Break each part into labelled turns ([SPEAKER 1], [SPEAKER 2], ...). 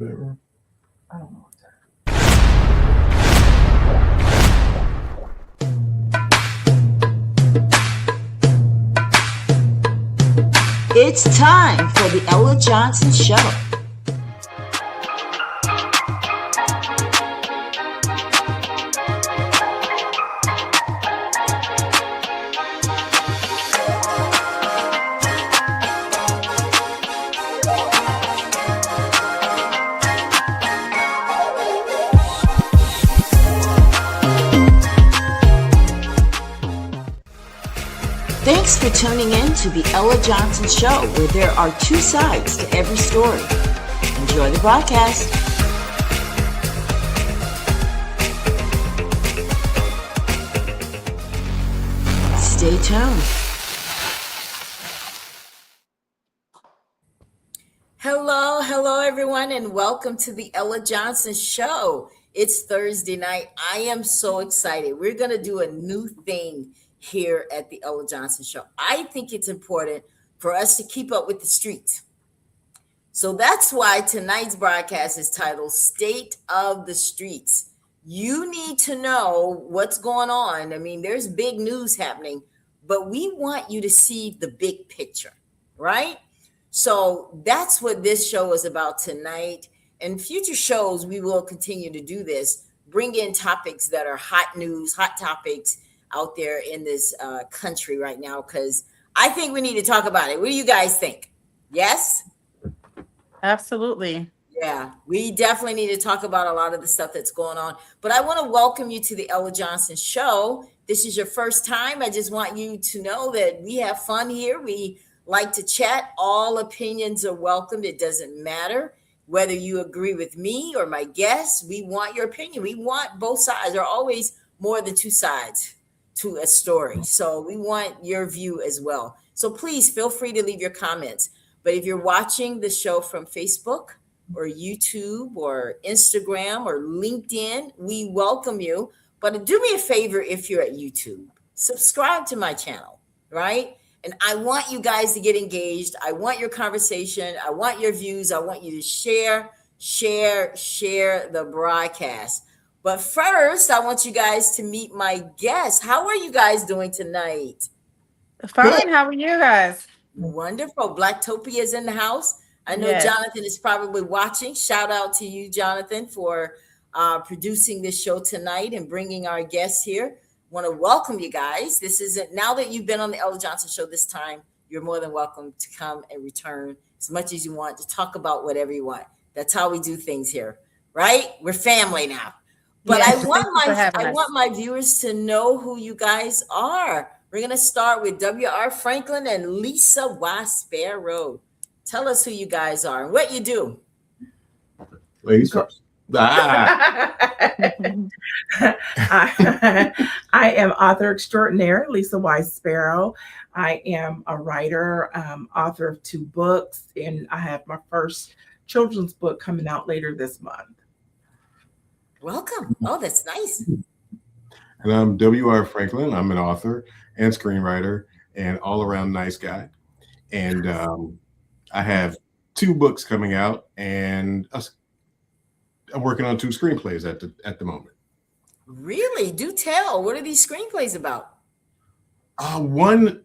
[SPEAKER 1] bedroom?
[SPEAKER 2] I don't know.
[SPEAKER 3] It's time for the Ella Johnson Show. Thanks for tuning in to the Ella Johnson Show, where there are two sides to every story. Enjoy the broadcast. Stay tuned. Hello, everyone, and welcome to the Ella Johnson Show. It's Thursday night. I am so excited. We're going to do a new thing here at the Ella Johnson Show. I think it's important for us to keep up with the streets. So that's why tonight's broadcast is titled State of the Streets. You need to know what's going on. I mean, there's big news happening, but we want you to see the big picture, right? So that's what this show is about tonight. And future shows, we will continue to do this, bring in topics that are hot news, hot topics out there in this country right now, because I think we need to talk about it. What do you guys think? Yes?
[SPEAKER 2] Absolutely.
[SPEAKER 3] Yeah, we definitely need to talk about a lot of the stuff that's going on. But I want to welcome you to the Ella Johnson Show. This is your first time. I just want you to know that we have fun here. We like to chat. All opinions are welcomed. It doesn't matter whether you agree with me or my guests. We want your opinion. We want both sides. There are always more than two sides to a story. So we want your view as well. So please feel free to leave your comments. But if you're watching the show from Facebook or YouTube or Instagram or LinkedIn, we welcome you. But do me a favor if you're at YouTube, subscribe to my channel, right? And I want you guys to get engaged. I want your conversation. I want your views. I want you to share the broadcast. But first, I want you guys to meet my guests. How are you guys doing tonight?
[SPEAKER 2] Fine. Good. How are you guys?
[SPEAKER 3] Wonderful. Blacktopia is in the house. I know
[SPEAKER 2] Yes.
[SPEAKER 3] Jonathan is probably watching. Shout out to you, Jonathan, for producing this show tonight and bringing our guests here. Want to welcome you guys. This isn't, now that you've been on the Ella Johnson Show this time, you're more than welcome to come and return as much as you want to talk about whatever you want. That's how we do things here, right? We're family now. But
[SPEAKER 2] Yes,
[SPEAKER 3] I want my viewers to know who you guys are. We're going to start with W.R. Franklin and Lisa Y. Sparrow. Tell us who you guys are and what you do.
[SPEAKER 1] Ladies first.
[SPEAKER 4] I am author extraordinaire, Lisa Y. Sparrow. I am a writer, author of 2 books, and I have my first children's book coming out later this month.
[SPEAKER 3] Welcome. Oh, that's nice.
[SPEAKER 1] And I'm W.R. Franklin. I'm an author and screenwriter and all-around nice guy. And I have 2 books coming out, and I'm working on 2 screenplays at the moment.
[SPEAKER 3] Really? Do tell. What are these screenplays about?
[SPEAKER 1] One would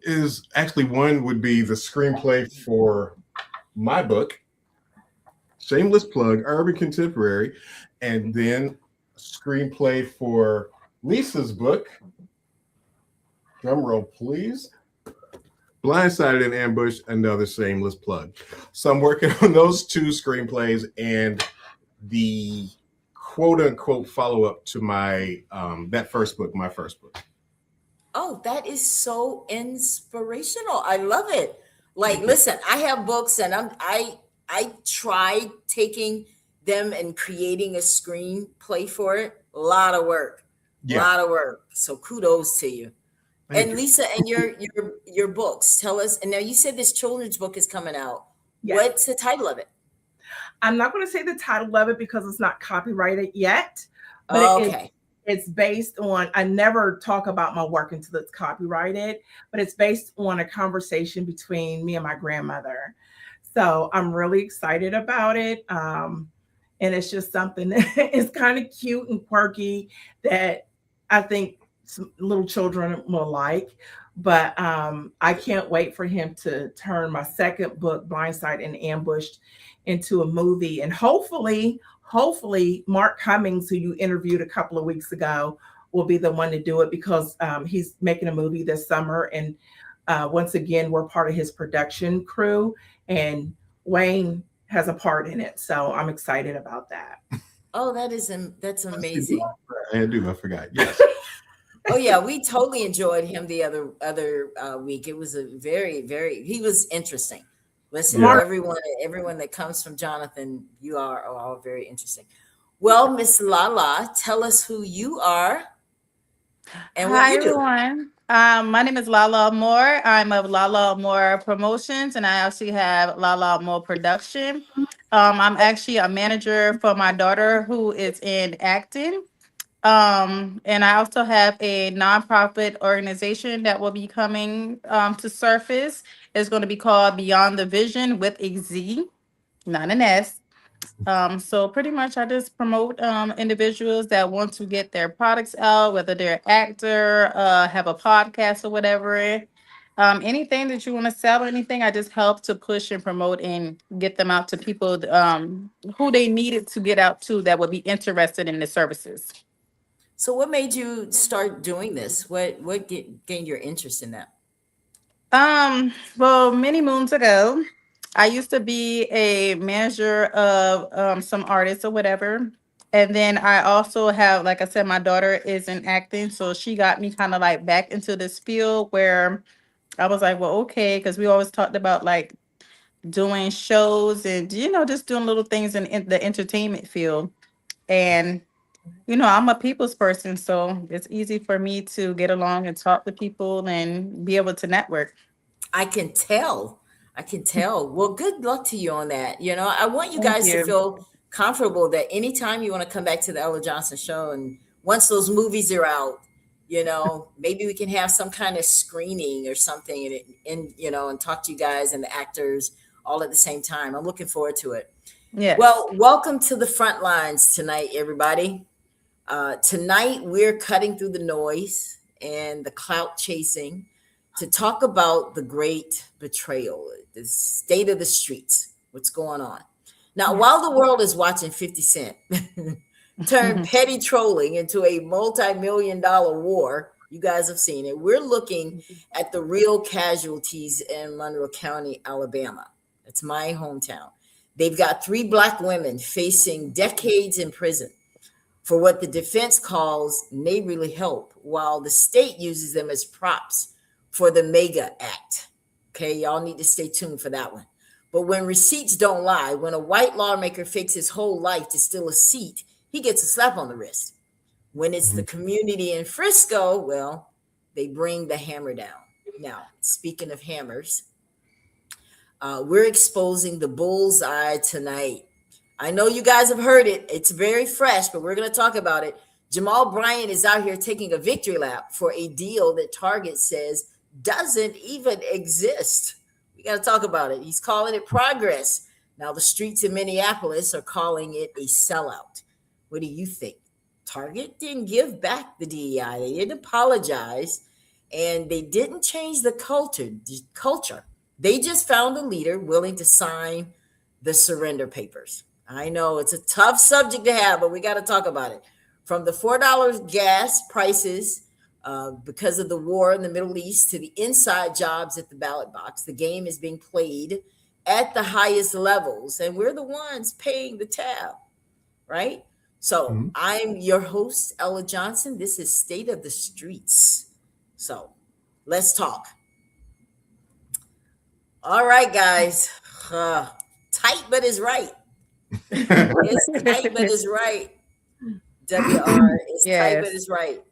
[SPEAKER 1] be the screenplay for my book, shameless plug, Urban Contemporary, and then a screenplay for Lisa's book. Drum roll, please. Blindsided and Ambushed, another shameless plug. So I'm working on those 2 screenplays and the quote unquote follow-up to my my first book.
[SPEAKER 3] Oh, that is so inspirational. I love it. Like, listen, I have books and I tried taking them and creating a screenplay for it. A lot of work. So kudos to you.
[SPEAKER 1] Thank
[SPEAKER 3] and
[SPEAKER 1] you.
[SPEAKER 3] Lisa, and your books, tell us. And now you said this children's book is coming out.
[SPEAKER 4] Yes.
[SPEAKER 3] What's the title of it?
[SPEAKER 4] I'm not going to say the title of it because it's not copyrighted yet. But
[SPEAKER 3] Okay.
[SPEAKER 4] It's based on, I never talk about my work until it's copyrighted, but it's based on a conversation between me and my grandmother. So I'm really excited about it. and it's just something that is kind of cute and quirky that I think some little children will like. But I can't wait for him to turn my second book, Blindside and Ambushed, into a movie. And hopefully, Mark Cummings, who you interviewed a couple of weeks ago, will be the one to do it, because he's making a movie this summer. And once again, we're part of his production crew, and Wayne has a part in it. So I'm excited about that.
[SPEAKER 3] Oh, that's amazing.
[SPEAKER 1] I forgot. Yes.
[SPEAKER 3] Oh yeah, we totally enjoyed him the other week. It was a very he was interesting. Listen, everyone that comes from Jonathan, you are all very interesting. Well, Miss Lala, tell us who you are and what
[SPEAKER 2] Hi,
[SPEAKER 3] you do.
[SPEAKER 2] everyone. My name is Lala Moore. I'm of Lala Moore Promotions, and I actually have Lala Moore Production. I'm actually a manager for my daughter who is in acting. And I also have a nonprofit organization that will be coming to surface. It's going to be called Beyond the Vision with a Z, not an S. So pretty much I just promote individuals that want to get their products out, whether they're an actor, have a podcast or whatever. Anything that you want to sell or anything, I just help to push and promote and get them out to people who they needed to get out to that would be interested in the services.
[SPEAKER 3] So what made you start doing this? What gained your interest in that?
[SPEAKER 2] Well, many moons ago, I used to be a manager of some artists or whatever. And then I also have, like I said, my daughter is in acting. So she got me kind of like back into this field where I was like, well, okay, because we always talked about like doing shows and, just doing little things in the entertainment field. And I'm a people's person, so it's easy for me to get along and talk to people and be able to network.
[SPEAKER 3] I can tell. Well, good luck to you on that. I want you guys to feel comfortable that anytime you want to come back to the Ella Johnson Show, and once those movies are out, maybe we can have some kind of screening or something and talk to you guys and the actors all at the same time. I'm looking forward to it.
[SPEAKER 2] Yeah.
[SPEAKER 3] Well, welcome to the front lines tonight, everybody. Tonight, we're cutting through the noise and the clout chasing to talk about the great betrayal, the state of the streets, what's going on. Now, while the world is watching 50 Cent turn petty trolling into a multi-million-dollar war, you guys have seen it, we're looking at the real casualties in Monroe County, Alabama. It's my hometown. They've got 3 Black women facing decades in prison for what the defense calls neighborly help, while the state uses them as props for the MEGA Act. Okay, y'all need to stay tuned for that one. But when receipts don't lie, when a white lawmaker fakes his whole life to steal a seat, he gets a slap on the wrist. When it's the community in Frisco, well, they bring the hammer down. Now, speaking of hammers, we're exposing the bullseye tonight. I know you guys have heard it. It's very fresh, but we're going to talk about it. Jamal Bryant is out here taking a victory lap for a deal that Target says doesn't even exist. We got to talk about it. He's calling it progress. Now, the streets in Minneapolis are calling it a sellout. What do you think? Target didn't give back the DEI. They didn't apologize, and they didn't change the culture. They just found a leader willing to sign the surrender papers. I know it's a tough subject to have, but we got to talk about it. From the $4 gas prices because of the war in the Middle East to the inside jobs at the ballot box, the game is being played at the highest levels, and we're the ones paying the tab, right? So I'm your host, Ella Johnson. This is State of the Streets. So let's talk. All right, guys. Tight, but is right. It's tight, but is right. WR is tight, but is right.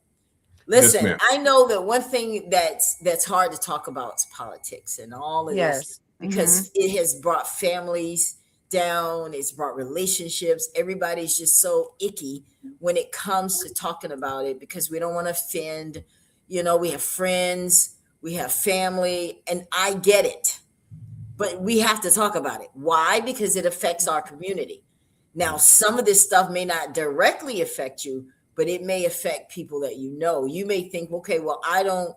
[SPEAKER 3] Listen,
[SPEAKER 1] Yes,
[SPEAKER 3] I know that one thing that's hard to talk about is politics and all of this, because it has brought families down. It's brought relationships. Everybody's just so icky when it comes to talking about it, because we don't want to offend. We have friends, we have family, and I get it. But we have to talk about it. Why? Because it affects our community. Now, some of this stuff may not directly affect you, but it may affect people that you know. You may think, okay, well, I don't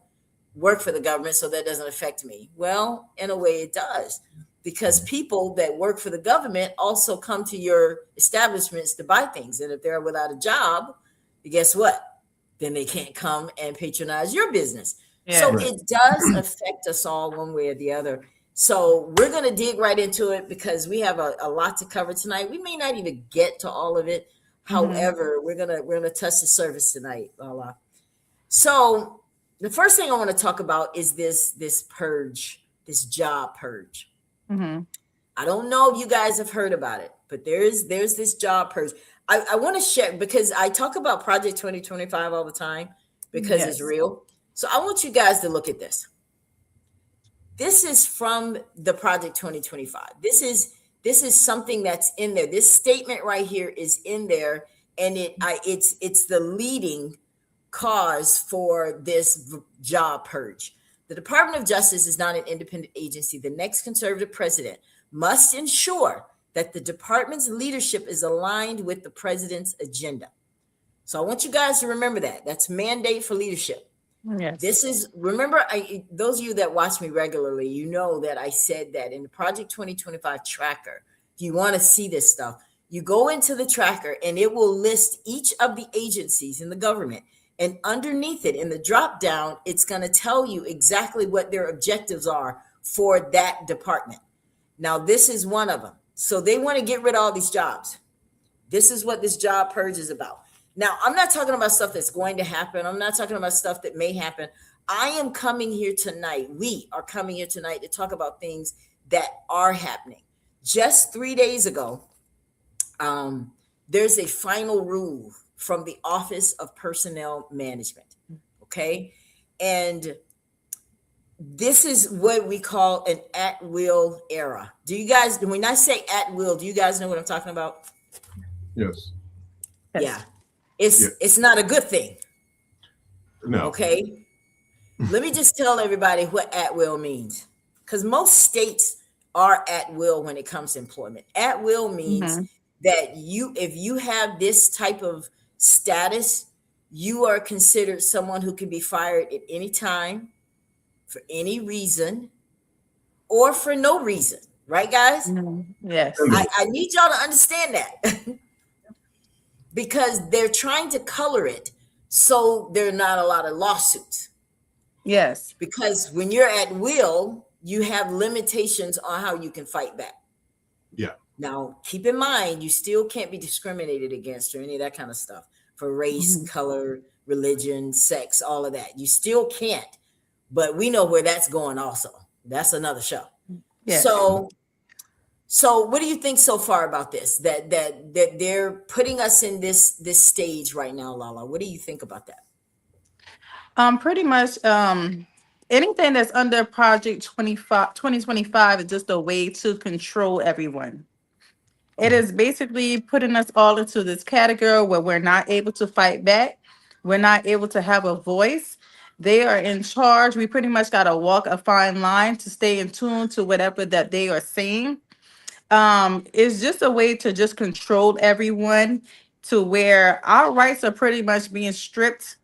[SPEAKER 3] work for the government, so that doesn't affect me. Well, in a way, it does, because people that work for the government also come to your establishments to buy things. And if they're without a job, guess what? Then they can't come and patronize your business.
[SPEAKER 2] Yeah.
[SPEAKER 3] So it does affect us all one way or the other. So we're going to dig right into it because we have a lot to cover tonight. We may not even get to all of it. However, we're gonna touch the surface tonight, Lala. So the first thing I want to talk about is this purge, this job purge. I don't know if you guys have heard about it, but there's this job purge. I want to share because I talk about Project 2025 all the time because it's real. So I want you guys to look at this. This is from the Project 2025. This is something that's in there. This statement right here is in there, and it's the leading cause for this job purge. The Department of Justice is not an independent agency. The next conservative president must ensure that the department's leadership is aligned with the president's agenda. So I want you guys to remember that. That's mandate for leadership.
[SPEAKER 2] Yes.
[SPEAKER 3] This is, remember, those of you that watch me regularly, you know that I said that in the Project 2025 tracker, if you want to see this stuff, you go into the tracker and it will list each of the agencies in the government. And underneath it, in the drop down, it's going to tell you exactly what their objectives are for that department. Now, this is one of them. So they want to get rid of all these jobs. This is what this job purge is about. Now, I'm not talking about stuff that's going to happen. I'm not talking about stuff that may happen. I am coming here tonight. We are coming here tonight to talk about things that are happening. Just 3 days ago, there's a final rule from the Office of Personnel Management. Okay. And this is what we call an at-will era. Do you guys, when I say at-will, do you guys know what I'm talking about?
[SPEAKER 1] Yes.
[SPEAKER 3] Yeah. It's not a good thing.
[SPEAKER 1] No.
[SPEAKER 3] Okay. Let me just tell everybody what at will means. Because most states are at will when it comes to employment. At will means that if you have this type of status, you are considered someone who can be fired at any time, for any reason, or for no reason. Right, guys?
[SPEAKER 2] Yes.
[SPEAKER 3] I need y'all to understand that. Because they're trying to color it so there are not a lot of lawsuits.
[SPEAKER 2] Yes.
[SPEAKER 3] Because when you're at will, you have limitations on how you can fight back.
[SPEAKER 1] Yeah.
[SPEAKER 3] Now, keep in mind, you still can't be discriminated against or any of that kind of stuff for race, color, religion, sex, all of that. You still can't. But we know where that's going also. That's another show. Yes. So what do you think so far about this? That they're putting us in this stage right now, Lala. What do you think about that?
[SPEAKER 2] Pretty much anything that's under Project 2025 is just a way to control everyone. It is basically putting us all into this category where we're not able to fight back. We're not able to have a voice. They are in charge. We pretty much got to walk a fine line to stay in tune to whatever that they are saying. It's just a way to just control everyone to where our rights are pretty much being stripped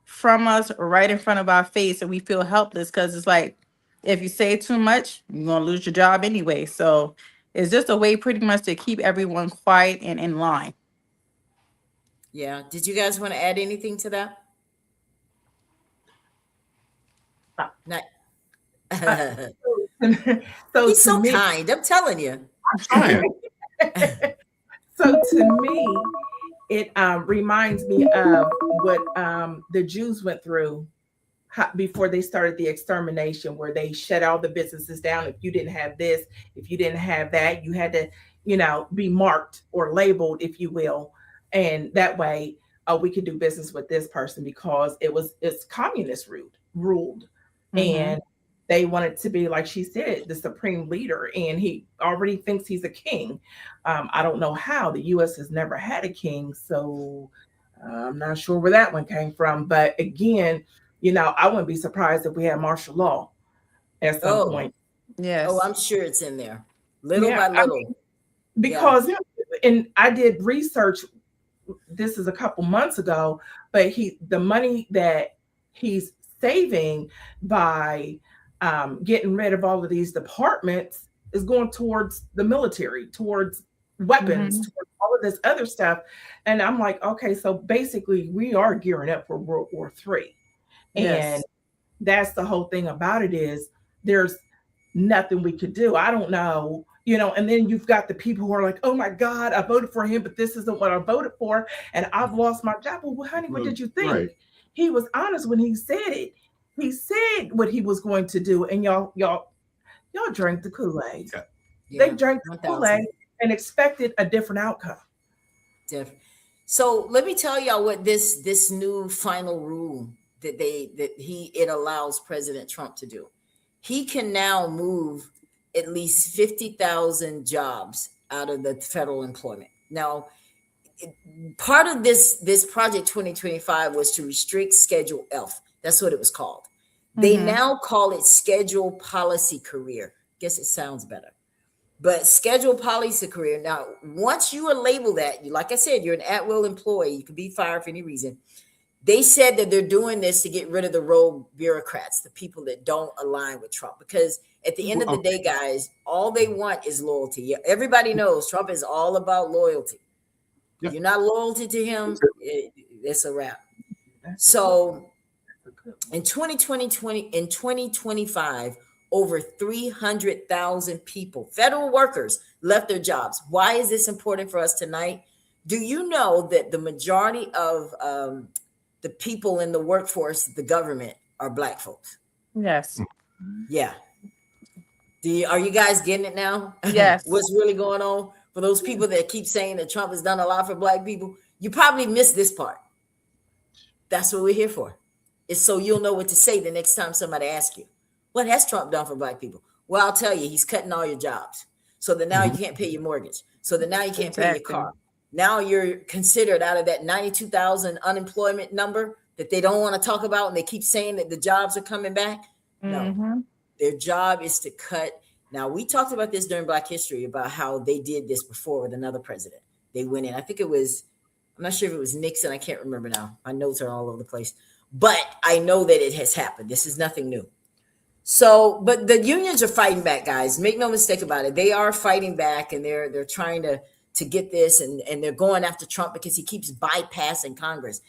[SPEAKER 2] from us right in front of our face, and we feel helpless because it's like, if you say too much, you're going to lose your job anyway. So it's just a way pretty much to keep everyone quiet and in line.
[SPEAKER 3] Yeah. Did you guys want to add anything to that? Not.
[SPEAKER 4] So
[SPEAKER 3] He's so kind. I'm telling you.
[SPEAKER 4] So to me, it reminds me of what the Jews went through before they started the extermination, where they shut all the businesses down. If you didn't have this, if you didn't have that, you had to, be marked or labeled, if you will. And that way we could do business with this person because it's communist ruled. And they wanted to be, like she said, the supreme leader, and he already thinks he's a king. I don't know how. The U.S. has never had a king, so I'm not sure where that one came from. But again, I wouldn't be surprised if we had martial law at some point.
[SPEAKER 2] Yes.
[SPEAKER 3] Oh, I'm sure it's in there, little by little.
[SPEAKER 4] Because and I did research. This is a couple months ago, but the money that he's saving by getting rid of all of these departments is going towards the military, towards weapons, towards all of this other stuff. And I'm like, okay, so basically we are gearing up for World War III.
[SPEAKER 2] Yes.
[SPEAKER 4] And that's the whole thing about it, is there's nothing we could do. I don't know, and then you've got the people who are like, oh my God, I voted for him, but this isn't what I voted for, and I've lost my job. Well, honey, what did you think?
[SPEAKER 1] Right.
[SPEAKER 4] He was honest when he said it. He said what he was going to do, and y'all drank the Kool-Aid.
[SPEAKER 3] Yeah.
[SPEAKER 4] They drank the Kool-Aid and expected a different outcome.
[SPEAKER 3] Different. So let me tell y'all what this new final rule that it allows President Trump to do. He can now move at least 50,000 jobs out of the federal employment. Now, part of this Project 2025 was to restrict Schedule F. That's what it was called. They now call it Schedule Policy Career. Guess it sounds better. But Schedule Policy Career. Now, once you are labeled that, like I said, you're an at-will employee. You can be fired for any reason. They said that they're doing this to get rid of the rogue bureaucrats, the people that don't align with Trump. Because at the end of the day, guys, all they want is loyalty. Everybody knows Trump is all about loyalty. Yep. You're not loyal to him, it's a wrap. So in 2025, over 300,000 people, federal workers, left their jobs. Why is this important for us tonight? Do you know that the majority of the people in the workforce, the government, are Black folks?
[SPEAKER 2] Yes.
[SPEAKER 3] Yeah. Are you guys getting it now?
[SPEAKER 2] Yes.
[SPEAKER 3] What's really going on? For those people that keep saying that Trump has done a lot for Black people, you probably missed this part. That's what we're here for. It's so you'll know what to say the next time somebody asks you, what has Trump done for Black people? Well, I'll tell you, he's cutting all your jobs. So that now you can't pay your mortgage. So that now you can't pay your car. Now you're considered out of that 92,000 unemployment number that they don't want to talk about, and they keep saying that the jobs are coming back. No, their job is to cut. Now, we talked about this during Black History about how they did this before with another president. They went in, I think it was, I'm not sure if it was Nixon. I can't remember now. My notes are all over the place, but I know that it has happened. This is nothing new. So, but the unions are fighting back, guys. Make no mistake about it. They are fighting back, and they're trying to get this, and they're going after Trump because he keeps bypassing Congress.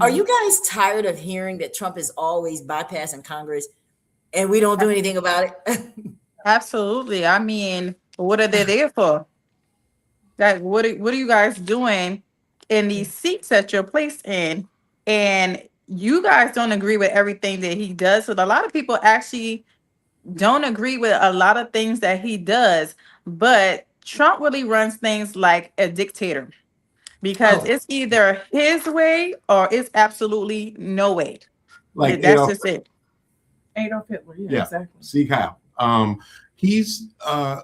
[SPEAKER 3] Are you guys tired of hearing that Trump is always bypassing Congress and we don't do anything about it?
[SPEAKER 2] Absolutely. I mean, what are they there for? That what are you guys doing in these seats that you're placed in? And you guys don't agree with everything that he does. So a lot of people actually don't agree with a lot of things that he does, but Trump really runs things like a dictator, because it's either his way or it's absolutely no way.
[SPEAKER 1] Like
[SPEAKER 2] that's just it.
[SPEAKER 4] Adolf Hitler, yeah, exactly.
[SPEAKER 1] See how he's I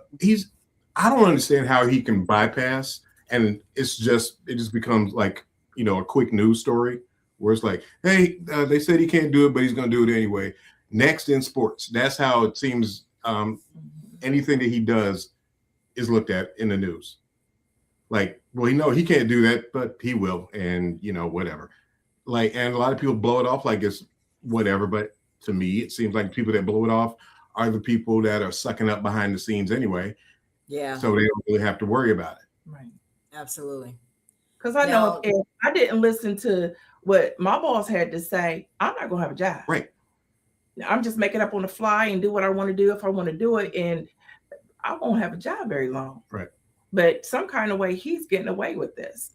[SPEAKER 1] don't understand how he can bypass, and it just becomes like, a quick news story where it's like, hey, they said he can't do it, but he's going to do it anyway. Next in sports, that's how it seems. Anything that he does is looked at in the news. Like, well, he can't do that, but he will, and whatever. Like, and a lot of people blow it off like it's whatever, but to me, it seems like people that blow it off are the people that are sucking up behind the scenes anyway. Yeah. So they don't really have to worry about it.
[SPEAKER 4] Right.
[SPEAKER 3] Absolutely.
[SPEAKER 4] Because I know if I didn't listen to what my boss had to say, I'm not going to have a job.
[SPEAKER 1] Right.
[SPEAKER 4] I'm just making up on the fly and do what I want to do if I want to do it. And I won't have a job very long.
[SPEAKER 1] Right.
[SPEAKER 4] But some kind of way he's getting away with this.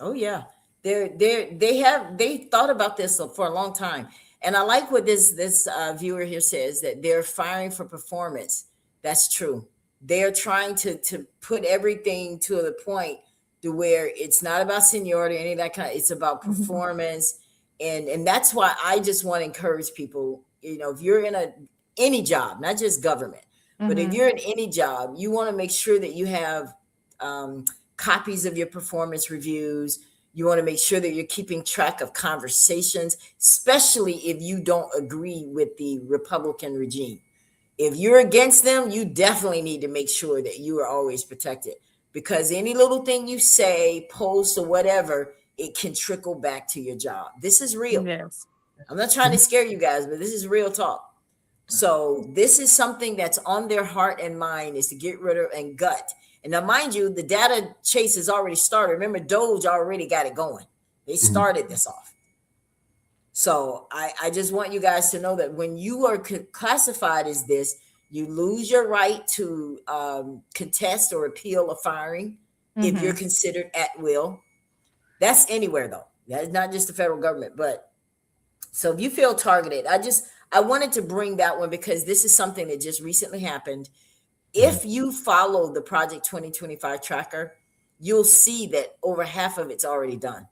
[SPEAKER 3] Oh, yeah. They thought about this for a long time. And I like what this viewer here says, that they're firing for performance. That's true. They're trying to put everything to the point to where it's not about seniority, any of that kind of, it's about performance. And that's why I just want to encourage people, if you're in any job, not just government, but if you're in any job, you want to make sure that you have copies of your performance reviews. You want to make sure that you're keeping track of conversations, especially if you don't agree with the Republican regime. If you're against them, you definitely need to make sure that you are always protected. because any little thing you say, post, or whatever, it can trickle back to your job. This is real.
[SPEAKER 2] Yes.
[SPEAKER 3] I'm not trying to scare you guys, but this is real talk. So this is something that's on their heart and mind, is to get rid of and gut. And now, mind you, the data chase has already started. Remember, Doge already got it going. They started this off. So I just want you guys to know that when you are classified as this, you lose your right to contest or appeal a firing if you're considered at will. That's anywhere, though. That is not just the federal government. But so if you feel targeted, I wanted to bring that one because this is something that just recently happened. If you follow the Project 2025 tracker, you'll see that over half of it's already done.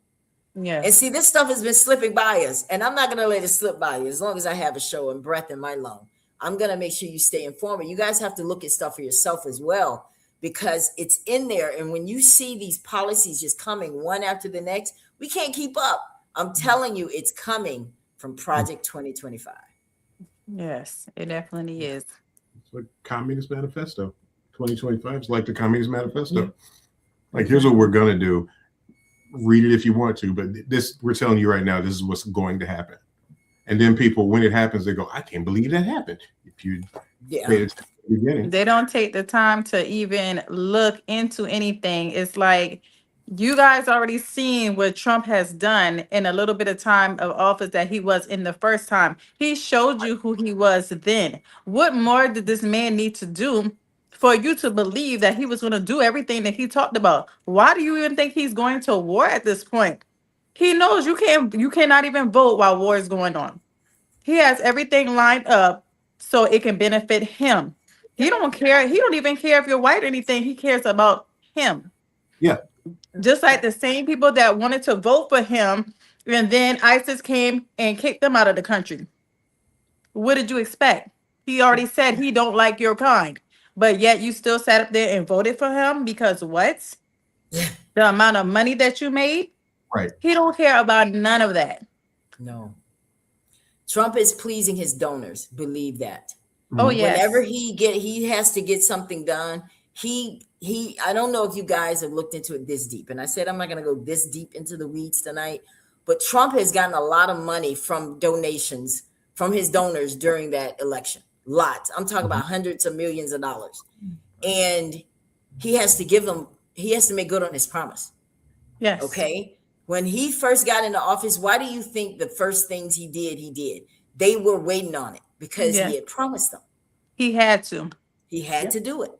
[SPEAKER 2] Yes.
[SPEAKER 3] And see, this stuff has been slipping by us, and I'm not going to let it slip by you as long as I have a show and breath in my lung. I'm going to make sure you stay informed. You guys have to look at stuff for yourself as well, because it's in there. And when you see these policies just coming one after the next, we can't keep up. I'm telling you, it's coming from Project 2025.
[SPEAKER 2] Yes, it definitely is.
[SPEAKER 1] It's like Communist Manifesto. 2025 is like the Communist Manifesto. Like, here's what we're going to do. Read it if you want to, but this, we're telling you right now, this is what's going to happen. And then people, when it happens, they go, I can't believe that happened. If you paid attention at the beginning.
[SPEAKER 2] They don't take the time to even look into anything. It's like, you guys already seen what Trump has done in a little bit of time of office that he was in the first time. He showed you who he was then. What more did this man need to do for you to believe that he was going to do everything that he talked about? Why do you even think he's going to war at this point? He knows you cannot even vote while war is going on. He has everything lined up so it can benefit him. He don't care. He don't even care if you're white or anything. He cares about him.
[SPEAKER 1] Yeah.
[SPEAKER 2] Just like the same people that wanted to vote for him, and then ISIS came and kicked them out of the country. What did you expect? He already said he don't like your kind, but yet you still sat up there and voted for him because what? The amount of money that you made?
[SPEAKER 1] Right.
[SPEAKER 2] He don't care about none of that.
[SPEAKER 3] No. Trump is pleasing his donors. Believe that.
[SPEAKER 2] Oh, yes.
[SPEAKER 3] Whenever he has to get something done, I don't know if you guys have looked into it this deep. And I said, I'm not going to go this deep into the weeds tonight, but Trump has gotten a lot of money from donations from his donors during that election. Lots. I'm talking about hundreds of millions of dollars. And he has to make good on his promise.
[SPEAKER 2] Yes.
[SPEAKER 3] Okay. When he first got into office, why do you think the first things he did? They were waiting on it because he had promised them.
[SPEAKER 2] He had to.
[SPEAKER 3] He had to do it.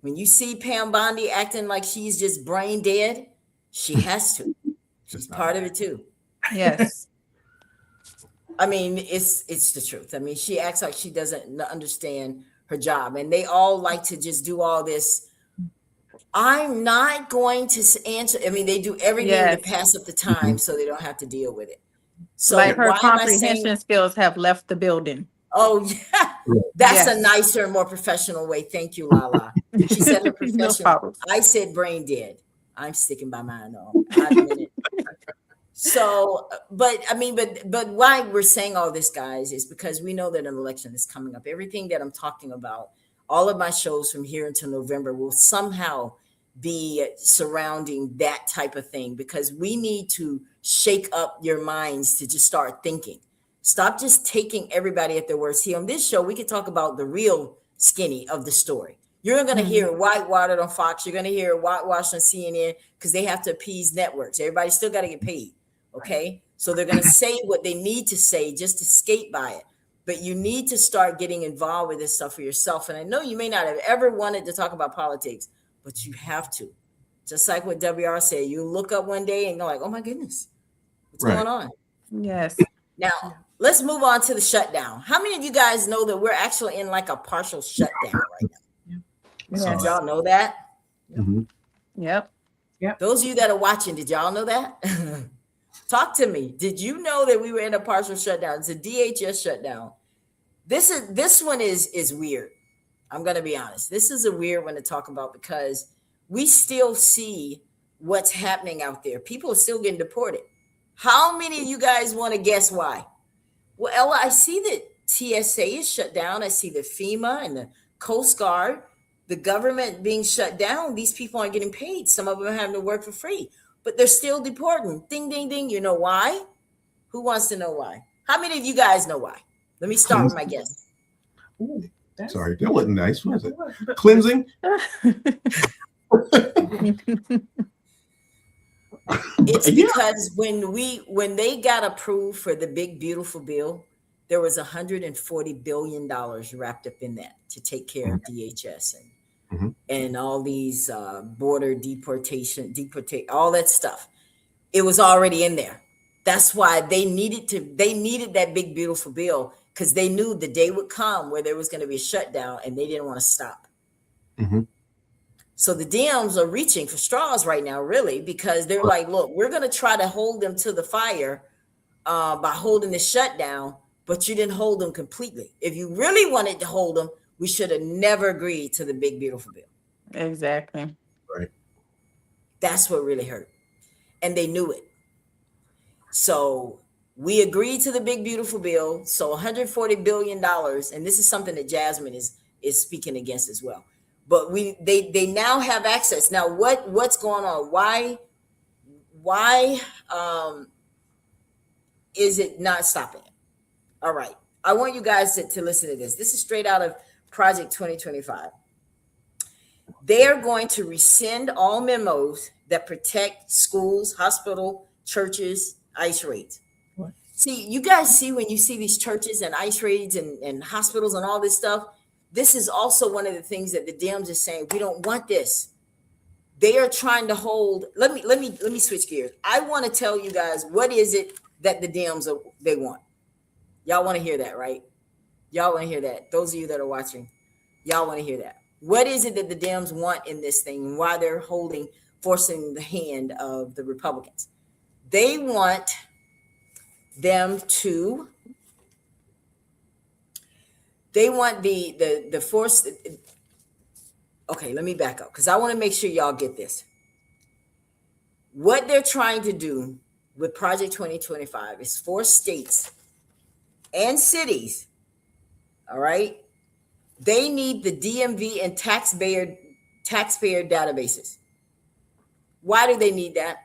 [SPEAKER 3] When you see Pam Bondi acting like she's just brain dead, she has to. She's part of it too.
[SPEAKER 2] Yes.
[SPEAKER 3] I mean, it's the truth. I mean, she acts like she doesn't understand her job, and they all like to just do all this. I'm not going to answer. I mean, they do everything to pass up the time so they don't have to deal with it. So
[SPEAKER 2] like her
[SPEAKER 3] why am I
[SPEAKER 2] comprehension
[SPEAKER 3] saying,
[SPEAKER 2] skills have left the building.
[SPEAKER 3] oh yeah, that's a nicer, more professional way. Thank you, Lala. She said her professional. I said brain dead. I'm sticking by mine though. I admit it. So, but I mean, but why we're saying all this, guys, is because we know that an election is coming up. Everything that I'm talking about, all of my shows from here until November will somehow be surrounding that type of thing, because we need to shake up your minds to just start thinking. Stop just taking everybody at their word. See, on this show, we can talk about the real skinny of the story. You're going to hear whitewatered on Fox. You're going to hear whitewashed on CNN because they have to appease networks. Everybody still got to get paid. Okay. So they're going to say what they need to say just to skate by it. But you need to start getting involved with this stuff for yourself. And I know you may not have ever wanted to talk about politics, but you have to. Just like what WR said, you look up one day and you're like, oh my goodness, what's going on?
[SPEAKER 2] Yes.
[SPEAKER 3] Now, let's move on to the shutdown. How many of you guys know that we're actually in like a partial shutdown right now?
[SPEAKER 2] Yes.
[SPEAKER 3] Did y'all know that?
[SPEAKER 1] Mm-hmm.
[SPEAKER 2] Yep.
[SPEAKER 3] Those of you that are watching, did y'all know that? Talk to me. Did you know that we were in a partial shutdown? It's a DHS shutdown. This one is weird. I'm going to be honest. This is a weird one to talk about because we still see what's happening out there. People are still getting deported. How many of you guys want to guess why? Well, Ella, I see that TSA is shut down. I see the FEMA and the Coast Guard. the government being shut down, these people aren't getting paid. Some of them are having to work for free, but they're still deporting. Ding, ding, ding. You know why? Who wants to know why? How many of you guys know why? Let me start with my guess.
[SPEAKER 4] Ooh, that's-
[SPEAKER 1] Sorry, that wasn't nice, was it? Cleansing?
[SPEAKER 3] It's
[SPEAKER 1] Yeah.
[SPEAKER 3] because when they got approved for the big beautiful bill, there was $140 billion wrapped up in that to take care of DHS and all these border deportation, all that stuff. It was already in there. That's why they needed that big beautiful bill, because they knew the day would come where there was going to be a shutdown and they didn't want to stop.
[SPEAKER 1] Mhm.
[SPEAKER 3] So the Dems are reaching for straws right now, really, because they're like, look, we're going to try to hold them to the fire by holding the shutdown, but you didn't hold them completely. If you really wanted to hold them, we should have never agreed to the big beautiful bill.
[SPEAKER 2] Exactly.
[SPEAKER 1] Right.
[SPEAKER 3] That's what really hurt. And they knew it. So we agreed to the big beautiful bill. So $140 billion, and this is something that Jasmine is speaking against as well. But they now have access. Now what's going on? Why is it not stopping it? All right. I want you guys to listen to this. This is straight out of Project 2025. They are going to rescind all memos that protect schools, hospital, churches, ICE raids.
[SPEAKER 4] What?
[SPEAKER 3] See, you guys see when you see these churches and ICE raids and hospitals and all this stuff, this is also one of the things that the Dems are saying, we don't want this. They are trying to hold. Let me switch gears. I want to tell you guys, what is it that the Dems they want? Y'all want to hear that, right? Y'all want to hear that. Those of you that are watching, y'all want to hear that. What is it that the Dems want in this thing, and why they're forcing the hand of the Republicans? They want them to. They want the force. Okay, let me back up, because I want to make sure y'all get this. What they're trying to do with Project 2025 is force states and cities, all right? They need the DMV and taxpayer databases. Why do they need that?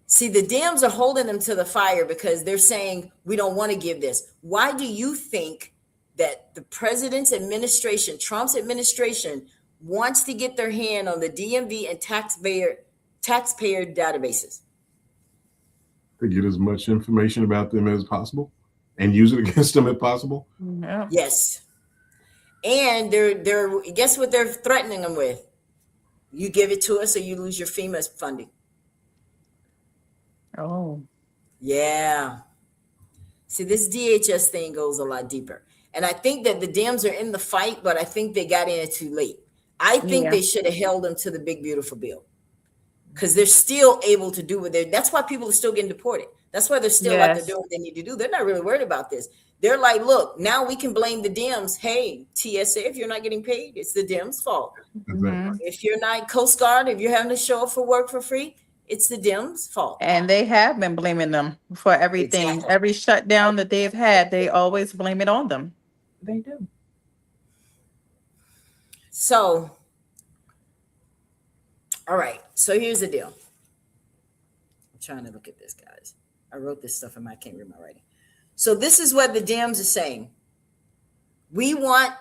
[SPEAKER 3] See, the Dems are holding them to the fire because they're saying, we don't want to give this. Why do you think that the president's administration, Trump's administration, wants to get their hand on the DMV and taxpayer databases?
[SPEAKER 1] To get as much information about them as possible and use it against them if possible.
[SPEAKER 2] Yeah.
[SPEAKER 3] Yes. And they're guess what they're threatening them with? You give it to us or you lose your FEMA funding.
[SPEAKER 2] Oh.
[SPEAKER 3] Yeah. See, this DHS thing goes a lot deeper. And I think that the Dems are in the fight, but I think they got in it too late. I think they should have held them to the big, beautiful bill, because they're still able to do what that's why people are still getting deported. That's why they're still out there doing what they need to do. They're not really worried about this. They're like, look, now we can blame the Dems. Hey, TSA, if you're not getting paid, it's the Dems' fault.
[SPEAKER 2] Mhm.
[SPEAKER 3] If you're not Coast Guard, if you're having to show up for work for free, it's the Dems' fault.
[SPEAKER 2] And they have been blaming them for everything.
[SPEAKER 3] Exactly.
[SPEAKER 2] Every shutdown that they've had, they always blame it on them.
[SPEAKER 4] They do.
[SPEAKER 3] So, all right. So here's the deal. I'm trying to look at this, guys. I wrote this stuff and I can't read my writing. So this is what the Dems are saying. We want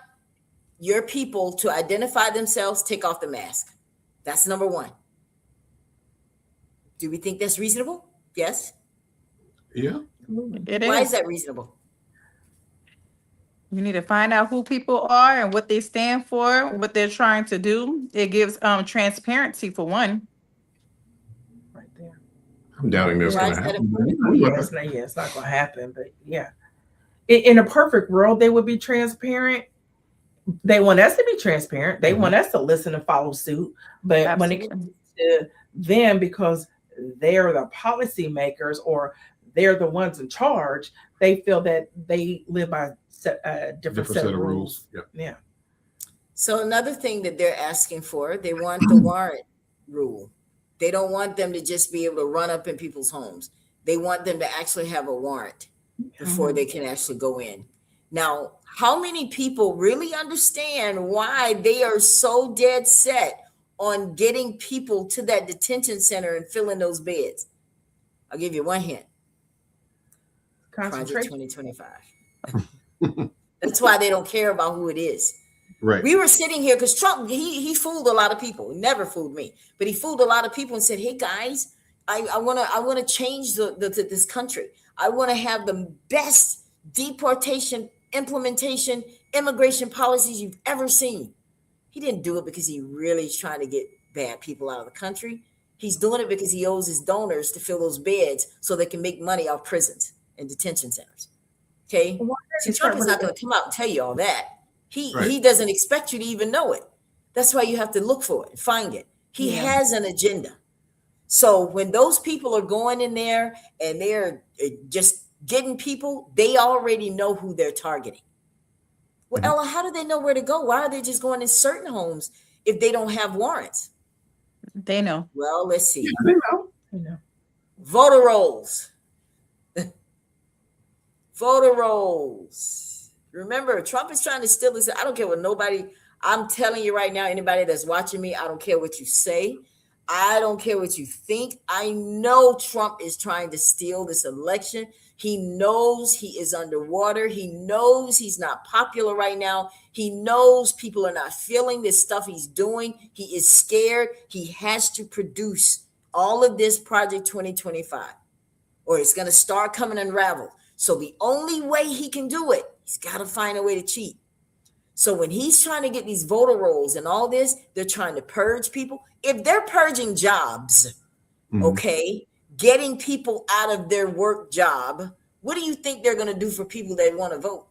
[SPEAKER 3] your people to identify themselves, take off the mask. That's number one. Do we think that's reasonable? Yes.
[SPEAKER 1] Yeah.
[SPEAKER 2] It
[SPEAKER 3] Why
[SPEAKER 2] is.
[SPEAKER 3] is that reasonable?
[SPEAKER 2] You need to find out who people are and what they stand for, what they're trying to do. It gives transparency for one.
[SPEAKER 4] Right there.
[SPEAKER 1] I'm doubting that's
[SPEAKER 3] Why
[SPEAKER 1] going
[SPEAKER 3] is
[SPEAKER 1] to
[SPEAKER 3] that
[SPEAKER 1] happen.
[SPEAKER 4] It's not going to happen, but yeah. In a perfect world, they would be transparent. They want us to be transparent. They want us to listen and follow suit. But when it comes to them, because they're the policymakers or they're the ones in charge, they feel that they live by a different set of rules. Yeah.
[SPEAKER 3] So another thing that they're asking for, they want the warrant rule. They don't want them to just be able to run up in people's homes. They want them to actually have a warrant before they can actually go in. Now, How many people really understand why they are so dead set on getting people to that detention center and filling those beds? I'll give you one hint. Project
[SPEAKER 4] Concentration.
[SPEAKER 3] 2025. That's why they don't care about who it is.
[SPEAKER 1] Right.
[SPEAKER 3] We were sitting here because Trump, he fooled a lot of people. He never fooled me, but he fooled a lot of people and said, "Hey guys, I want to change this country. I want to have the best deportation, implementation, immigration policies you've ever seen." He didn't do it because he really is trying to get bad people out of the country. He's doing it because he owes his donors to fill those beds so they can make money off prisons and detention centers. Okay. See, Trump is not going to come out and tell you all that. He doesn't expect you to even know it. That's why you have to look for it and find it. He has an agenda. So when those people are going in there and they're just getting people, they already know who they're targeting. Well, Ella, how do they know where to go? Why are they just going in certain homes if they don't have warrants?
[SPEAKER 2] They know.
[SPEAKER 3] Well, let's see.
[SPEAKER 1] Yeah, they know.
[SPEAKER 3] Voter rolls. Voter rolls. Remember, Trump is trying to steal this. I don't care what nobody, I'm telling you right now, anybody that's watching me, I don't care what you say. I don't care what you think. I know Trump is trying to steal this election. He knows he is underwater. He knows he's not popular right now. He knows people are not feeling this stuff he's doing. He is scared. He has to produce all of this Project 2025, or it's going to start coming unraveled. So the only way he can do it, he's got to find a way to cheat. So when he's trying to get these voter rolls and all this, they're trying to purge people. If they're purging jobs, okay, getting people out of their work job, what do you think they're going to do for people that want to vote?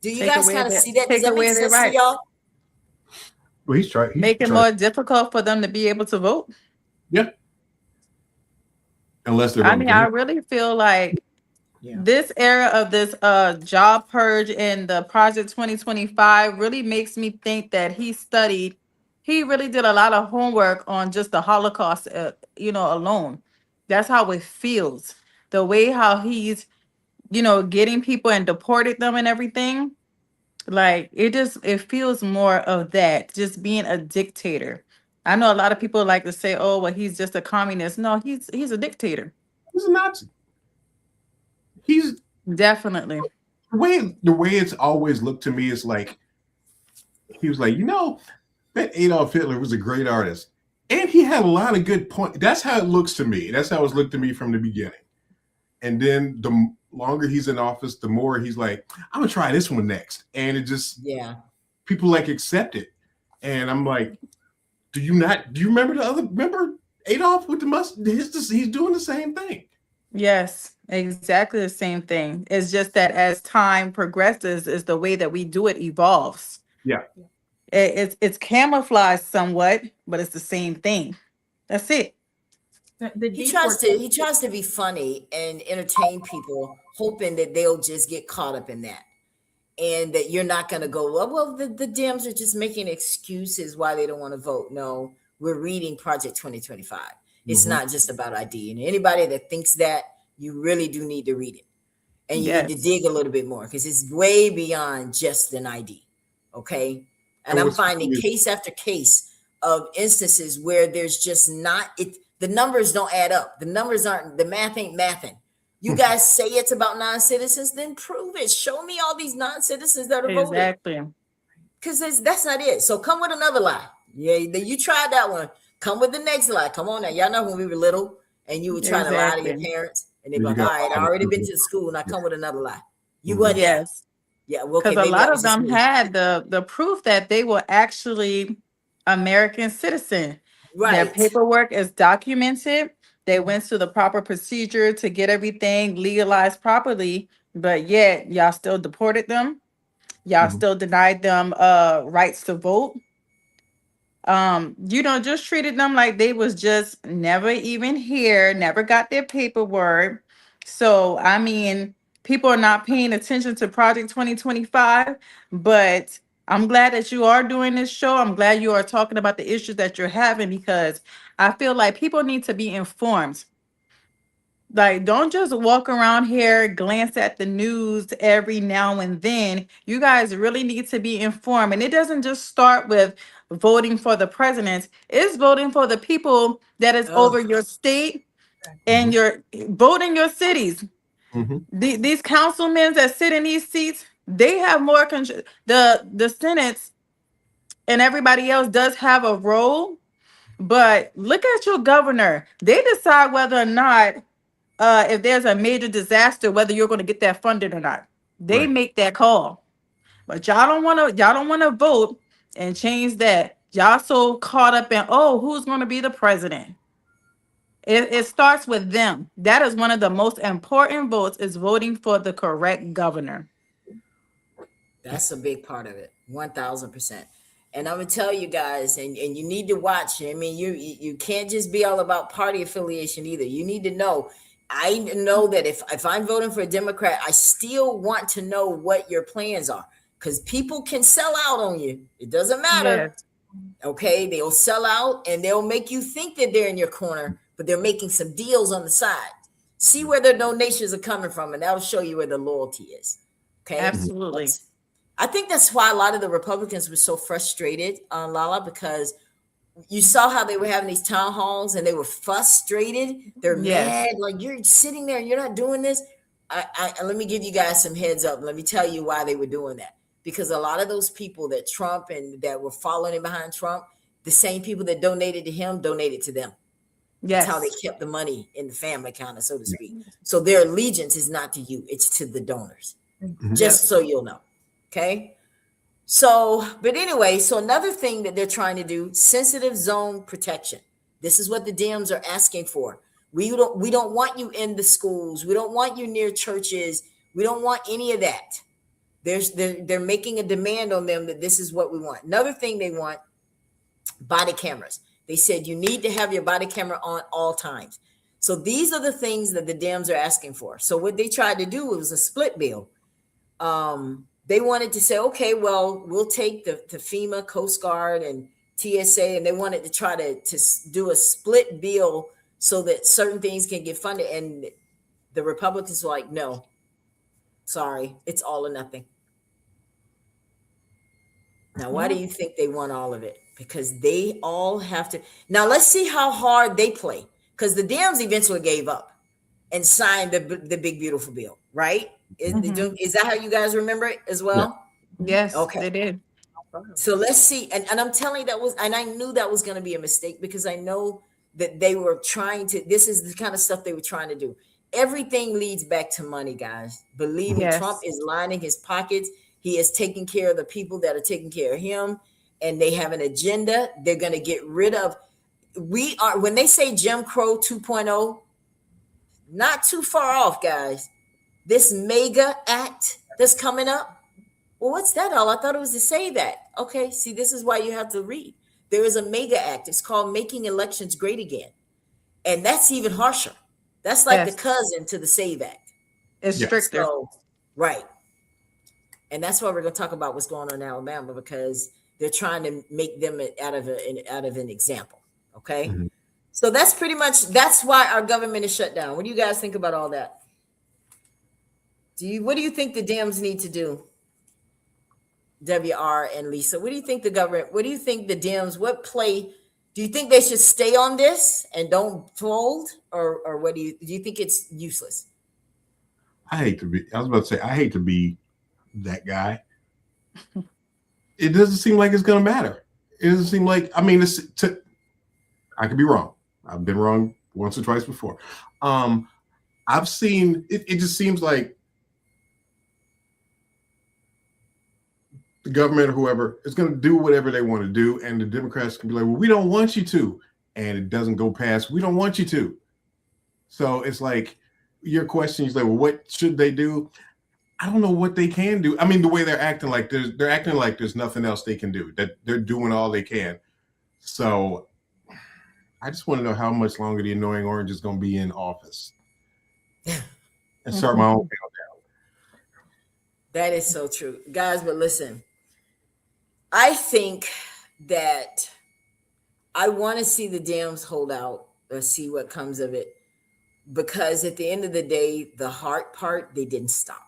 [SPEAKER 3] Do you guys kind of see that? Does that make sense to y'all?
[SPEAKER 1] Well, he's trying.
[SPEAKER 2] Make it more difficult for them to be able to vote.
[SPEAKER 1] Yeah. Unless they're.
[SPEAKER 2] I mean, I really feel like this era of this job purge and the Project 2025 really makes me think that he really did a lot of homework on just the Holocaust, alone. That's how it feels. The way how he's, getting people and deported them and everything. Like it feels more of that, just being a dictator. I know a lot of people like to say, "Oh, well, he's just a communist." No, he's a dictator.
[SPEAKER 1] He's a Nazi. He's
[SPEAKER 2] definitely
[SPEAKER 1] the way it's always looked to me is like he was like, that Adolf Hitler was a great artist, and he had a lot of good points. That's how it looks to me. That's how it's looked to me from the beginning. And then the longer he's in office, the more he's like, I'm gonna try this one next, and it just people like accept it. And I'm like, do you remember Adolf with the mustache? He's doing the same thing.
[SPEAKER 2] Yes, exactly the same thing. It's just that as time progresses, is the way that we do it evolves.
[SPEAKER 1] Yeah.
[SPEAKER 2] It's camouflaged somewhat, but it's the same thing. That's it.
[SPEAKER 3] He tries to be funny and entertain people, hoping that they'll just get caught up in that. And that you're not going to go, well, the Dems are just making excuses why they don't want to vote. No, we're reading Project 2025. It's not just about ID. And anybody that thinks that, you really do need to read it. And you need to dig a little bit more because it's way beyond just an ID. Okay. And I'm finding case after case of instances where there's just not it. The numbers don't add up. The math ain't mathing. You guys say it's about non-citizens, then prove it. Show me all these non-citizens that are voting.
[SPEAKER 2] Exactly.
[SPEAKER 3] Because that's not it. So come with another lie. Yeah, you tried that one. Come with the next lie. Come on now. Y'all know when we were little and you were trying to lie to your parents and they were like, all right, I already been to the school. Now come with another lie. You went
[SPEAKER 2] yes.
[SPEAKER 3] Yeah, well,
[SPEAKER 2] because a lot of them had the proof that they were actually American citizen.
[SPEAKER 3] Right.
[SPEAKER 2] Their paperwork is documented. They went through the proper procedure to get everything legalized properly, but yet y'all still deported them. Y'all still denied them rights to vote. Just treated them like they was just never even here, never got their paperwork. So, I mean, people are not paying attention to Project 2025, but I'm glad that you are doing this show. I'm glad you are talking about the issues that you're having because I feel like people need to be informed. Like, don't just walk around here, glance at the news every now and then. You guys really need to be informed. And it doesn't just start with voting for the president, it's voting for the people that is
[SPEAKER 3] Oh,
[SPEAKER 2] over your state and
[SPEAKER 1] Mhm.
[SPEAKER 2] your voting your cities.
[SPEAKER 1] Mhm.
[SPEAKER 2] These councilmen that sit in these seats, they have more control. The Senate and everybody else does have a role, but look at your governor. They decide whether or not if there's a major disaster, whether you're going to get that funded or not. They
[SPEAKER 1] Right.
[SPEAKER 2] make that call. But y'all don't want to vote and change that. Y'all so caught up in, oh, who's going to be the president? It starts with them. That is one of the most important votes, is voting for the correct governor.
[SPEAKER 3] that's a big part of it. 1000%. And I'm gonna tell you guys, and you need to watch. I mean, you can't just be all about party affiliation either. You need to know. I know that if I'm voting for a Democrat, I still want to know what your plans are, because people can sell out on you. It doesn't matter.
[SPEAKER 2] Yes.
[SPEAKER 3] Okay, they'll sell out and they'll make you think that they're in your corner, but they're making some deals on the side. See where their donations are coming from, and that'll show you where the loyalty is. Okay,
[SPEAKER 2] Absolutely.
[SPEAKER 3] I think that's why a lot of the Republicans were so frustrated on Lala, because you saw how they were having these town halls and they were frustrated. They're
[SPEAKER 2] Yes.
[SPEAKER 3] mad, like, you're sitting there and you're not doing this. Let me give you guys some heads up. Let me tell you why they were doing that. Because a lot of those people that Trump and that were following behind Trump, the same people that donated to him donated to them. That's how they
[SPEAKER 2] Yes.
[SPEAKER 3] kept the money in the family counter, so to speak. So their allegiance is not to you, it's to the donors. Just so you'll know. Okay. So, but anyway, so another thing that they're trying to do, sensitive zone protection. This is what the Dems are asking for. We don't want you in the schools. We don't want you near churches. We don't want any of that. They're making a demand on them that this is what we want. Another thing they want, body cameras. They said you need to have your body camera on all times. So these are the things that the Dems are asking for. So what they tried to do was a split bill. They wanted to say, okay, well, we'll take the FEMA, Coast Guard, and TSA, and they wanted to try to do a split bill so that certain things can get funded. And the Republicans were like, no, sorry, it's all or nothing. Now, why do you think they want all of it? Because they all have to. Now, let's see how hard they play. Because the Dems eventually gave up and signed the big, beautiful bill, right? Is that how you guys remember it as well?
[SPEAKER 2] Yes.
[SPEAKER 3] Okay.
[SPEAKER 2] They did.
[SPEAKER 3] So let's see. And I'm telling you and I knew that was going to be a mistake, because I know that they were trying to, this is the kind of stuff they were trying to do. Everything leads back to money, guys. Believe me,
[SPEAKER 2] Yes.
[SPEAKER 3] Trump is lining his pockets. He is taking care of the people that are taking care of him, and they have an agenda. They're going to get rid of, when they say Jim Crow 2.0, not too far off, guys. This MAGA act that's coming up. Well, what's that all? I thought it was to say that. Okay, see, this is why you have to read. There is a MAGA act. It's called Making Elections Great Again. And that's even harsher. That's like
[SPEAKER 2] Yes.
[SPEAKER 3] the cousin to the SAVE Act.
[SPEAKER 2] It's
[SPEAKER 1] Yes.
[SPEAKER 2] stricter.
[SPEAKER 3] So, right. And that's why we're going to talk about what's going on in Alabama, because they're trying to make them out of an example. Okay.
[SPEAKER 1] Mhm.
[SPEAKER 3] So that's why our government is shut down. What do you guys think about all that? What do you think the Dems need to do? WR and Lisa, what do you think the Dems, what play, do you think they should stay on this and don't fold, or what do you think it's useless?
[SPEAKER 1] I hate to be that guy. It doesn't seem like it's going to matter. It doesn't seem like, I mean, I could be wrong. I've been wrong once or twice before. I've seen, it just seems like the government or whoever is going to do whatever they want to do. And the Democrats can be like, well, we don't want you to. And it doesn't go past, we don't want you to. So it's like, your question is like, well, what should they do? I don't know what they can do. I mean, the way they're acting like there's nothing else they can do, that they're doing all they can. So I just want to know how much longer the annoying orange is going to be in office. And start my own countdown.
[SPEAKER 3] That is so true, guys. But listen, I think that I want to see the Dems hold out or see what comes of it. because at the end of the day, the heart part, they didn't stop.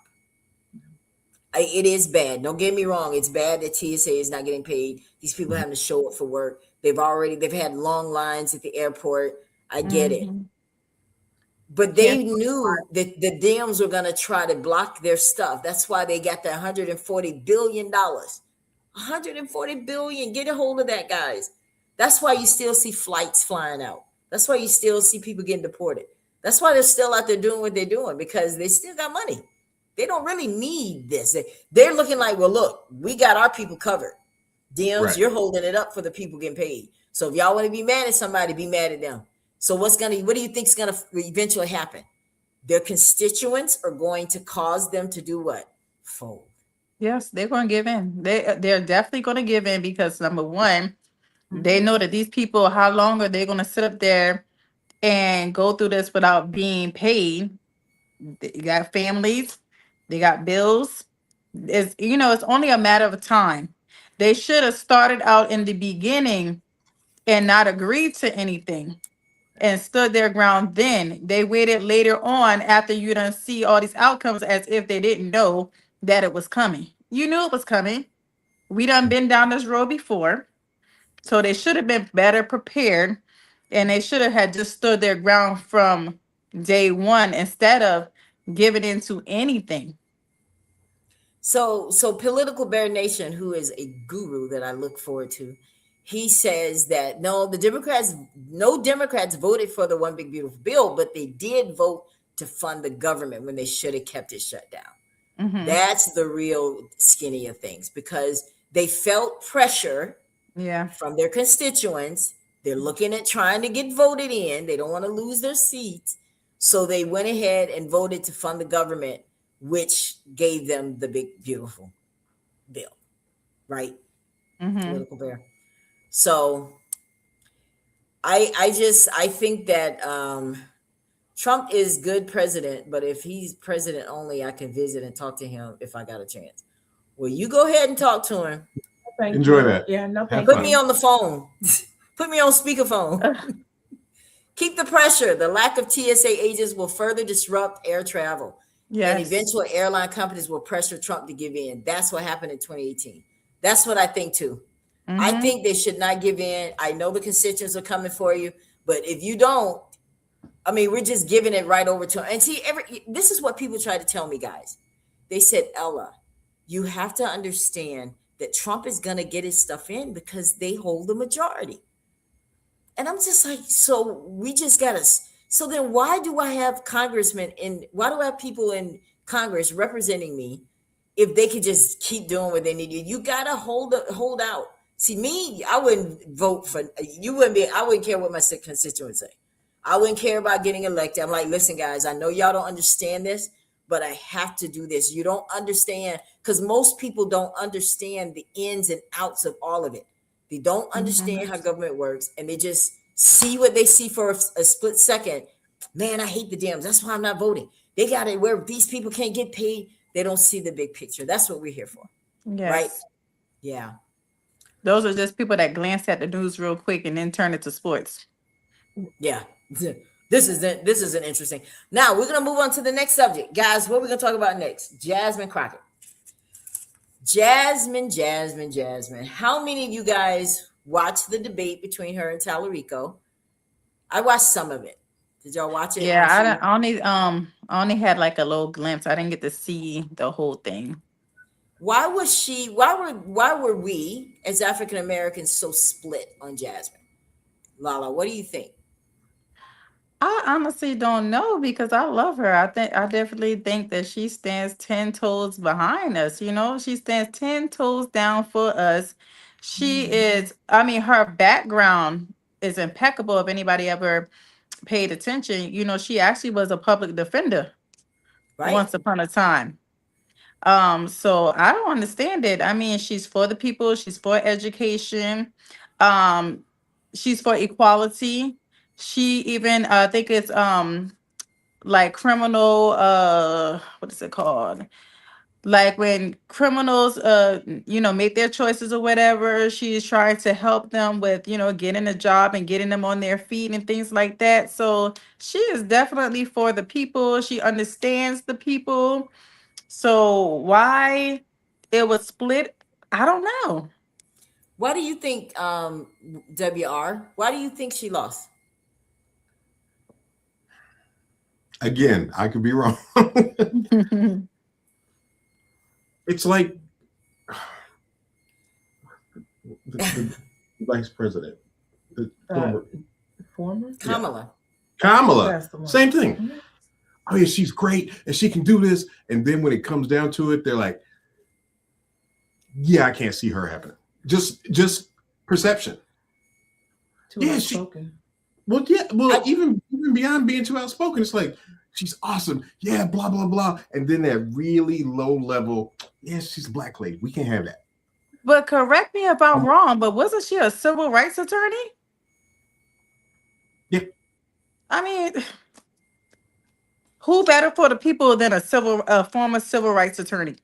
[SPEAKER 3] It is bad. Don't get me wrong. It's bad that TSA is not getting paid. These people having to show up for work. They've had long lines at the airport. I get it.
[SPEAKER 2] Mhm.
[SPEAKER 3] But they knew that the Dems were going to try to block their stuff. That's why they got the $140 billion. $140 billion. Get a hold of that, guys. That's why you still see flights flying out. That's why you still see people getting deported. That's why they're still out there doing what they're doing, because they still got money. They don't really need this. They're looking like, well, look, we got our people covered. Dems,
[SPEAKER 1] Right.
[SPEAKER 3] you're holding it up for the people getting paid. So if y'all want to be mad at somebody, be mad at them. So what do you think is going to eventually happen? Their constituents are going to cause them to do what? Fold.
[SPEAKER 2] Yes, they're going to give in. They're definitely going to give in, because number one, they know that these people, how long are they going to sit up there and go through this without being paid? They got families, they got bills. It's only a matter of time. They should have started out in the beginning and not agreed to anything and stood their ground then. They waited later on after you done see all these outcomes as if they didn't know that it was coming. You knew it was coming. We done been down this road before. So they should have been better prepared, and they should have had just stood their ground from day one instead of giving into anything.
[SPEAKER 3] So Political Bear Nation, who is a guru that I look forward to, he says that no Democrats voted for the One Big Beautiful Bill, but they did vote to fund the government when they should have kept it shut down.
[SPEAKER 2] Mhm.
[SPEAKER 3] That's the real skinny of things, because they felt pressure
[SPEAKER 2] Yeah.
[SPEAKER 3] from their constituents. They're looking at trying to get voted in. They don't want to lose their seats. So they went ahead and voted to fund the government, which gave them the Big Beautiful Bill, right?
[SPEAKER 2] Mhm.
[SPEAKER 3] Political Bear. So I think that Trump is good president, but if he's president only, I can visit and talk to him if I got a chance. Well, you go ahead and talk to him.
[SPEAKER 4] Thank
[SPEAKER 1] Enjoy
[SPEAKER 4] you.
[SPEAKER 1] that.
[SPEAKER 4] Yeah, no,
[SPEAKER 1] Have
[SPEAKER 4] thank
[SPEAKER 3] Put
[SPEAKER 1] fun.
[SPEAKER 3] me on the phone. Put me on speakerphone. Keep the pressure. The lack of TSA agents will further disrupt air travel.
[SPEAKER 2] Yes.
[SPEAKER 3] And eventually airline companies will pressure Trump to give in. That's what happened in 2018. That's what I think too. I
[SPEAKER 2] Mhm.
[SPEAKER 3] think they should not give in. I know the constituents are coming for you, but if you don't, I mean, we're just giving it right over to them. And see, this is what people try to tell me, guys. They said, Ella, you have to understand that Trump is going to get his stuff in because they hold the majority. And I'm just like, so we just got to. So then why do I have congressmen why do I have people in Congress representing me if they could just keep doing what they need to do? You got to hold out. See, me, I wouldn't vote for, I wouldn't care what my constituents say. I wouldn't care about getting elected. I'm like, listen, guys, I know y'all don't understand this, but I have to do this. You don't understand, because most people don't understand the ins and outs of all of it. They don't understand how government works, and they just see what they see for a split second. Man, I hate the Dems. That's why I'm not voting. They got it where these people can't get paid. They don't see the big picture. That's what we're here for.
[SPEAKER 2] Yes.
[SPEAKER 3] Right? Yeah.
[SPEAKER 2] Those are just people that glance at the news real quick and then turn it to sports.
[SPEAKER 3] Yeah. This is interesting. Now we're gonna move on to the next subject, guys. What we're gonna talk about next? Jasmine Crockett. Jasmine. How many of you guys watched the debate between her and Tallarico? I watched some of it. Did y'all watch it?
[SPEAKER 2] Yeah, I only had like a little glimpse. I didn't get to see the whole thing.
[SPEAKER 3] Why were we as African Americans so split on Jasmine? Lala, what do you think?
[SPEAKER 2] I honestly don't know, because I love her. I definitely think that she stands 10 toes behind us. She stands 10 toes down for us. She is, I mean, her background is impeccable. If anybody ever paid attention, she actually was a public defender
[SPEAKER 3] Right?
[SPEAKER 2] once upon a time. So I don't understand it. I mean, she's for the people, she's for education, she's for equality. She even I think it's like criminal what is it called? Like when criminals make their choices or whatever, she's trying to help them with, getting a job and getting them on their feet and things like that. So she is definitely for the people. She understands the people. So why it was split, I don't know.
[SPEAKER 3] Why do you think, WR? Why do you think she lost?
[SPEAKER 1] Again, I could be wrong. It's like the vice president, the
[SPEAKER 4] Former?
[SPEAKER 3] Kamala.
[SPEAKER 1] Kamala,
[SPEAKER 4] That's the one.
[SPEAKER 1] same thing.
[SPEAKER 4] Mhm.
[SPEAKER 1] Oh yeah, she's great and she can do this. And then when it comes down to it, they're like, yeah, I can't see her happening. Just perception.
[SPEAKER 4] Too
[SPEAKER 1] Yeah,
[SPEAKER 4] outspoken.
[SPEAKER 1] Well, yeah, well, even beyond being too outspoken, it's like she's awesome. Yeah, blah blah blah. And then that really low level, yeah, she's a black lady. We can't have that.
[SPEAKER 2] But correct me if I'm wrong, but wasn't she a civil rights attorney?
[SPEAKER 1] Yeah.
[SPEAKER 2] I mean, who better for the people than a former civil rights attorney?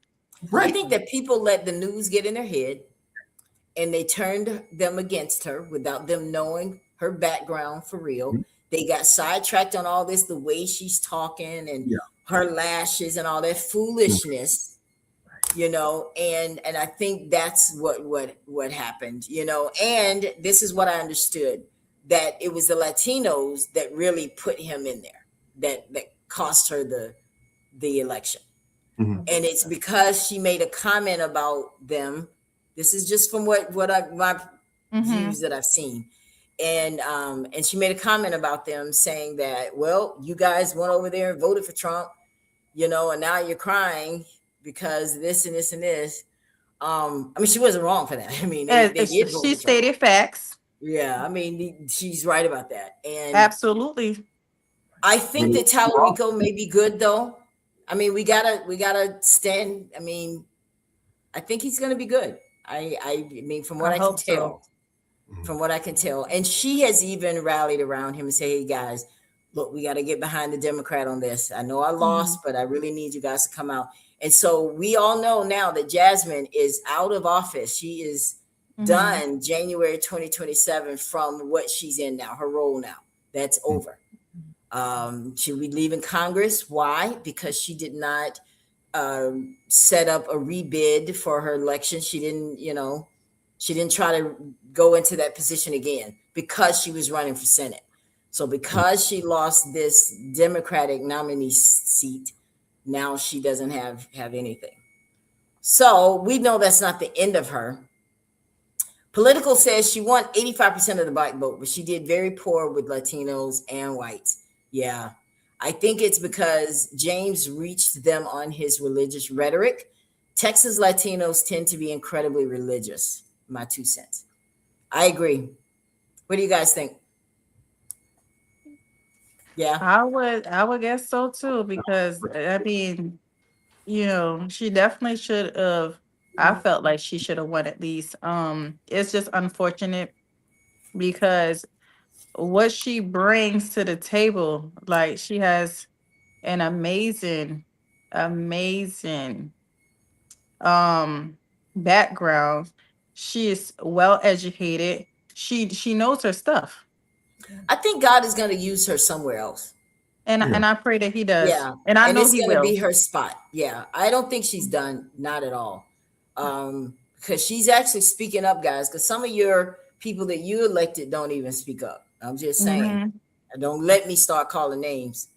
[SPEAKER 3] I think that people let the news get in their head and they turned them against her without them knowing her background for real.
[SPEAKER 1] Mhm.
[SPEAKER 3] They got sidetracked on all this, the way she's talking and her lashes and all that foolishness, and I think that's what happened, and this is what I understood, that it was the Latinos that really put him in there, that cost her the election.
[SPEAKER 1] Mhm.
[SPEAKER 3] And it's because she made a comment about them. This is just from my views that I've seen. And she made a comment about them saying that, well, you guys went over there and voted for Trump, and now you're crying because this and this and this. I mean, she wasn't wrong for that. I mean, they did vote for
[SPEAKER 2] She
[SPEAKER 3] Trump.
[SPEAKER 2] stated facts.
[SPEAKER 3] Yeah, I mean, she's right about that. And
[SPEAKER 2] Absolutely.
[SPEAKER 3] I think that Tallarico may be good though. I mean, we gotta stand. I mean, I think he's gonna be good. I mean, from what I can tell. From what I can tell. And she has even rallied around him and say, hey guys, look, we got to get behind the Democrat on this. I know I lost, but I really need you guys to come out. And so we all know now that Jasmine is out of office. She is done January 2027 from what she's in now, her role now. That's over. She'll be leaving Congress. Why? Because she did not set up a rebid for her election. She didn't try to go into that position again because she was running for Senate. So because she lost this Democratic nominee seat, now she doesn't have anything. So we know that's not the end of her. Political says she won 85% of the black vote, but she did very poor with Latinos and whites. Yeah, I think it's because James reached them on his religious rhetoric. Texas Latinos tend to be incredibly religious. My 2 cents. I agree. What do you guys think? Yeah,
[SPEAKER 2] I would guess so too, because I mean, she definitely should have. I felt like she should have won at least. It's just unfortunate because what she brings to the table, like she has an amazing background. She is well educated. She knows her stuff.
[SPEAKER 3] I think God is going to use her somewhere else.
[SPEAKER 2] And I pray that he does.
[SPEAKER 3] Yeah,
[SPEAKER 2] And I know
[SPEAKER 3] it's
[SPEAKER 2] he
[SPEAKER 3] going to
[SPEAKER 2] will.
[SPEAKER 3] be her spot. Yeah, I don't think she's done, not at all. Because she's actually speaking up, guys. Because some of your people that you elected don't even speak up. I'm just saying. Don't let me start calling names.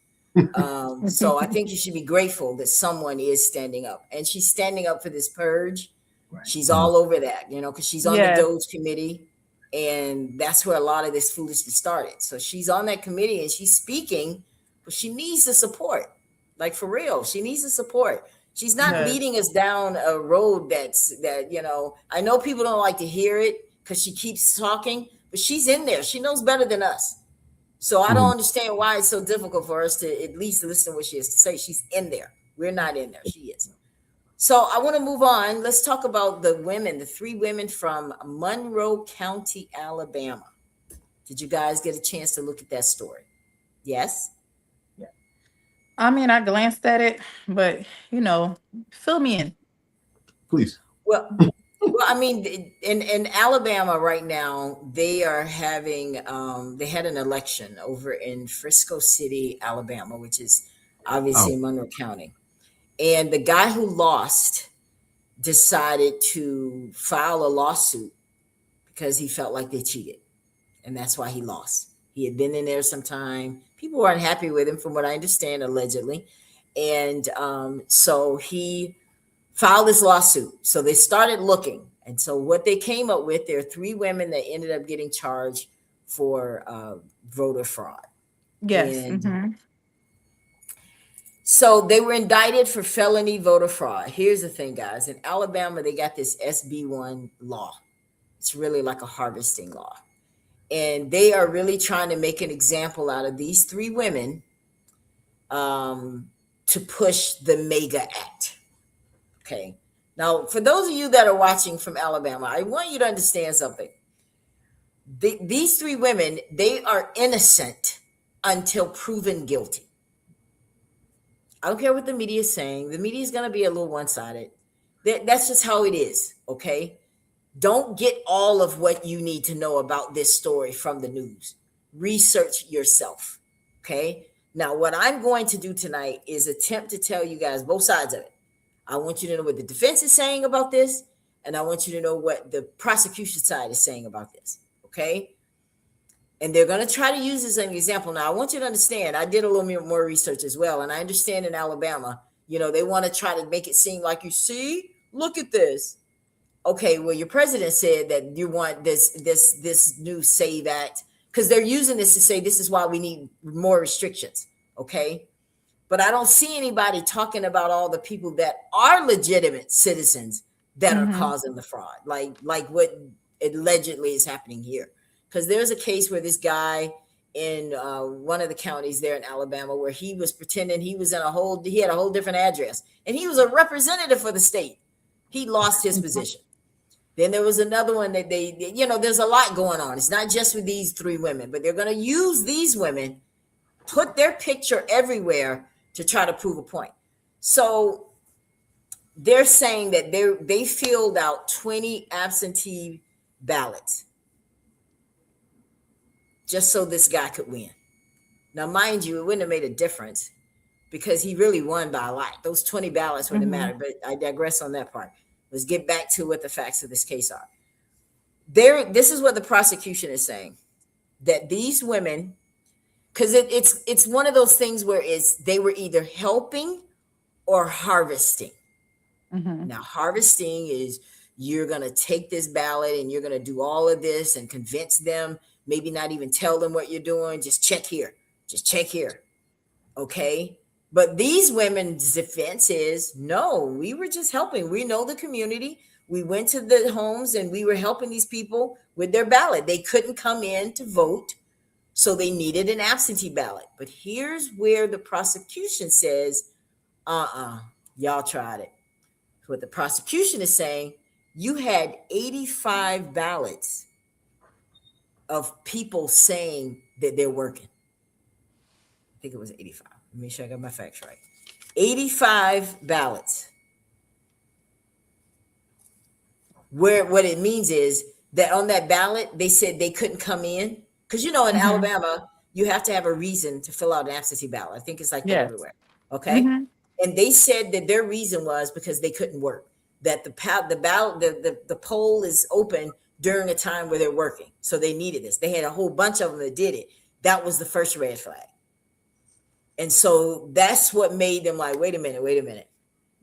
[SPEAKER 3] So I think you should be grateful that someone is standing up, and she's standing up for this purge. Right. She's all over that, because she's on the Doge committee, and that's where a lot of this foolishness started. So she's on that committee and she's speaking, but she needs the support, like for real. She needs the support. She's not leading us down a road I know people don't like to hear it because she keeps talking, but she's in there. She knows better than us. So I don't understand why it's so difficult for us to at least listen to what she has to say. She's in there. We're not in there. She is. So I want to move on. Let's talk about the 3 women from Monroe County, Alabama. Did you guys get a chance to look at that story? Yes?
[SPEAKER 4] Yeah.
[SPEAKER 2] I mean, I glanced at it, but fill me in.
[SPEAKER 1] Please.
[SPEAKER 3] Well, I mean, in Alabama right now, they are having they had an election over in Frisco City, Alabama, which is obviously in Monroe County. And the guy who lost decided to file a lawsuit because he felt like they cheated. And that's why he lost. He had been in there some time. People weren't happy with him, from what I understand, allegedly. And so he filed this lawsuit. So they started looking. And so what they came up with, there are 3 women that ended up getting charged for voter fraud.
[SPEAKER 2] Yes.
[SPEAKER 3] And so they were indicted for felony voter fraud. Here's the thing, guys. In Alabama, they got this SB1 law. It's really like a harvesting law. And they are really trying to make an example out of these 3 women to push the MAGA Act. Okay. Now, for those of you that are watching from Alabama, I want you to understand something. These 3 women, they are innocent until proven guilty. I don't care what the media is saying. The media is going to be a little one-sided. That's just how it is. Okay. Don't get all of what you need to know about this story from the news. Research yourself. Okay. Now, what I'm going to do tonight is attempt to tell you guys both sides of it. I want you to know what the defense is saying about this, and I want you to know what the prosecution side is saying about this. Okay. And they're going to try to use this as an example. Now, I want you to understand, I did a little more research as well. And I understand in Alabama, they want to try to make it seem like, you see, look at this. Okay, well, your president said that you want this new SAVE Act, because they're using this to say this is why we need more restrictions. Okay. But I don't see anybody talking about all the people that are legitimate citizens that are causing the fraud, like what allegedly is happening here. Because there's a case where this guy in one of the counties there in Alabama, where he was pretending he was he had a whole different address, and he was a representative for the state. He lost his position. Then there was another one that there's a lot going on. It's not just with these 3 women, but they're going to use these women, put their picture everywhere to try to prove a point. So they're saying that they filled out 20 absentee ballots just so this guy could win. Now, mind you, it wouldn't have made a difference because he really won by a lot. Those 20 ballots wouldn't have mattered, but I digress on that part. Let's get back to what the facts of this case are. This is what the prosecution is saying, that these women, because it's one of those things where they were either helping or harvesting. Now, harvesting is you're going to take this ballot and you're going to do all of this and convince them, maybe not even tell them what you're doing. Just check here. Just check here. Okay. But these women's defense is, no, we were just helping. We know the community. We went to the homes and we were helping these people with their ballot. They couldn't come in to vote, so they needed an absentee ballot. But here's where the prosecution says, y'all tried it. What the prosecution is saying, you had 85 ballots of people saying that they're working. I think it was 85. Let me make sure I got my facts right. 85 ballots. Where what it means is that on that ballot, they said they couldn't come in. Because, in Alabama, you have to have a reason to fill out an absentee ballot. I think it's like that everywhere. Okay. And they said that their reason was because they couldn't work. That the poll is open during a time where they're working. So they needed this. They had a whole bunch of them that did it. That was the first red flag. And so that's what made them like, wait a minute.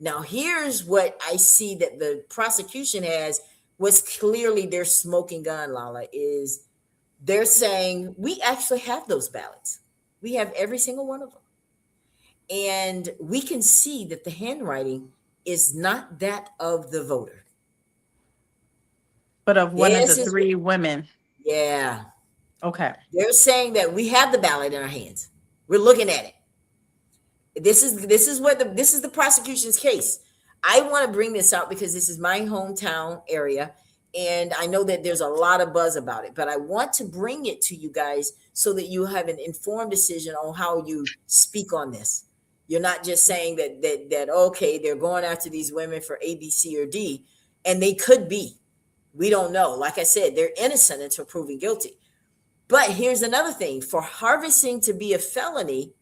[SPEAKER 3] Now, here's what I see that the prosecution has, what's clearly their smoking gun, Lala, is they're saying, we actually have those ballots. We have every single one of them. And we can see that the handwriting is not that of the voter.
[SPEAKER 2] But of one of the 3 women.
[SPEAKER 3] Yeah.
[SPEAKER 2] Okay.
[SPEAKER 3] They're saying that we have the ballot in our hands. We're looking at it. This is the prosecution's case. I want to bring this out because this is my hometown area, and I know that there's a lot of buzz about it, but I want to bring it to you guys so that you have an informed decision on how you speak on this. You're not just saying that okay, they're going after these women for A, B, C, or D, and they could be. We don't know. Like I said, they're innocent until proven guilty. But here's another thing: for harvesting to be a felony,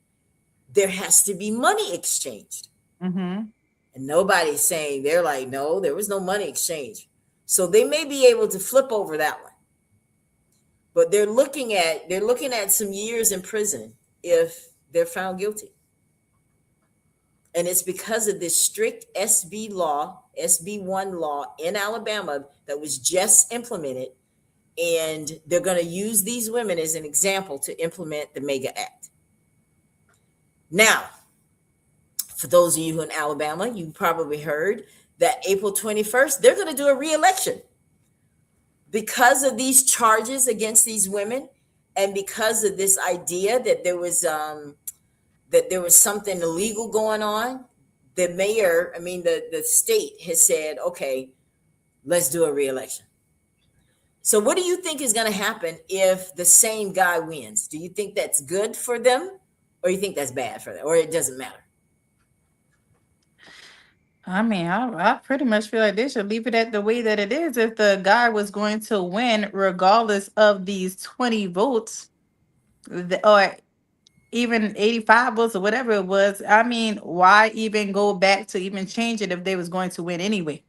[SPEAKER 3] there has to be money exchanged.
[SPEAKER 2] Mm-hmm.
[SPEAKER 3] And nobody's saying, they're like, no, there was no money exchange. So they may be able to flip over that one. But they're looking at some years in prison if they're found guilty. And it's because of this strict SB 1 law in Alabama that was just implemented. And they're going to use these women as an example to implement the MEGA Act. Now, for those of you in Alabama, you probably heard that April 21st, they're going to do a re-election because of these charges against these women, and because of this idea that there was something illegal going on. The mayor, the state has said, okay, let's do a re-election. So what do you think is going to happen if the same guy wins? Do you think that's good for them, or you think that's bad for them, or it doesn't matter?
[SPEAKER 2] I pretty much feel like they should leave it at the way that it is. If the guy was going to win, regardless of these 20 votes, or even 85 votes or whatever it was, why even go back to even change it if they was going to win anyway?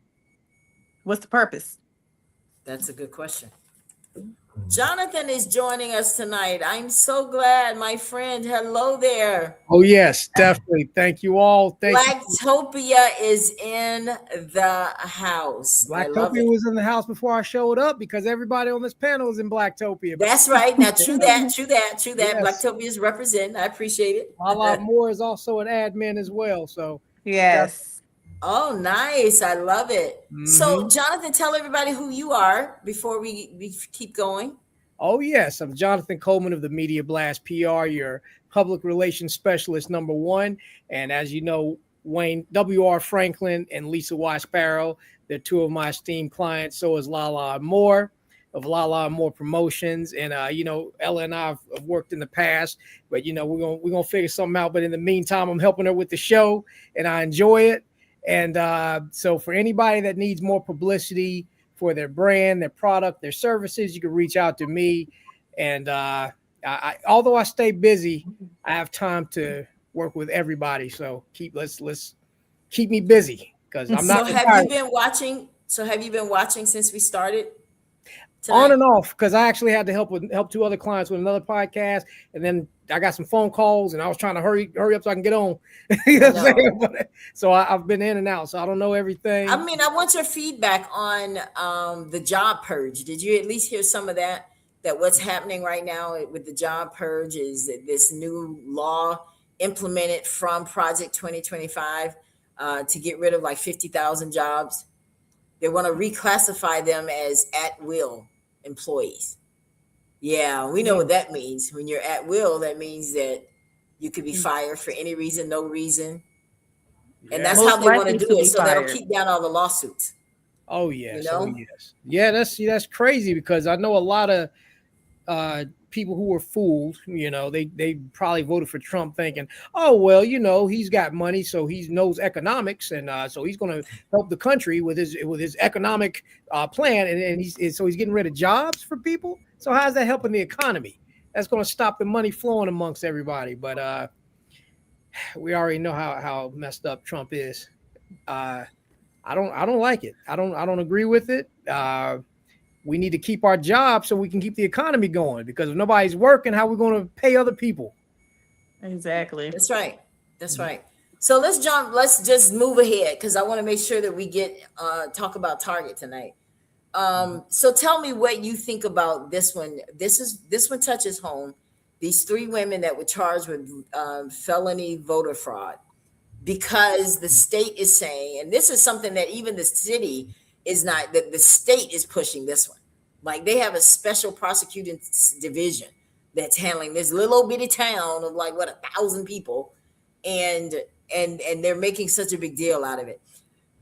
[SPEAKER 2] What's the purpose?
[SPEAKER 3] That's a good question. Jonathan is joining us tonight. I'm so glad, my friend. Hello there.
[SPEAKER 5] Oh, yes, definitely. Thank you all.
[SPEAKER 3] Blacktopia is in the house.
[SPEAKER 5] Blacktopia was in the house before I showed up because everybody on this panel is in Blacktopia.
[SPEAKER 3] That's right. Now, true that.
[SPEAKER 5] Yes.
[SPEAKER 3] Blacktopia is representing. I appreciate it.
[SPEAKER 5] Lala Moore is also an admin as well. So
[SPEAKER 2] yes.
[SPEAKER 3] Oh, nice. I love it.
[SPEAKER 5] Mm-hmm.
[SPEAKER 3] So, Jonathan, tell everybody who you are before we keep going.
[SPEAKER 5] Oh, yes. I'm Jonathan Coleman of the Media Blast PR, your public relations specialist #1. And as you know, Wayne W.R. Franklin and Lisa Y. Sparrow, they're two of my esteemed clients. So is Lala Moore of Lala Moore Promotions. And, Ella and I have worked in the past, but, we're going to figure something out. But in the meantime, I'm helping her with the show and I enjoy it. And so for anybody that needs more publicity for their brand, their product, their services, you can reach out to me. And although I stay busy, I have time to work with everybody. So let's keep me busy because I'm not.
[SPEAKER 3] So have you been watching? Since we started? Tonight?
[SPEAKER 5] On and off, because I actually had to help two other clients with another podcast, and then I got some phone calls, and I was trying to hurry up so I can get on. So I've been in and out, so I don't know everything.
[SPEAKER 3] I want your feedback on the job purge. Did you at least hear some of that? That what's happening right now with the job purge is that this new law implemented from Project 2025 to get rid of like 50,000 jobs. They want to reclassify them as at-will employees. Yeah, we know what that means. When you're at will, that means that you could be fired for any reason, no reason. And that's how they want to do it. So that'll keep down all the lawsuits.
[SPEAKER 5] Oh, yes. Oh, yes. Yeah, that's crazy because I know a lot of people who were fooled. They probably voted for Trump thinking, oh, well, he's got money, so he knows economics, and so he's going to help the country with his economic plan, and he's getting rid of jobs for people. So how's that helping the economy? That's going to stop the money flowing amongst everybody. But we already know how messed up Trump is. I don't like it. I don't agree with it. We need to keep our jobs so we can keep the economy going, because if nobody's working, how are we going to pay other people?
[SPEAKER 2] Exactly.
[SPEAKER 3] That's right. So let's just move ahead, because I want to make sure that we get talk about Target tonight. So tell me what you think about this one. This one touches home. These 3 women that were charged with felony voter fraud, because the state is saying, and this is something that even the city is not, that the state is pushing this one. Like they have a special prosecuting division that's handling this little bitty town of like 1,000 people, and they're making such a big deal out of it.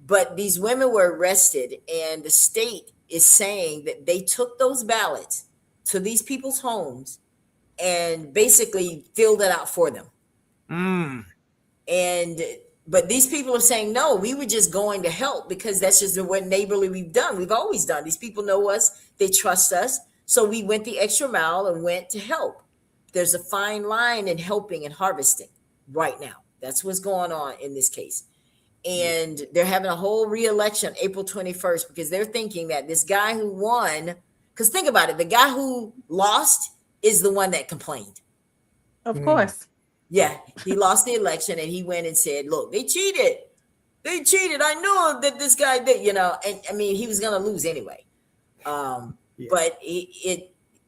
[SPEAKER 3] But these women were arrested, and the state is saying that they took those ballots to these people's homes and basically filled it out for them. But these people are saying, no, we were just going to help because that's just what neighborly we've done. We've always done. These people know us. They trust us. So we went the extra mile and went to help. There's a fine line in helping and harvesting right now. That's what's going on in this case. And they're having a whole re-election April 21st because they're thinking that this guy who won, because think about it, the guy who lost is the one that complained.
[SPEAKER 2] Of course.
[SPEAKER 3] Yeah, he lost the election and he went and said, look, they cheated. They cheated. I knew that this guy did, and I mean, he was going to lose anyway. But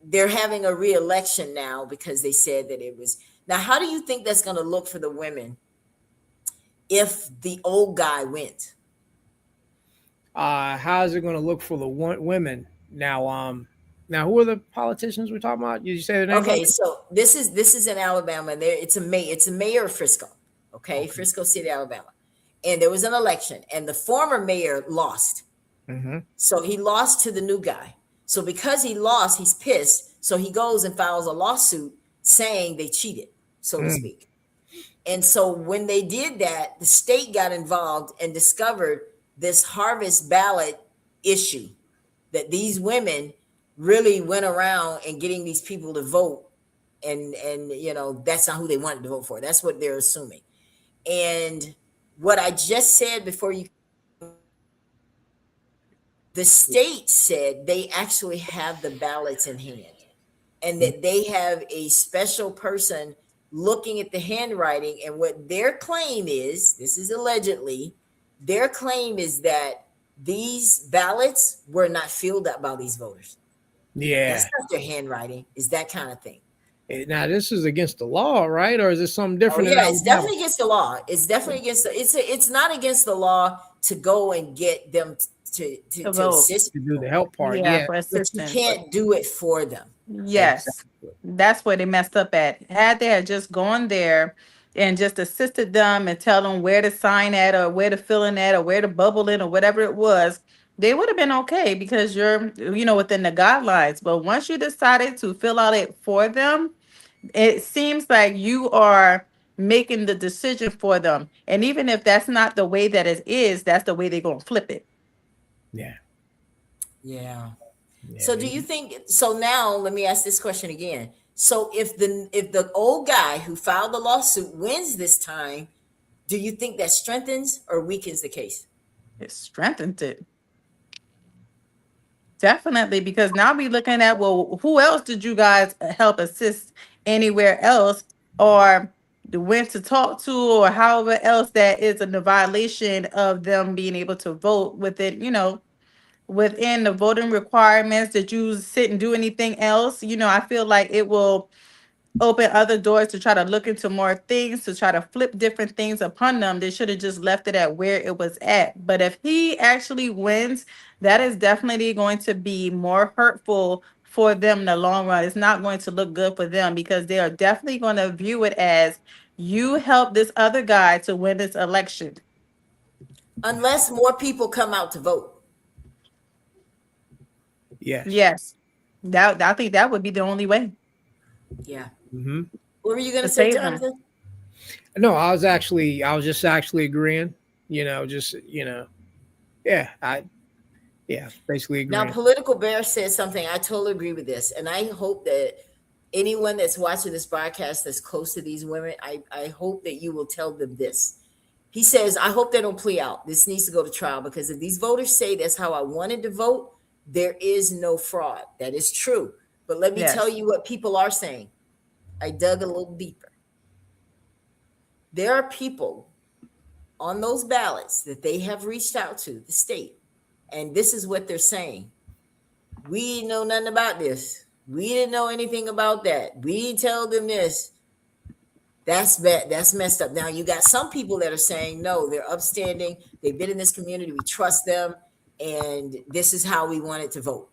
[SPEAKER 3] they're having a re-election now because they said that it was. Now, how do you think that's going to look for the women if the old guy wins?
[SPEAKER 5] How is it going to look for the women now? Now, who are the politicians we're talking about? You say their name?
[SPEAKER 3] Okay, so this is in Alabama, and it's a mayor of Frisco. Okay, Frisco City, Alabama, and there was an election, and the former mayor lost.
[SPEAKER 5] Mm-hmm.
[SPEAKER 3] So he lost to the new guy. So because he lost, he's pissed. So he goes and files a lawsuit saying they cheated, so to speak. And so when they did that, the state got involved and discovered this harvest ballot issue that these women really went around and getting these people to vote. And that's not who they wanted to vote for. That's what they're assuming. And what I just said before the state said they actually have the ballots in hand and that they have a special person looking at the handwriting. And what their claim is, this is allegedly, their claim is that these ballots were not filled out by these voters.
[SPEAKER 5] Yeah.
[SPEAKER 3] That's not their handwriting. It's that kind of thing.
[SPEAKER 5] Now, this is against the law, right? Or is it something different?
[SPEAKER 3] Yeah, it's definitely against the law. It's definitely against it's not against the law to go and get them to assist
[SPEAKER 5] to do the help part.
[SPEAKER 2] Yeah, for
[SPEAKER 3] but you
[SPEAKER 2] assistance.
[SPEAKER 3] can't do it for them.
[SPEAKER 2] Yes, that's where they messed up at. Had they had just gone there and just assisted them and tell them where to sign at or where to fill in at or where to bubble in or whatever it was, they would have been okay because you're, within the guidelines. But once you decided to fill out it for them, it seems like you are making the decision for them. And even if that's not the way that it is, that's the way they're going to flip it.
[SPEAKER 3] Yeah. So do you think, so now let me ask this question again. So if the old guy who filed the lawsuit wins this time, do you think that strengthens or weakens the case?
[SPEAKER 2] It strengthens it. Definitely, because now we're looking at, well, who else did you guys help assist anywhere else or went to talk to or however else that is in the violation of them being able to vote within, within the voting requirements. Did you sit and do anything else? I feel like it will open other doors to try to look into more things, to try to flip different things upon them. They should have just left it at where it was at. But if he actually wins, that is definitely going to be more hurtful for them in the long run. It's not going to look good for them because they are definitely going to view it as you helped this other guy to win this election.
[SPEAKER 3] Unless more people come out to vote.
[SPEAKER 2] Yes. I think that would be the only way.
[SPEAKER 3] Yeah.
[SPEAKER 5] Mm-hmm.
[SPEAKER 3] What were you going to say, Jonathan?
[SPEAKER 5] No, I was just actually agreeing, basically agreeing.
[SPEAKER 3] Now, Political Bear says something. I totally agree with this. And I hope that anyone that's watching this broadcast that's close to these women, I hope that you will tell them this. He says, I hope they don't plea out. This needs to go to trial because if these voters say that's how I wanted to vote, there is no fraud. That is true. But let me tell you what people are saying. I dug a little deeper. There are people on those ballots that they have reached out to, the state, and this is what they're saying. We didn't know nothing about this. We didn't know anything about that. We didn't tell them this. That's bad. That's messed up. Now you got some people that are saying, no, they're upstanding. They've been in this community. We trust them. And this is how we wanted to vote.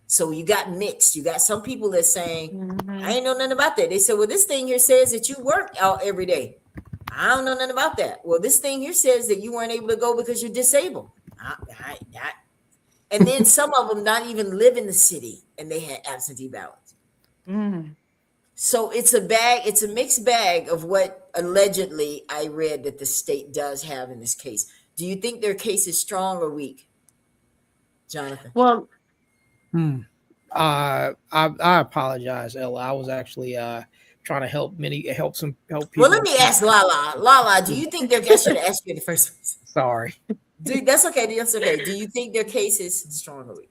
[SPEAKER 3] So you got mixed. You got some people that saying, I ain't know nothing about that. They said, well, this thing here says that you work out every day. I don't know nothing about that. Well, this thing here says that you weren't able to go because you're disabled. And then some of them not even live in the city and they had absentee ballots. So it's a mixed bag of what allegedly I read that the state does have in this case. Do you think their case is strong or weak, Jonathan?
[SPEAKER 2] Well,
[SPEAKER 5] I apologize, Ella. I was actually trying to help people.
[SPEAKER 3] Well, let me ask Lala. Lala, do you think I should have asked you in the first place?
[SPEAKER 5] Sorry.
[SPEAKER 3] That's okay. That's okay. Do you think their case is strong or weak?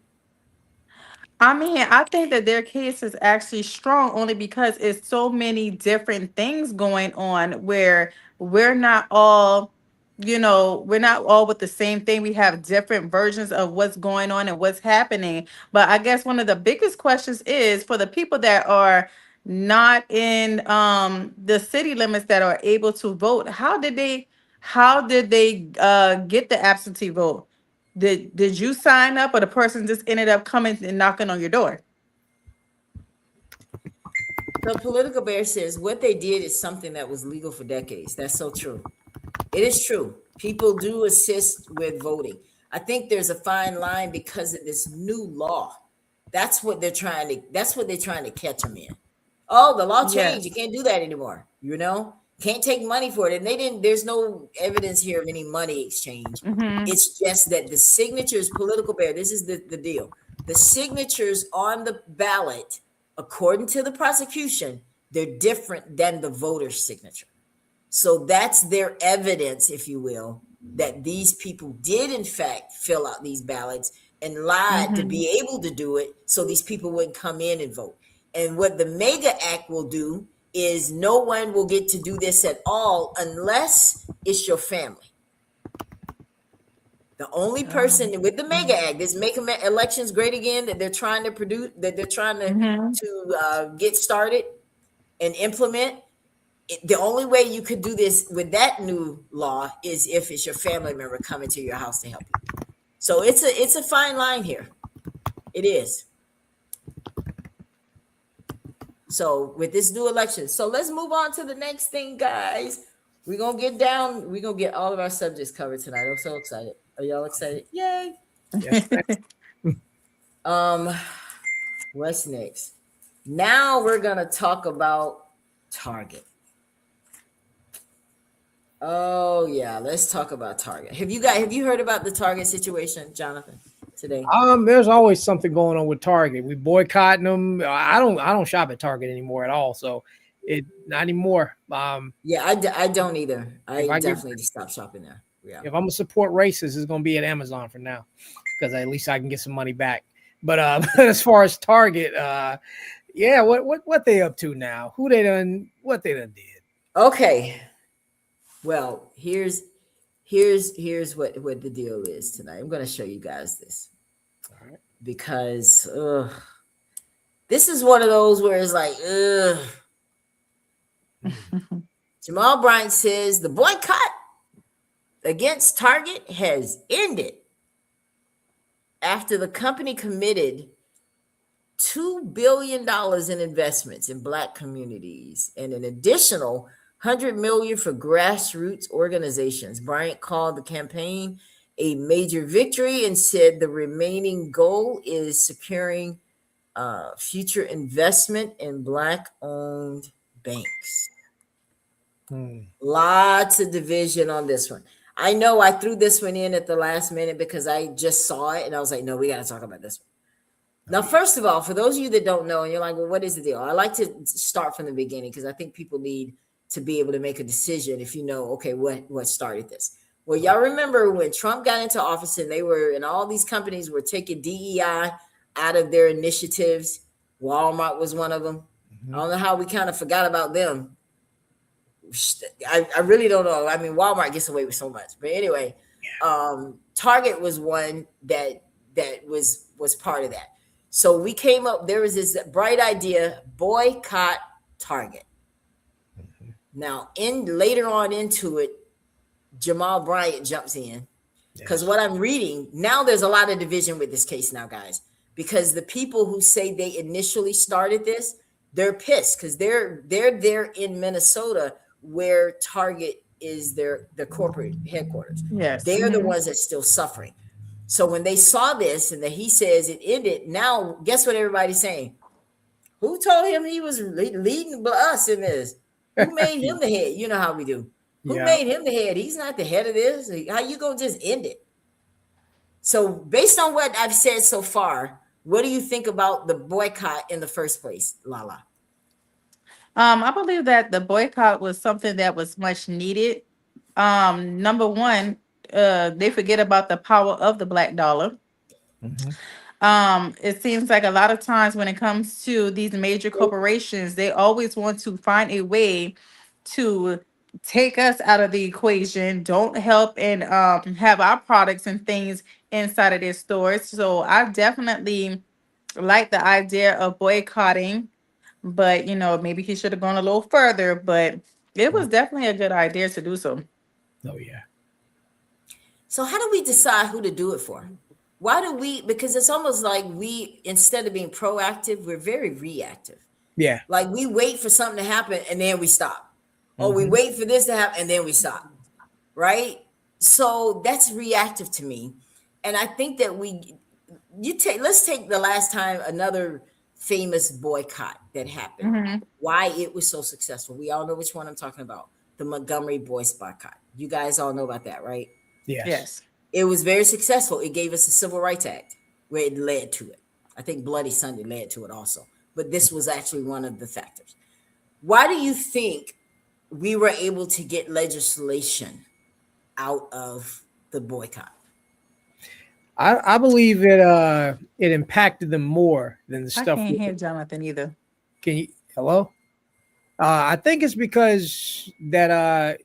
[SPEAKER 2] I mean, I think that their case is actually strong only because it's so many different things going on where we're not all, we're not all with the same thing. We have different versions of what's going on and what's happening. But I guess one of the biggest questions is for the people that are not in the city limits that are able to vote, how did they get the absentee vote? Did you sign up or the person just ended up coming and knocking on your door?
[SPEAKER 3] The Political Bear says what they did is something that was legal for decades. That's so true. It is true. People do assist with voting. I think there's a fine line because of this new law. That's what they're trying to catch them in. Oh, the law changed.
[SPEAKER 2] Yes.
[SPEAKER 3] You can't do that anymore. Can't take money for it. And there's no evidence here of any money exchange.
[SPEAKER 2] Mhm.
[SPEAKER 3] It's just that the signatures, Political Bear, this is the deal. The signatures on the ballot, according to the prosecution, they're different than the voter's signature. So that's their evidence, if you will, that these people did in fact fill out these ballots and lied to be able to do it so these people wouldn't come in and vote. And what the MEGA Act will do is no one will get to do this at all unless it's your family. The only person with the MEGA Act, this Make Elections Great Again, that they're trying to produce, that they're trying to get started and implement, the only way you could do this with that new law is if it's your family member coming to your house to help you. So it's a fine line here. It is. So with this new election, so let's move on to the next thing, guys. We're gonna get all of our subjects covered tonight. I'm so excited. Are y'all excited? Yay!
[SPEAKER 5] Yes.
[SPEAKER 3] What's next? Now we're gonna talk about Target. Oh yeah, let's talk about Target. Have you heard about the Target situation, Jonathan, today?
[SPEAKER 5] There's always something going on with Target. We boycotting them. I don't shop at Target anymore at all. So not anymore.
[SPEAKER 3] Yeah, I don't either. I definitely stop shopping there. Yeah.
[SPEAKER 5] If I'm gonna support racists, it's gonna be at Amazon for now, because at least I can get some money back. But as far as Target, yeah, what they up to now? What they done did?
[SPEAKER 3] Okay. Well, here's what the deal is tonight. I'm gonna show you guys this.
[SPEAKER 5] All right.
[SPEAKER 3] Because this is one of those where it's like, Jamal Bryant says the boycott against Target has ended after the company committed $2 billion in investments in Black communities and an additional $100 million for grassroots organizations. Bryant called the campaign a major victory and said the remaining goal is securing future investment in Black-owned banks. Lots of division on this one. I know I threw this one in at the last minute because I just saw it and I was like, no, we got to talk about this one. Now, first of all, for those of you that don't know and you're like, well, what is the deal? I like to start from the beginning because I think people need to be able to make a decision if you know, okay, what started this? Well, y'all remember when Trump got into office and all these companies were taking DEI out of their initiatives. Walmart was one of them. I don't know how we kind of forgot about them. I really don't know. I mean, Walmart gets away with so much, but anyway, Target was one that was part of that. So we came up. There was this bright idea: boycott Target. Now, later on into it, Jamal Bryant jumps in because what I'm reading now, there's a lot of division with this case now, guys, because the people who say they initially started this, they're pissed because they're there in Minnesota where Target is their corporate headquarters.
[SPEAKER 2] Yes.
[SPEAKER 3] They're the ones that's still suffering. So when they saw this and that he says it ended, now guess what everybody's saying? Who told him he was leading us in this? Who made him the head? You know how we do. Who
[SPEAKER 5] Yeah.
[SPEAKER 3] made him the head? He's not the head of this. How you gonna just end it? So based on what I've said so far, what do you think about the boycott in the first place, Lala?
[SPEAKER 2] I believe that the boycott was something that was much needed. Number one, they forget about the power of the black dollar. It seems like a lot of times when it comes to these major corporations, they always want to find a way to take us out of the equation, don't help and have our products and things inside of their stores. So I definitely like the idea of boycotting, but maybe he should have gone a little further, but it was definitely a good idea to do so.
[SPEAKER 5] Oh yeah.
[SPEAKER 3] So how do we decide who to do it for? Why do we? Because it's almost like we, instead of being proactive, we're very reactive.
[SPEAKER 5] Yeah.
[SPEAKER 3] Like we wait for something to happen and then we stop. Or we wait for this to happen and then we stop. Right? So that's reactive to me. And I think that let's take the last time another famous boycott that happened. Why it was so successful. We all know which one I'm talking about. The Montgomery Boys boycott. You guys all know about that, right?
[SPEAKER 2] Yes.
[SPEAKER 3] It was very successful. It gave us a Civil Rights Act where it led to it. I think Bloody Sunday led to it also. But this was actually one of the factors. Why do you think we were able to get legislation out of the boycott?
[SPEAKER 5] I believe it impacted them more than the
[SPEAKER 2] I
[SPEAKER 5] stuff.
[SPEAKER 2] can't hear Jonathan either.
[SPEAKER 5] Can you hello? I think it's because that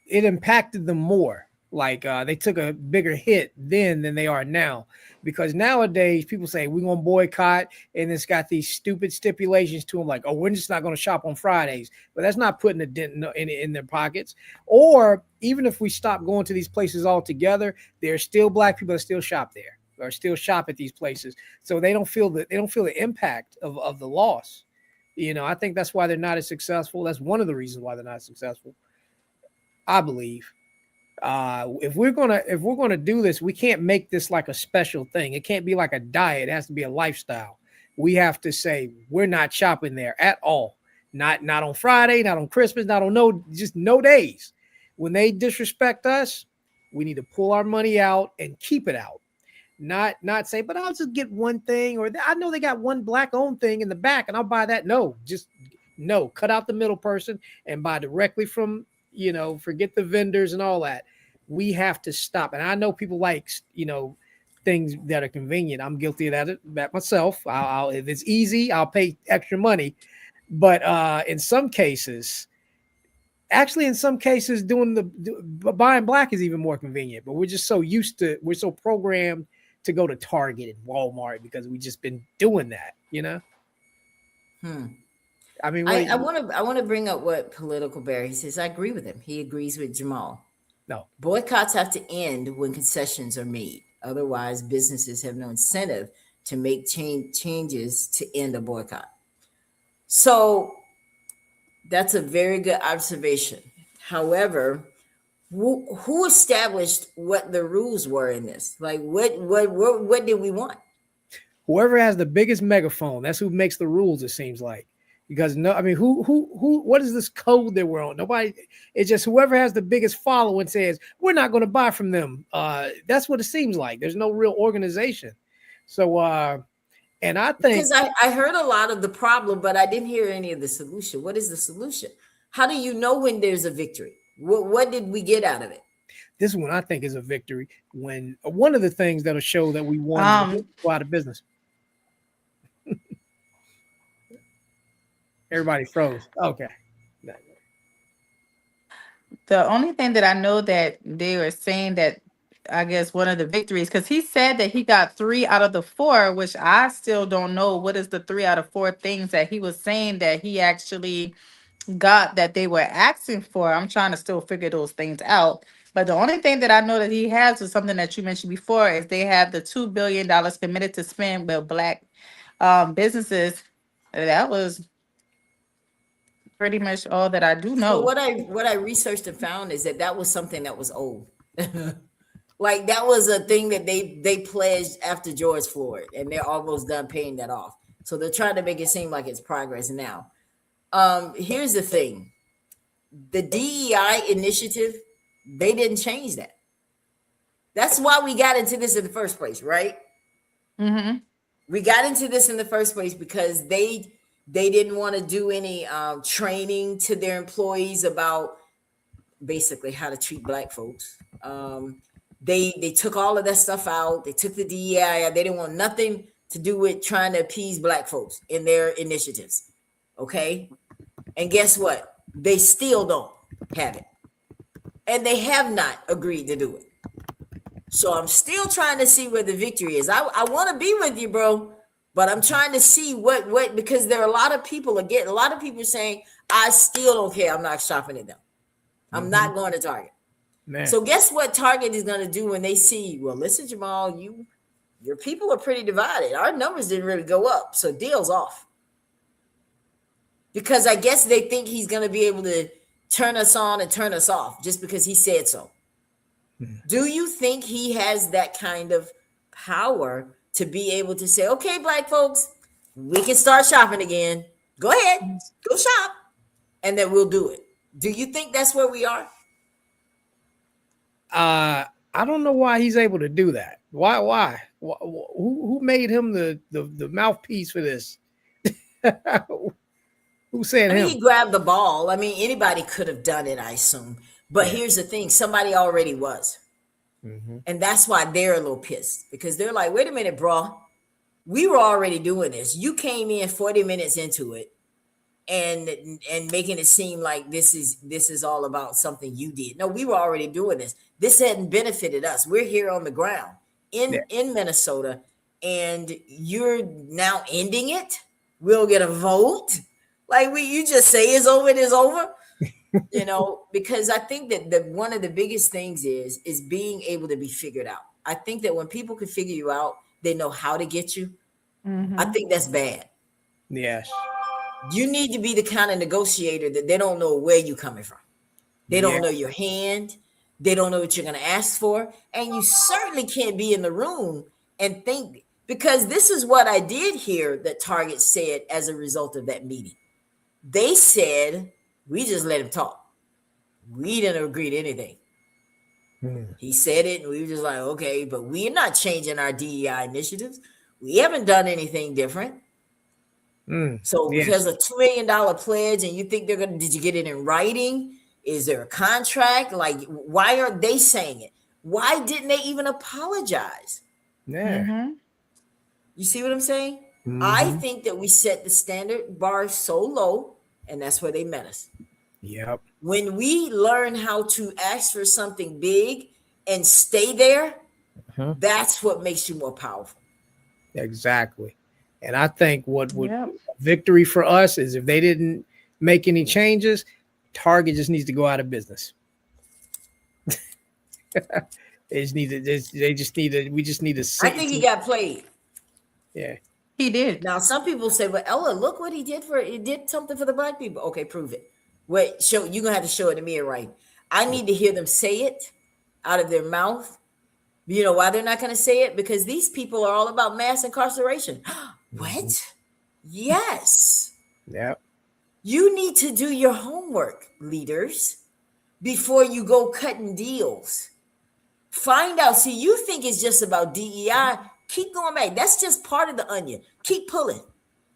[SPEAKER 5] it impacted them more. Like they took a bigger hit then than they are now. Because nowadays people say we're gonna boycott, and it's got these stupid stipulations to them, like, oh, we're just not gonna shop on Fridays. But that's not putting a dent in their pockets. Or even if we stop going to these places altogether, there's still black people that still shop there or still shop at these places. So they don't feel the impact of the loss. I think that's why they're not as successful. That's one of the reasons why they're not successful, I believe. If we're gonna do this, we can't make this like a special thing. It can't be like a diet. It has to be a lifestyle. We have to say we're not shopping there at all. Not on Friday, not on Christmas, not on no days. When they disrespect us, we need to pull our money out and keep it out. Not say, but I'll just get one thing, or I know they got one black-owned thing in the back, and I'll buy that. No, cut out the middle person and buy directly from. Forget the vendors and all that. We have to stop. And I know people like, things that are convenient. I'm guilty of that myself. If it's easy, I'll pay extra money. But in some cases, doing buying black is even more convenient. But we're just so we're so programmed to go to Target and Walmart because we've just been doing that, I mean,
[SPEAKER 3] I want to bring up what Political Bear, he says. I agree with him. He agrees with Jamal.
[SPEAKER 5] No,
[SPEAKER 3] boycotts have to end when concessions are made. Otherwise, businesses have no incentive to make changes to end a boycott. So that's a very good observation. However, who established what the rules were in this? Like, what did we want?
[SPEAKER 5] Whoever has the biggest megaphone, that's who makes the rules. It seems like. Because what is this code that we're on? Nobody, it's just whoever has the biggest following says, we're not going to buy from them. That's what it seems like. There's no real organization. So, and I think.
[SPEAKER 3] Because I heard a lot of the problem, but I didn't hear any of the solution. What is the solution? How do you know when there's a victory? What did we get out of it?
[SPEAKER 5] This one I think is a victory. When one of the things that'll show that we won go out of business. Everybody froze. Okay.
[SPEAKER 2] The only thing that I know that they were saying that I guess one of the victories, because he said that he got 3 out of the 4, which I still don't know what is the 3 out of 4 things that he was saying that he actually got that they were asking for. I'm trying to still figure those things out. But the only thing that I know that he has was something that you mentioned before is they have the $2 billion committed to spend with black businesses. That was pretty much all that I do know.
[SPEAKER 3] So what I researched and found is that was something that was old. Like that was a thing that they pledged after George Floyd, and they're almost done paying that off. So they're trying to make it seem like it's progress now. Here's the thing. The DEI initiative, they didn't change that. That's why we got into this in the first place, right?
[SPEAKER 2] Mm-hmm.
[SPEAKER 3] We got into this in the first place because they didn't want to do any training to their employees about basically how to treat Black folks. They took all of that stuff out. They took the DEI out. They didn't want nothing to do with trying to appease Black folks in their initiatives. Okay? And guess what? They still don't have it. And they have not agreed to do it. So I'm still trying to see where the victory is. I want to be with you, bro, but I'm trying to see what because there are a lot of people saying, I still don't care. I'm not shopping at them. I'm not going to Target.
[SPEAKER 5] Man.
[SPEAKER 3] So guess what Target is going to do when they see, well, listen, Jamal, your people are pretty divided. Our numbers didn't really go up. So deal's off. Because I guess they think he's going to be able to turn us on and turn us off just because he said so. Do you think he has that kind of power to be able to say, okay, Black folks, we can start shopping again. Go ahead, go shop, and then we'll do it. Do you think that's where we are?
[SPEAKER 5] I don't know why he's able to do that. Why? Who made him the mouthpiece for this? Who said him?
[SPEAKER 3] He grabbed the ball. I mean, anybody could have done it, I assume. But here's the thing, somebody already was.
[SPEAKER 5] Mm-hmm.
[SPEAKER 3] And that's why they're a little pissed because they're like, wait a minute, bro. We were already doing this. You came in 40 minutes into it and making it seem like this is all about something you did. No, we were already doing this. This hadn't benefited us. We're here on the ground in Minnesota, and you're now ending it. We'll get a vote. Like you just say it's over, it is over. Because I think that one of the biggest things is being able to be figured out. I think that when people can figure you out, they know how to get you.
[SPEAKER 2] Mm-hmm.
[SPEAKER 3] I think that's bad.
[SPEAKER 5] Yes.
[SPEAKER 3] You need to be the kind of negotiator that they don't know where you're coming from. They don't know your hand. They don't know what you're going to ask for. And you certainly can't be in the room and think, because this is what I did hear that Target said as a result of that meeting. They said, we just let him talk. We didn't agree to anything. He said it, and we were just like, okay, but we're not changing our DEI initiatives. We haven't done anything different. So because a $2 million pledge, and you think did you get it in writing? Is there a contract? Like, why are they saying it? Why didn't they even apologize?
[SPEAKER 5] Yeah.
[SPEAKER 2] Mm-hmm.
[SPEAKER 3] You see what I'm saying?
[SPEAKER 5] Mm-hmm.
[SPEAKER 3] I think that we set the standard bar so low, and that's where they met us.
[SPEAKER 5] Yep.
[SPEAKER 3] When we learn how to ask for something big and stay there, that's what makes you more powerful.
[SPEAKER 5] Exactly. And I think what would victory for us is if they didn't make any changes, Target just needs to go out of business. We just need to
[SPEAKER 3] I think he got played.
[SPEAKER 5] Yeah.
[SPEAKER 2] He did.
[SPEAKER 3] Now, some people say, well, Ella, look what he did did something for the Black people. Okay, prove it. Wait, you're going to have to show it to me, right? I need to hear them say it out of their mouth. You know why they're not going to say it? Because these people are all about mass incarceration. What? Yes.
[SPEAKER 5] Yeah.
[SPEAKER 3] You need to do your homework, leaders, before you go cutting deals. Find out. See, you think it's just about DEI. Keep going back. That's just part of the onion. Keep pulling.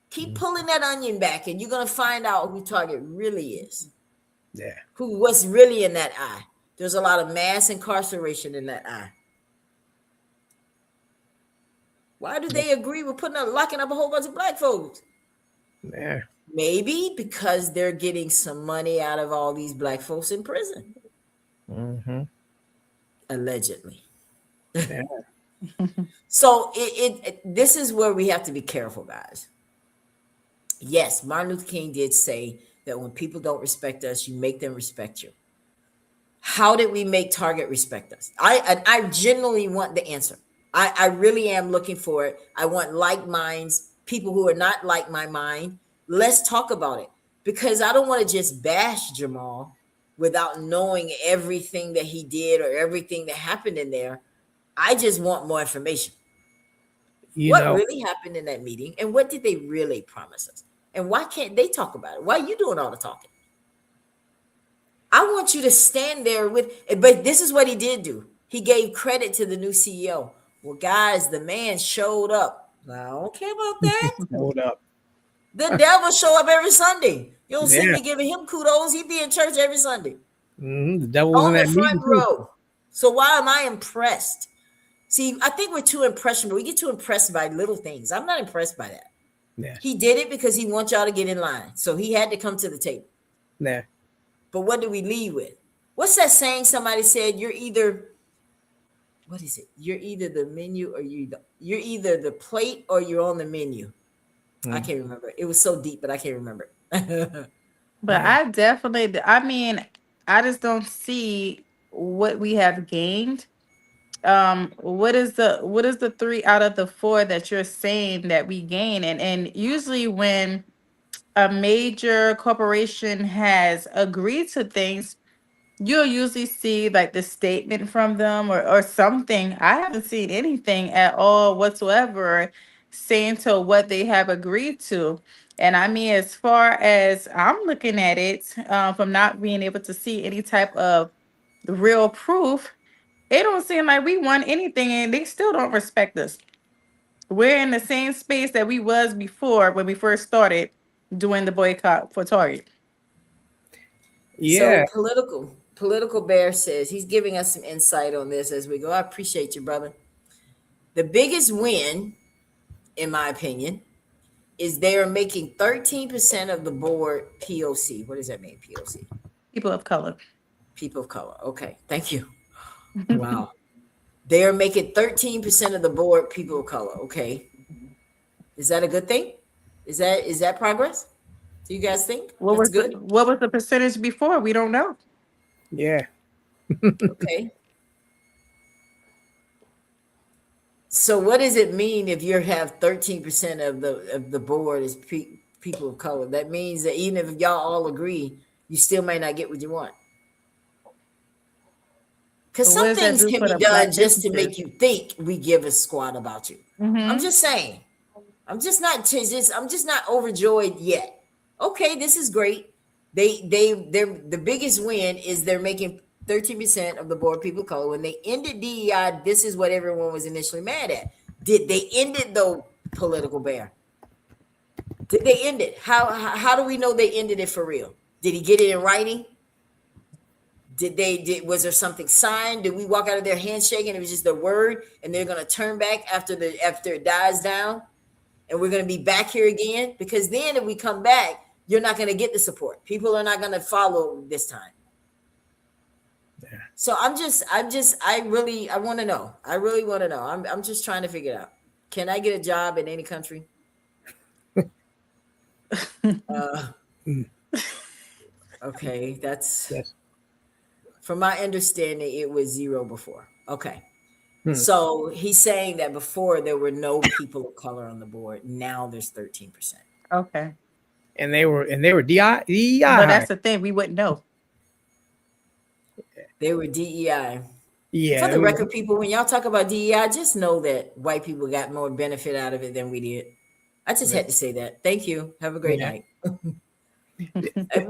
[SPEAKER 3] Keep pulling that onion back, and you're going to find out who Target really is.
[SPEAKER 5] Yeah.
[SPEAKER 3] What's really in that eye. There's a lot of mass incarceration in that eye. Why do they agree with locking up a whole bunch of Black folks?
[SPEAKER 5] Yeah.
[SPEAKER 3] Maybe because they're getting some money out of all these Black folks in prison.
[SPEAKER 5] Mm-hmm.
[SPEAKER 3] Allegedly.
[SPEAKER 5] Yeah.
[SPEAKER 3] So this is where we have to be careful, guys. Yes, Martin Luther King did say that when people don't respect us, you make them respect you. How did we make Target respect us? I genuinely want the answer. I really am looking for it. I want like minds, people who are not like my mind. Let's talk about it, because I don't want to just bash Jamal without knowing everything that he did or everything that happened in there. I just want more information. what
[SPEAKER 5] know,
[SPEAKER 3] really happened in that meeting, and what did they really promise us? And why can't they talk about it? Why are you doing all the talking? I want you to stand there but this is what he did do. He gave credit to the new CEO. Well, guys, the man showed up. I don't care about that.
[SPEAKER 5] hold up.
[SPEAKER 3] The devil show up every Sunday. You don't see
[SPEAKER 5] Yeah.
[SPEAKER 3] me giving him kudos. He be in church every Sunday
[SPEAKER 5] The devil was in
[SPEAKER 3] on the
[SPEAKER 5] that meeting
[SPEAKER 3] front
[SPEAKER 5] too.
[SPEAKER 3] row. So why am I impressed? See, I think we're too impressionable. We get too impressed by little things. I'm not impressed by that.
[SPEAKER 5] Yeah.
[SPEAKER 3] He did it because he wants y'all to get in line. So he had to come to the table.
[SPEAKER 5] Yeah.
[SPEAKER 3] But what do we leave with? What's that saying somebody said? You're either, what is it? You're either the menu or you're either the plate or you're on the menu. I can't remember. It was so deep, but I can't remember.
[SPEAKER 2] But I mean, I just don't see what we have gained. What is the 3 out of the 4 that you're saying that we gain? And usually when a major corporation has agreed to things, you'll usually see like the statement from them or something. I haven't seen anything at all whatsoever saying to what they have agreed to. And I mean, as far as I'm looking at it, from not being able to see any type of real proof, it don't seem like we won anything, and they still don't respect us. We're in the same space that we was before when we first started doing the boycott for Target.
[SPEAKER 5] Yeah.
[SPEAKER 3] So political bear says he's giving us some insight on this as we go. I appreciate you, brother. The biggest win, in my opinion, is they are making 13% of the board POC. What does that mean, POC?
[SPEAKER 2] People of color.
[SPEAKER 3] People of color. Okay, thank you. Wow. They are making 13% of the board people of color. Okay. Is that a good thing? Is that progress? Do you guys think that's good?
[SPEAKER 2] What was the percentage before? We don't know.
[SPEAKER 5] Yeah.
[SPEAKER 3] Okay. So what does it mean if you have 13% of the board is people of color? That means that even if y'all all agree, you still may not get what you want. Because
[SPEAKER 2] But what
[SPEAKER 3] some
[SPEAKER 2] does that
[SPEAKER 3] things
[SPEAKER 2] do
[SPEAKER 3] can
[SPEAKER 2] for
[SPEAKER 3] be
[SPEAKER 2] the
[SPEAKER 3] done
[SPEAKER 2] Black
[SPEAKER 3] just to
[SPEAKER 2] businesses?
[SPEAKER 3] make you think we give a squat about you.
[SPEAKER 2] Mhm.
[SPEAKER 3] I'm just saying. I'm just not overjoyed yet. Okay, this is great. They're the biggest win is they're making 13% of the board people of color. When they ended DEI, this is what everyone was initially mad at. Did they end it though, political bear? Did they end it? How do we know they ended it for real? Did he get it in writing? Was there something signed? Did we walk out of there handshaking? It was just the word, and they're gonna turn back after it dies down, and we're gonna be back here again. Because then if we come back, you're not gonna get the support. People are not gonna follow this time.
[SPEAKER 5] Yeah.
[SPEAKER 3] So I want to know. I really want to know. I'm just trying to figure it out. Can I get a job in any country? Okay, that's
[SPEAKER 5] Yes.
[SPEAKER 3] from my understanding, it was 0 before. Okay.
[SPEAKER 5] Hmm.
[SPEAKER 3] So he's saying that before there were no people of color on the board. Now there's 13%.
[SPEAKER 2] Okay.
[SPEAKER 5] And they were DEI.
[SPEAKER 2] But that's the thing. We wouldn't know.
[SPEAKER 3] They were DEI.
[SPEAKER 5] Yeah.
[SPEAKER 3] For the record, people, when y'all talk about DEI, just know that white people got more benefit out of it than we did. I just had to say that. Thank you. Have a great night.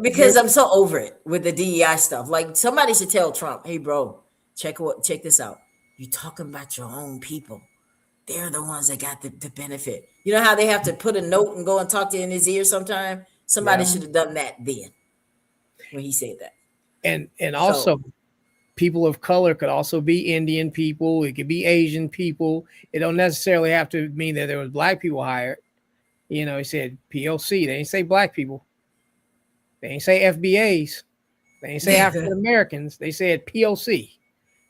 [SPEAKER 3] Because I'm so over it with the DEI stuff. Like somebody should tell Trump, hey bro, check this out. You talking about your own people. They're the ones that got the benefit. You know how they have to put a note and go and talk to in his ear sometime? Somebody should have done that then when he said that.
[SPEAKER 5] And also people of color could also be Indian people. It could be Asian people. It don't necessarily have to mean that there was black people hired. You know, he said POC. They didn't say black people. They ain't say FBAs. They ain't say African Americans. They said POC.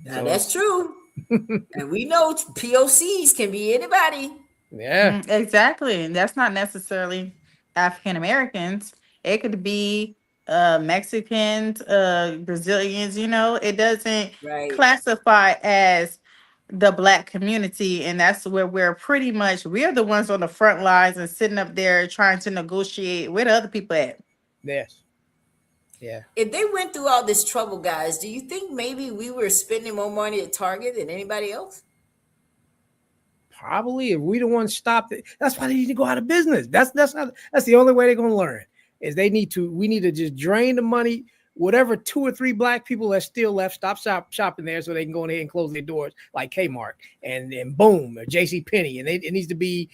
[SPEAKER 3] Now that's true. And we know POCs can be anybody.
[SPEAKER 5] Yeah.
[SPEAKER 2] Exactly. And that's not necessarily African Americans. It could be Mexicans, Brazilians, it doesn't classify as the black community. And that's where we're the ones on the front lines and sitting up there trying to negotiate with other people at.
[SPEAKER 5] Yes. Yeah.
[SPEAKER 3] If they went through all this trouble, guys, do you think maybe we were spending more money at Target than anybody else?
[SPEAKER 5] Probably if we the ones stopped it, that's why they need to go out of business. That's the only way they're gonna learn is we need to just drain the money. Whatever 2 or 3 black people that's still left, stop shopping there so they can go in here and close their doors like Kmart and boom, or JC Penney. And it needs to be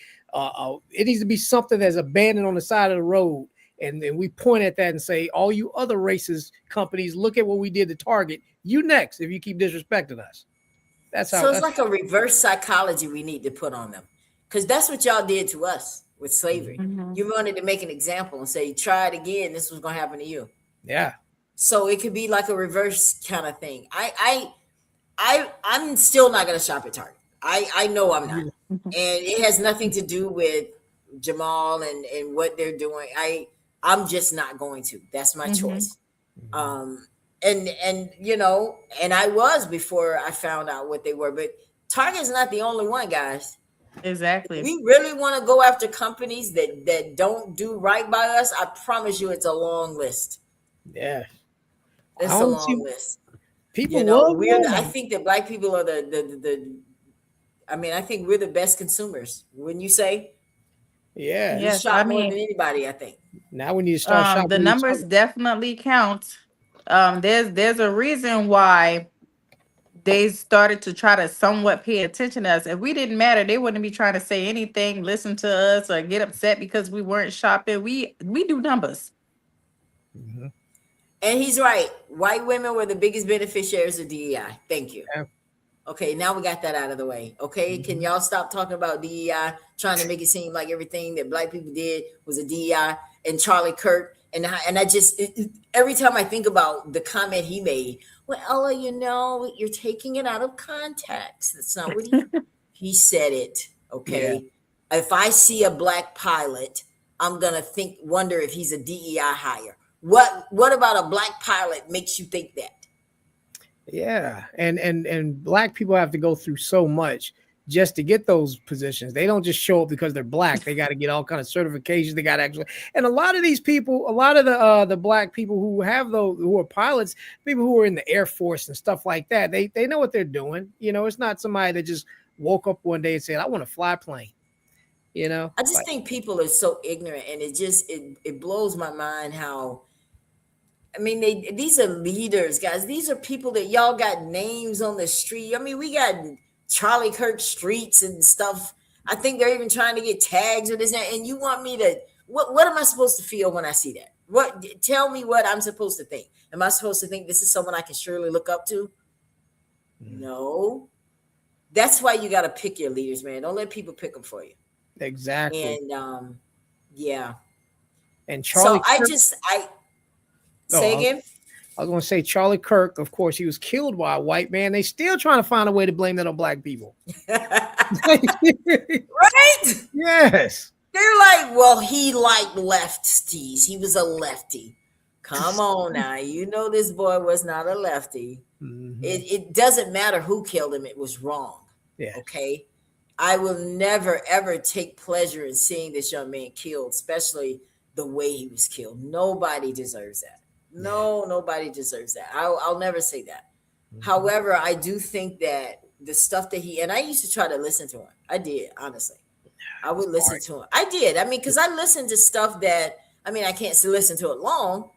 [SPEAKER 5] something that's abandoned on the side of the road. And then we point at that and say, all you other racist companies, look at what we did to Target. You next if you keep disrespecting us. That's how.
[SPEAKER 3] So it's like a reverse psychology we need to put on them, because that's what y'all did to us with slavery.
[SPEAKER 2] Mhm.
[SPEAKER 3] You wanted to make an example and say, try it again. This was going to happen to you.
[SPEAKER 5] Yeah.
[SPEAKER 3] So it could be like a reverse kind of thing. I'm still not going to shop at Target. I know I'm not, and it has nothing to do with Jamal and what they're doing. I'm just not going to. That's my choice. And you know, and I was before I found out what they were, but Target's not the only one, guys.
[SPEAKER 2] Exactly.
[SPEAKER 3] We really want to go after companies that don't do right by us. I promise you, it's a long list.
[SPEAKER 5] Yeah.
[SPEAKER 3] It's
[SPEAKER 5] I
[SPEAKER 3] a
[SPEAKER 5] don't
[SPEAKER 3] long
[SPEAKER 5] see-
[SPEAKER 3] list.
[SPEAKER 5] People
[SPEAKER 3] You know,
[SPEAKER 5] love
[SPEAKER 3] I
[SPEAKER 5] Walmart.
[SPEAKER 3] think that black people are I think we're the best consumers. Wouldn't you say?
[SPEAKER 5] Yeah.
[SPEAKER 3] We
[SPEAKER 2] Yes,
[SPEAKER 3] shop
[SPEAKER 2] I
[SPEAKER 3] more
[SPEAKER 2] mean,
[SPEAKER 3] than anybody, I think.
[SPEAKER 5] Now we need to start shopping.
[SPEAKER 2] the
[SPEAKER 5] each
[SPEAKER 2] numbers
[SPEAKER 5] other.
[SPEAKER 2] definitely count. There's a reason why they started to try to somewhat pay attention to us. If we didn't matter, they wouldn't be trying to say anything, listen to us, or get upset because we weren't shopping. We do numbers.
[SPEAKER 5] Mhm.
[SPEAKER 3] And he's right. White women were the biggest beneficiaries of DEI. Thank you.
[SPEAKER 5] Yeah.
[SPEAKER 3] Okay, now we got that out of the way. Okay, can y'all stop talking about DEI, trying to make it seem like everything that black people did was a DEI and Charlie Kirk? And I just every time I think about the comment he made, well, Ella, you know, you're taking it out of context. That's not what he said it. Okay, if I see a black pilot, I'm gonna wonder if he's a DEI hire. What about a black pilot makes you think that?
[SPEAKER 5] Yeah, and black people have to go through so much just to get those positions. They don't just show up because they're black. They got to get all kind of certifications. They got to actually, and a lot of these people, a lot of the black people who have those, who are pilots, people who are in the Air Force and stuff like that, they know what they're doing. You know, it's not somebody that just woke up one day and said, "I want to fly a plane." You know,
[SPEAKER 3] I just think people are so ignorant, and it blows my mind how. I mean, these are leaders, guys. These are people that y'all got names on the street. I mean, we got Charlie Kirk streets and stuff. I think they're even trying to get tags or this. And you want me to, what am I supposed to feel when I see that? Tell me what I'm supposed to think. Am I supposed to think this is someone I can surely look up to? No. That's why you got to pick your leaders, man. Don't let people pick them for you.
[SPEAKER 5] exactly.
[SPEAKER 3] And yeah.
[SPEAKER 5] And Charlie,
[SPEAKER 3] So say again.
[SPEAKER 5] I was going to say Charlie Kirk. Of course, he was killed by a white man. They still trying to find a way to blame that on black people.
[SPEAKER 3] Right?
[SPEAKER 5] Yes.
[SPEAKER 3] They're like, well, he liked lefties. He was a lefty. Come on now. You know this boy was not a lefty.
[SPEAKER 5] Mhm.
[SPEAKER 3] It doesn't matter who killed him. It was wrong.
[SPEAKER 5] Yeah.
[SPEAKER 3] Okay? I will never, ever take pleasure in seeing this young man killed, especially the way he was killed. Nobody deserves that. No, nobody deserves that. I'll never say that.
[SPEAKER 5] Mhm.
[SPEAKER 3] However, I do think that the stuff that and I used to try to listen to him. I did, honestly. I would listen to him. I did. I mean, because I listened to stuff that, I mean, I can't listen to it long.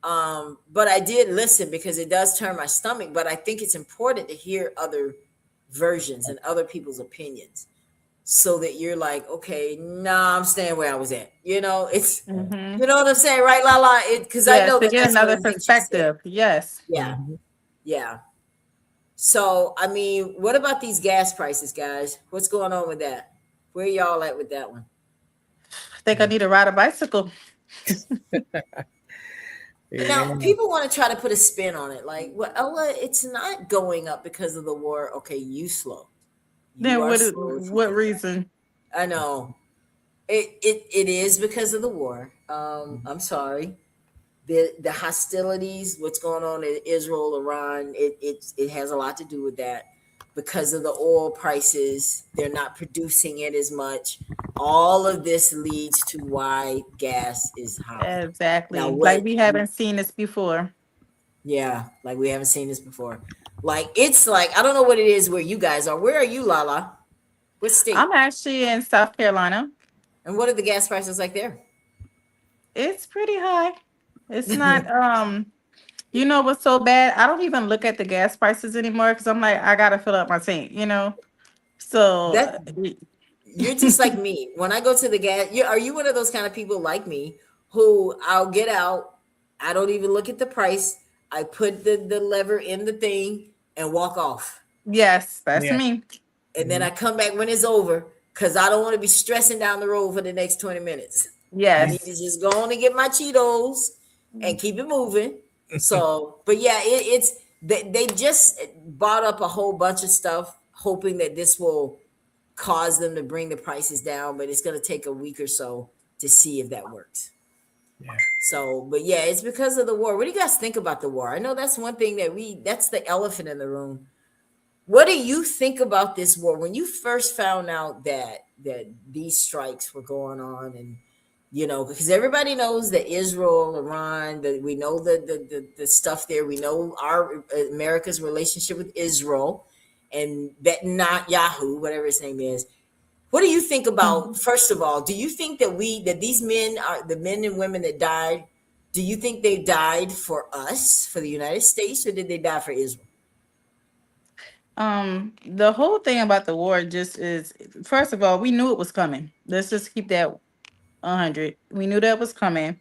[SPEAKER 3] But I did listen because it does turn my stomach. But I think it's important to hear other versions and other people's opinions so that you're like, okay, nah, I'm staying where I was at. You know, it's,
[SPEAKER 2] Mhm.
[SPEAKER 3] you know what I'm saying, right, Lala? Because I
[SPEAKER 2] Yes,
[SPEAKER 3] know
[SPEAKER 2] to
[SPEAKER 3] that
[SPEAKER 2] get
[SPEAKER 3] that's one
[SPEAKER 2] another
[SPEAKER 3] of the things you said.
[SPEAKER 2] perspective. Yes.
[SPEAKER 3] Yeah. Yeah. So, I mean, what about these gas prices, guys? What's going on with that? Where y'all at with that one?
[SPEAKER 2] I think I need to ride a bicycle.
[SPEAKER 3] Now, people want to try to put a spin on it. Like, well, Ella, it's not going up because of the war. Okay, you slow. You
[SPEAKER 2] Then
[SPEAKER 3] are slow if you
[SPEAKER 2] what
[SPEAKER 3] think
[SPEAKER 2] reason?
[SPEAKER 3] that. I know. It is because of the war. I'm sorry. The hostilities, what's going on in Israel, Iran, it has a lot to do with that. Because of the oil prices, they're not producing it as much. All of this leads to why gas is high.
[SPEAKER 2] Exactly.
[SPEAKER 3] Now,
[SPEAKER 2] Like we haven't seen this before.
[SPEAKER 3] Yeah, like we haven't seen this before. Like it's like I don't know what it is where you guys are. Where are you, Lala? What state?
[SPEAKER 2] I'm actually in South Carolina.
[SPEAKER 3] And what are the gas prices like there?
[SPEAKER 2] It's pretty high. It's not you know what's so bad? I don't even look at the gas prices anymore because I'm like, I gotta fill up my tank, you know. So
[SPEAKER 3] That you're just like me. When I go to the gas, are you one of those kind of people like me who I'll get out, I don't even look at the price, I put the lever in the thing and walk off.
[SPEAKER 2] yes, that's
[SPEAKER 5] Yeah.
[SPEAKER 2] me.
[SPEAKER 3] And then I come back when it's over because I don't want to be stressing down the road for the next 20 minutes. I need to
[SPEAKER 2] Yes.
[SPEAKER 3] just go on and get my Cheetos and keep it moving. So, but yeah, it's they just bought up a whole bunch of stuff, hoping that this will cause them to bring the prices down. But it's going to take a week or so to see if that works.
[SPEAKER 5] Yeah.
[SPEAKER 3] So, but yeah, it's because of the war. What do you guys think about the war? I know that's one thing that's the elephant in the room. What do you think about this war? When you first found out that these strikes were going on, and you know, because everybody knows that Israel, Iran, that we know the stuff there. We know our America's relationship with Israel, and that not Yahoo, whatever his name is. What do you think about? First of all, do you think that these men are the men and women that died? Do you think they died for us, for the United States, or did they die for Israel?
[SPEAKER 2] The whole thing about the war just is, first of all, we knew it was coming. Let's just keep that 100. We knew that was coming.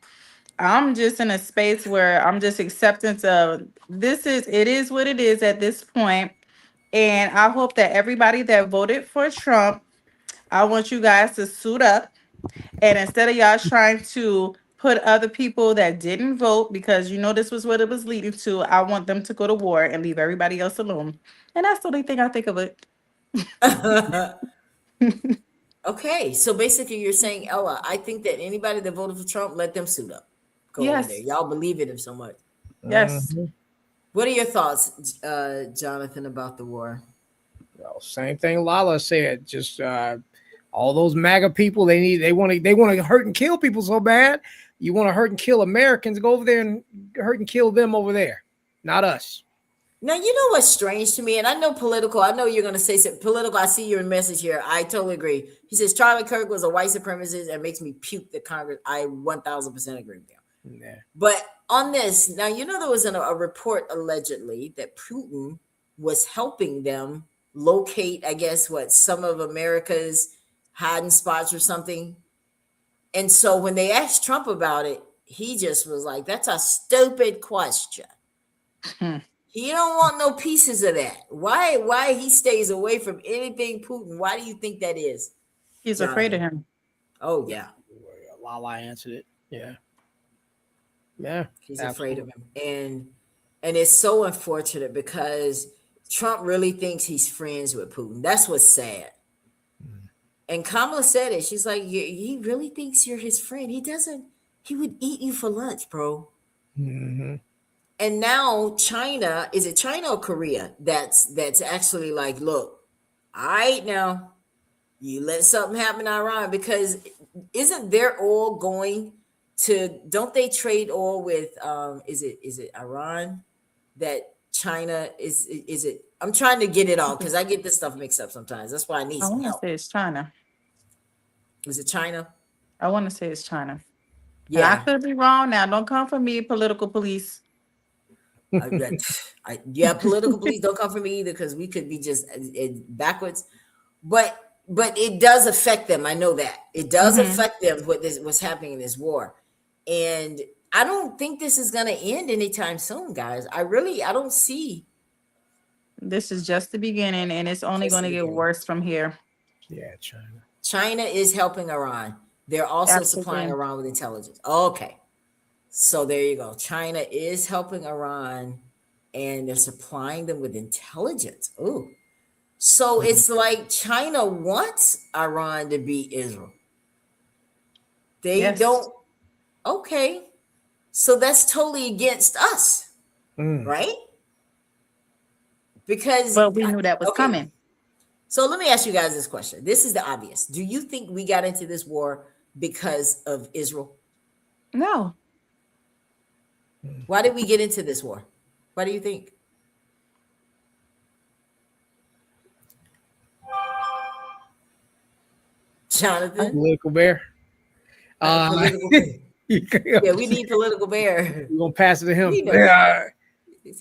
[SPEAKER 2] I'm just in a space where I'm just acceptance of it is what it is at this point. And I hope that everybody that voted for Trump, I want you guys to suit up. And instead of y'all trying to put other people that didn't vote, because you know this was what it was leading to, I want them to go to war and leave everybody else alone. And that's the only thing I think of it.
[SPEAKER 3] Okay, so basically you're saying, Ella, I think that anybody that voted for Trump, let them suit up. Go over
[SPEAKER 2] Yes.
[SPEAKER 3] there. Y'all believe in him so much.
[SPEAKER 2] Yes.
[SPEAKER 3] What are your thoughts, Jonathan, about the war?
[SPEAKER 5] Well, same thing Lala said. Just all those MAGA people, they want to hurt and kill people so bad. You want to hurt and kill Americans, go over there and hurt and kill them over there, not us.
[SPEAKER 3] Now, you know what's strange to me, and I know political. I know you're going to say something political. I see your message here. I totally agree. He says Charlie Kirk was a white supremacist and makes me puke the Congress. I 1,000% agree with him.
[SPEAKER 5] Yeah.
[SPEAKER 3] But on this, now, you know, there was a report allegedly that Putin was helping them locate, I guess, some of America's hiding spots or something. And so when they asked Trump about it, he just was like, that's a stupid question. He don't want no pieces of that. Why he stays away from anything Putin? Why do you think that is?
[SPEAKER 2] He's
[SPEAKER 3] Jonathan?
[SPEAKER 2] afraid of him.
[SPEAKER 3] Oh, yeah.
[SPEAKER 5] Lala answered it. Yeah. Yeah.
[SPEAKER 3] He's afraid of him. And it's so unfortunate because Trump really thinks he's friends with Putin. That's what's sad. And Kamala said it. She's like, he really thinks you're his friend. He would eat you for lunch, bro.
[SPEAKER 5] Mm-hmm.
[SPEAKER 3] And now China, is it China or Korea that's actually like, look, all right, now you let something happen in Iran, because isn't their oil going to, don't they trade oil with is it Iran that China is it? I'm trying to get it all because I get this stuff mixed up sometimes. That's why I need
[SPEAKER 2] I
[SPEAKER 3] some
[SPEAKER 2] want to
[SPEAKER 3] help.
[SPEAKER 2] say it's China.
[SPEAKER 3] Is it China?
[SPEAKER 2] I want to say it's China.
[SPEAKER 3] Yeah.
[SPEAKER 2] And I could be wrong now. Don't come for me, political police.
[SPEAKER 3] Yeah, political police don't come for me either, because we could be just backwards. But it does affect them. I know that it does affect them. What's happening in this war, and I don't think this is going to end anytime soon, guys. I don't see.
[SPEAKER 2] This is just the beginning, and it's only
[SPEAKER 3] Just the
[SPEAKER 2] going to get
[SPEAKER 3] beginning.
[SPEAKER 2] worse from here.
[SPEAKER 5] Yeah, China.
[SPEAKER 3] China is helping Iran. They're also
[SPEAKER 2] Absolutely.
[SPEAKER 3] supplying Iran with intelligence. Okay. So there you go. China is helping Iran and they're supplying them with intelligence. Ooh. So it's like China wants Iran to beat Israel. They
[SPEAKER 2] Yes.
[SPEAKER 3] don't. Okay. So that's totally against us,
[SPEAKER 5] Mm.
[SPEAKER 3] right? Because
[SPEAKER 2] But we knew that was
[SPEAKER 3] okay.
[SPEAKER 2] coming.
[SPEAKER 3] So let me ask you guys this question. This is the obvious. Do you think we got into this war because of Israel?
[SPEAKER 2] No.
[SPEAKER 3] Why did we get into this war? What do you think? Jonathan?
[SPEAKER 5] Political bear.
[SPEAKER 3] Political bear.
[SPEAKER 5] Yeah,
[SPEAKER 3] Yeah, we need political bear.
[SPEAKER 5] we're gonna pass it to him.
[SPEAKER 3] We know.
[SPEAKER 5] Yeah.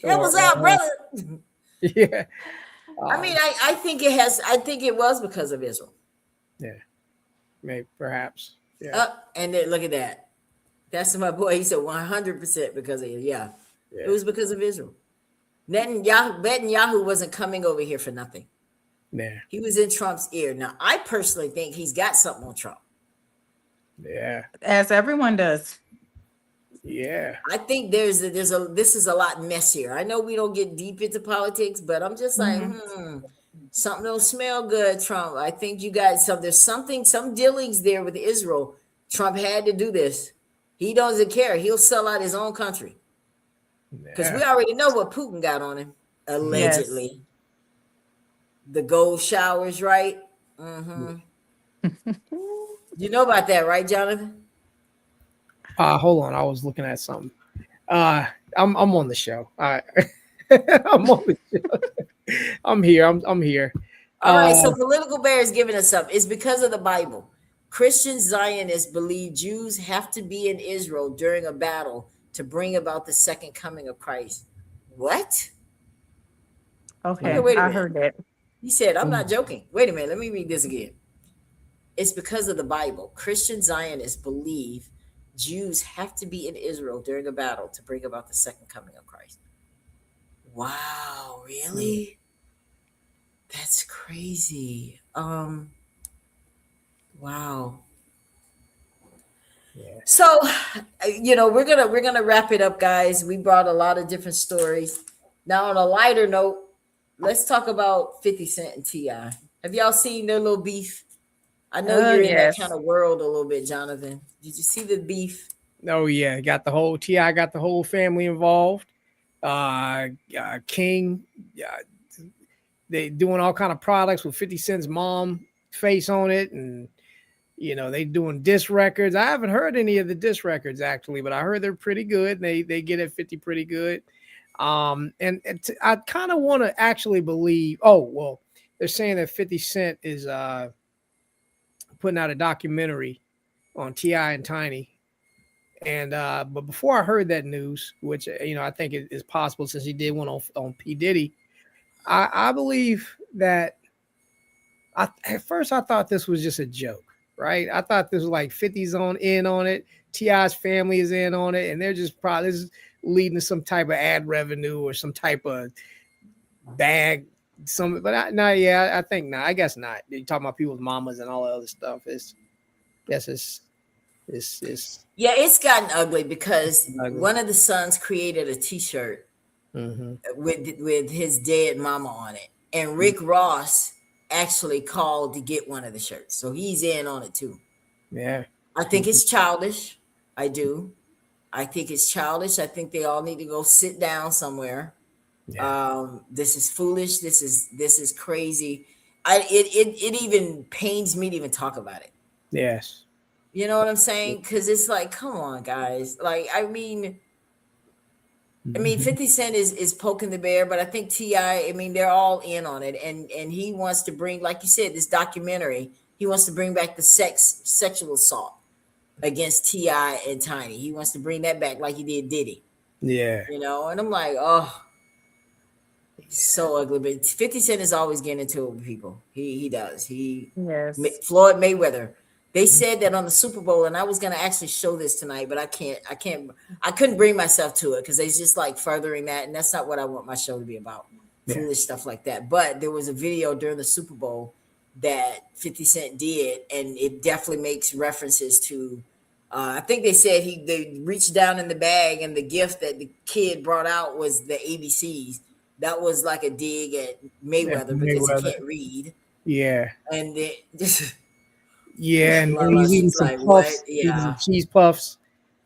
[SPEAKER 3] Help us out, brother.
[SPEAKER 5] Yeah.
[SPEAKER 3] I mean, I think it was because of Israel.
[SPEAKER 5] Maybe perhaps. Yeah.
[SPEAKER 3] And then look at that. That's my boy. He said 100% because of it. Yeah. It was because of Israel. Netanyahu wasn't coming over here for nothing.
[SPEAKER 5] Yeah.
[SPEAKER 3] He was in Trump's ear. Now, I personally think he's got something on Trump.
[SPEAKER 5] Yeah.
[SPEAKER 2] As everyone does.
[SPEAKER 5] Yeah.
[SPEAKER 3] I think this is a lot messier. I know we don't get deep into politics, but I'm just like, something don't smell good, Trump. I think you got some dealings there with Israel. Trump had to do this. He doesn't care. He'll sell out his own country. Because we already know what Putin got on him, allegedly. Yes. The gold showers, right? Mm-hmm. You know about that, right, Jonathan?
[SPEAKER 5] Hold on. I was looking at something. I'm on the show. I'm on the show. I'm here. I'm here.
[SPEAKER 3] All right. So Political Bear is giving us up. It's because of the Bible. Christian Zionists believe Jews have to be in Israel during a battle to bring about the second coming of Christ. What?
[SPEAKER 2] Okay, I heard that.
[SPEAKER 3] He said, I'm not joking. Wait a minute. Let me read this again. It's because of the Bible. Christian Zionists believe Jews have to be in Israel during a battle to bring about the second coming of Christ. Wow, really? That's crazy. Wow. Yeah. So, we're gonna wrap it up, guys. We brought a lot of different stories. Now, on a lighter note, let's talk about 50 Cent and T.I. Have y'all seen their little beef? I know you're in that kind of world a little bit, Jonathan. Did you see the beef?
[SPEAKER 5] Oh yeah, T.I. got the whole family involved. King, they doing all kind of products with 50 Cent's mom face on it, and they doing diss records. I haven't heard any of the diss records actually, but I heard they're pretty good. They get at 50 pretty good. I kind of want to actually believe. Oh well, they're saying that 50 Cent is putting out a documentary on T.I. and Tiny. And but before I heard that news, which I think it is possible since he did one on P. Diddy, I believe that at first I thought this was just a joke, right? I thought this was like 50's in on it, T.I.'s family is in on it, and they're just probably this is leading to some type of ad revenue or some type of bag. I think not. I guess not. You're talking about people's mamas and all that other stuff. It's
[SPEAKER 3] it's gotten ugly because one of the sons created a T-shirt with his dead mama on it, and Rick Ross actually called to get one of the shirts, so he's in on it too.
[SPEAKER 5] Yeah,
[SPEAKER 3] I think it's childish. I do. I think it's childish. I think they all need to go sit down somewhere. Yeah. This is foolish. This is crazy. It even pains me to even talk about it.
[SPEAKER 5] Yes.
[SPEAKER 3] You know what I'm saying? Because it's like, come on, guys. Like, I mean, 50 Cent is poking the bear, but I think T.I., they're all in on it. And he wants to bring, like you said, this documentary, he wants to bring back the sexual assault against T.I. and Tiny. He wants to bring that back like he did Diddy.
[SPEAKER 5] Yeah.
[SPEAKER 3] And I'm like, oh, he's so ugly. But 50 Cent is always getting into it with people. He does. Floyd Mayweather. They said that on the Super Bowl, and I was going to actually show this tonight, but I couldn't bring myself to it because they just like furthering that. And that's not what I want my show to be about. Foolish stuff like that. But there was a video during the Super Bowl that 50 Cent did, and it definitely makes references to, I think they said they reached down in the bag and the gift that the kid brought out was the ABCs. That was like a dig at Mayweather because he can't read.
[SPEAKER 5] Yeah.
[SPEAKER 3] And they just...
[SPEAKER 5] Yeah, and he's eating some puffs. What? Yeah, some cheese puffs.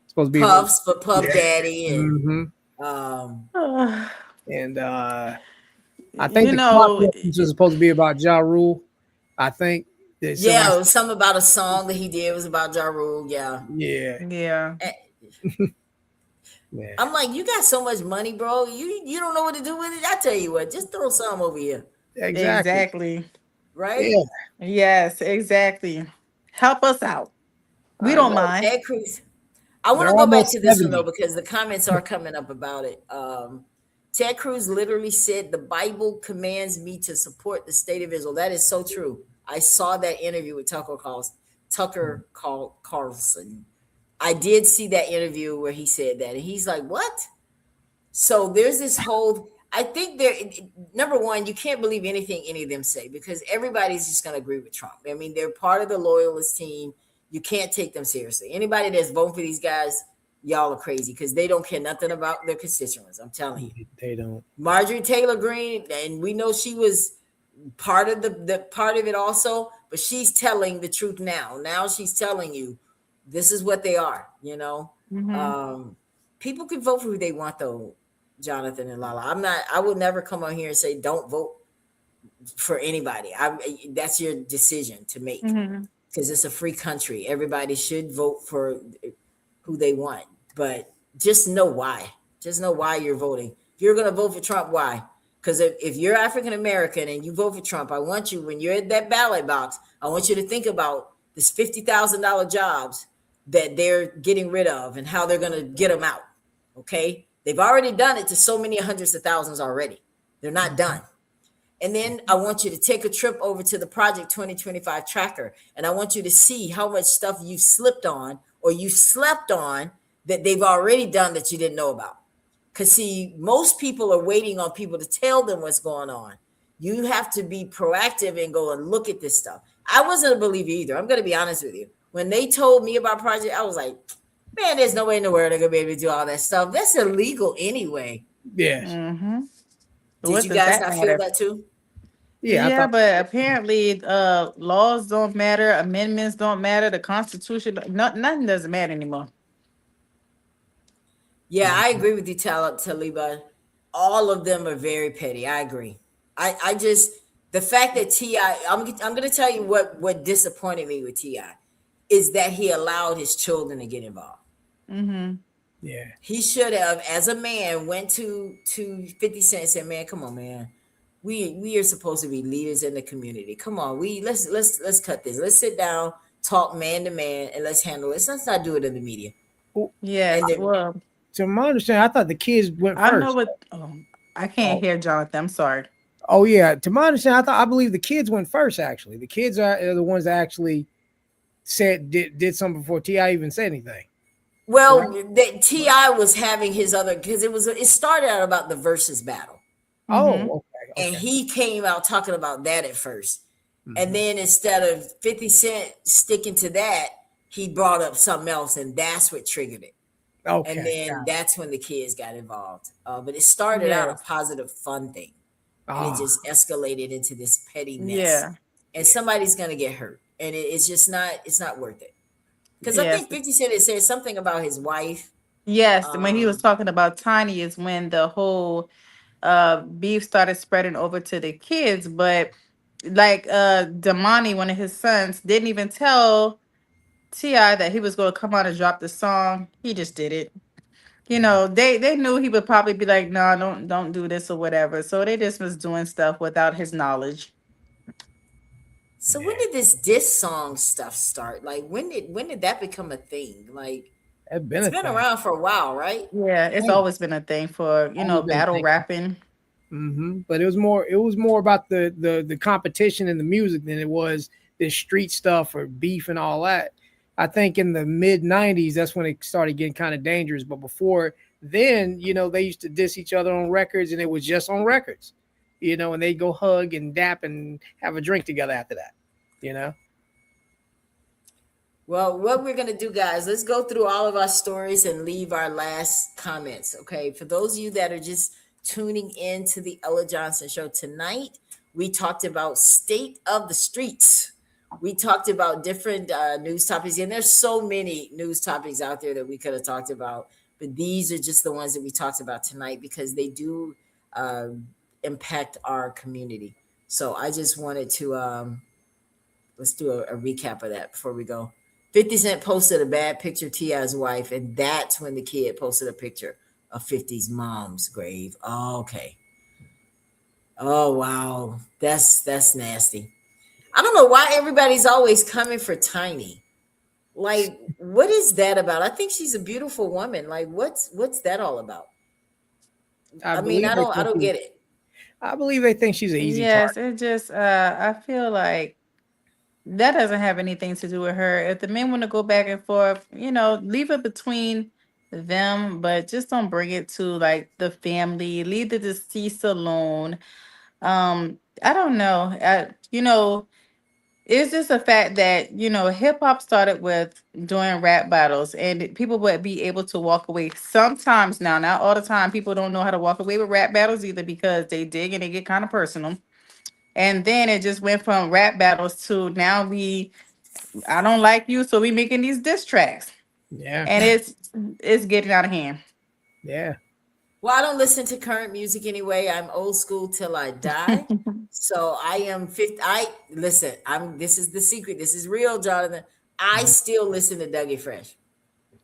[SPEAKER 3] Supposed to be puffs for Puff Daddy, and
[SPEAKER 5] I think the was supposed to be about Ja Rule. I think.
[SPEAKER 3] It was something about a song that he did was about Ja Rule. Yeah. I'm like, you got so much money, bro. You don't know what to do with it. I tell you what, just throw some over here.
[SPEAKER 2] Exactly.
[SPEAKER 3] Right?
[SPEAKER 2] Yeah. Yes, exactly. Help us out. We don't mind.
[SPEAKER 3] Ted Cruz. I want
[SPEAKER 5] They're
[SPEAKER 3] to go back
[SPEAKER 5] almost
[SPEAKER 3] to this one
[SPEAKER 5] 70.
[SPEAKER 3] though, because the comments are coming up about it. Ted Cruz literally said, "The Bible commands me to support the state of Israel." That is so true. I saw that interview with Tucker Carlson. I did see that interview where he said that, and he's like, "What?" So there's this whole. I think number one, you can't believe anything any of them say because everybody's just going to agree with Trump. I mean, they're part of the loyalist team. You can't take them seriously. Anybody that's voting for these guys, y'all are crazy because they don't care nothing about their constituents. I'm telling you.
[SPEAKER 5] They don't.
[SPEAKER 3] Marjorie Taylor Greene, and we know she was part of the part of it also, but she's telling the truth now. Now she's telling you this is what they are, you know. People can vote for who they want though, Jonathan and Lala. I would never come on here and say don't vote for anybody. That's your decision to make. Because it's a free country. Everybody should vote for who they want. But just know why. Just know why you're voting. If you're going to vote for Trump, why? Because if you're African American and you vote for Trump, I want you, when you're at that ballot box, I want you to think about this $50,000 jobs that they're getting rid of and how they're going to get them out. Okay? They've already done it to so many hundreds of thousands already. They're not done. And then I want you to take a trip over to the Project 2025 tracker. And I want you to see how much stuff you slipped on or you slept on that they've already done that you didn't know about. Because see, most people are waiting on people to tell them what's going on. You have to be proactive and go and look at this stuff. I wasn't a believer either. I'm going to be honest with you. When they told me about Project, I was like, man, there's no way in the world they're going to be able to do all that stuff. That's illegal anyway.
[SPEAKER 5] Yes.
[SPEAKER 3] Did you guys not feel that too?
[SPEAKER 5] Yeah,
[SPEAKER 2] but apparently laws don't matter, amendments don't matter, the Constitution, nothing doesn't matter anymore.
[SPEAKER 3] Yeah, I agree with you, Taliba. All of them are very petty. I agree. I just, the fact that T.I., I'm going to tell you what disappointed me with T.I. is that he allowed his children to get involved.
[SPEAKER 5] Yeah.
[SPEAKER 3] He should have, as a man, went to 50 Cent and said, man, come on, man. We are supposed to be leaders in the community. Come on, let's cut this. Let's sit down, talk man to man, and let's handle it. Let's not do it in the media.
[SPEAKER 2] Yeah, well,
[SPEAKER 5] to my understanding, I thought the kids went first.
[SPEAKER 2] I know what. I can't hear Jonathan. I'm sorry.
[SPEAKER 5] Oh yeah, to my understanding, I believe the kids went first. Actually, the kids are the ones that actually did something before T.I. even said anything.
[SPEAKER 3] Well, T.I. was having his other, because it started out about the versus battle.
[SPEAKER 5] Oh, okay.
[SPEAKER 3] And he came out talking about that at 1st. And then instead of 50 Cent sticking to that, he brought up something else, and that's what triggered it.
[SPEAKER 5] Okay.
[SPEAKER 3] And then that's when the kids got involved. But it started out a positive, fun thing. And it just escalated into this pettiness.
[SPEAKER 2] Yeah.
[SPEAKER 3] And somebody's going to get hurt. And it's just it's not worth it. Because I think 50 Cent said something about his wife.
[SPEAKER 2] Yes. When he was talking about Tiny is when the whole beef started spreading over to the kids. But like Damani, one of his sons, didn't even tell T.I. that he was going to come out and drop the song. He just did it. You know, they knew he would probably be like, no, don't do this or whatever. So they just was doing stuff without his knowledge.
[SPEAKER 3] So when did this diss song stuff start? Like when did that become a thing? Like it's been around for a while, right?
[SPEAKER 2] Yeah, it's always been a thing for, battle rapping.
[SPEAKER 5] But it was more about the competition and the music than it was this street stuff or beef and all that. I think in the mid 90s, that's when it started getting kind of dangerous. But before then, they used to diss each other on records, and it was just on records, and they'd go hug and dap and have a drink together after that,
[SPEAKER 3] Well, what we're going to do, guys, let's go through all of our stories and leave our last comments. Okay. For those of you that are just tuning in to the Ella Johnson Show tonight, we talked about state of the streets. We talked about different news topics, and there's so many news topics out there that we could have talked about, but these are just the ones that we talked about tonight because they do impact our community. So I just wanted to let's do a recap of that before we go. 50 Cent posted a bad picture of T.I.'s wife, and that's when the kid posted a picture of 50's mom's grave. Oh, okay. Oh wow, that's nasty. I don't know why everybody's always coming for Tiny. Like, what is that about? I think she's a beautiful woman. Like, what's that all about? I mean, I don't get it.
[SPEAKER 5] I believe they think she's an easy
[SPEAKER 2] Yes,
[SPEAKER 5] target.
[SPEAKER 2] it just I feel like that doesn't have anything to do with her. If the men want to go back and forth, leave it between them, but just don't bring it to like the family. Leave the deceased alone. I don't know. It's just a fact that, hip hop started with doing rap battles and people would be able to walk away sometimes now, not all the time. People don't know how to walk away with rap battles either because they dig and they get kind of personal. And then it just went from rap battles to now I don't like you, so we making these diss tracks.
[SPEAKER 5] Yeah.
[SPEAKER 2] And it's getting out of hand.
[SPEAKER 5] Yeah.
[SPEAKER 3] Well, I don't listen to current music anyway. I'm old school till I die. So I am 50. This is the secret. This is real, Jonathan. I still listen to Dougie Fresh.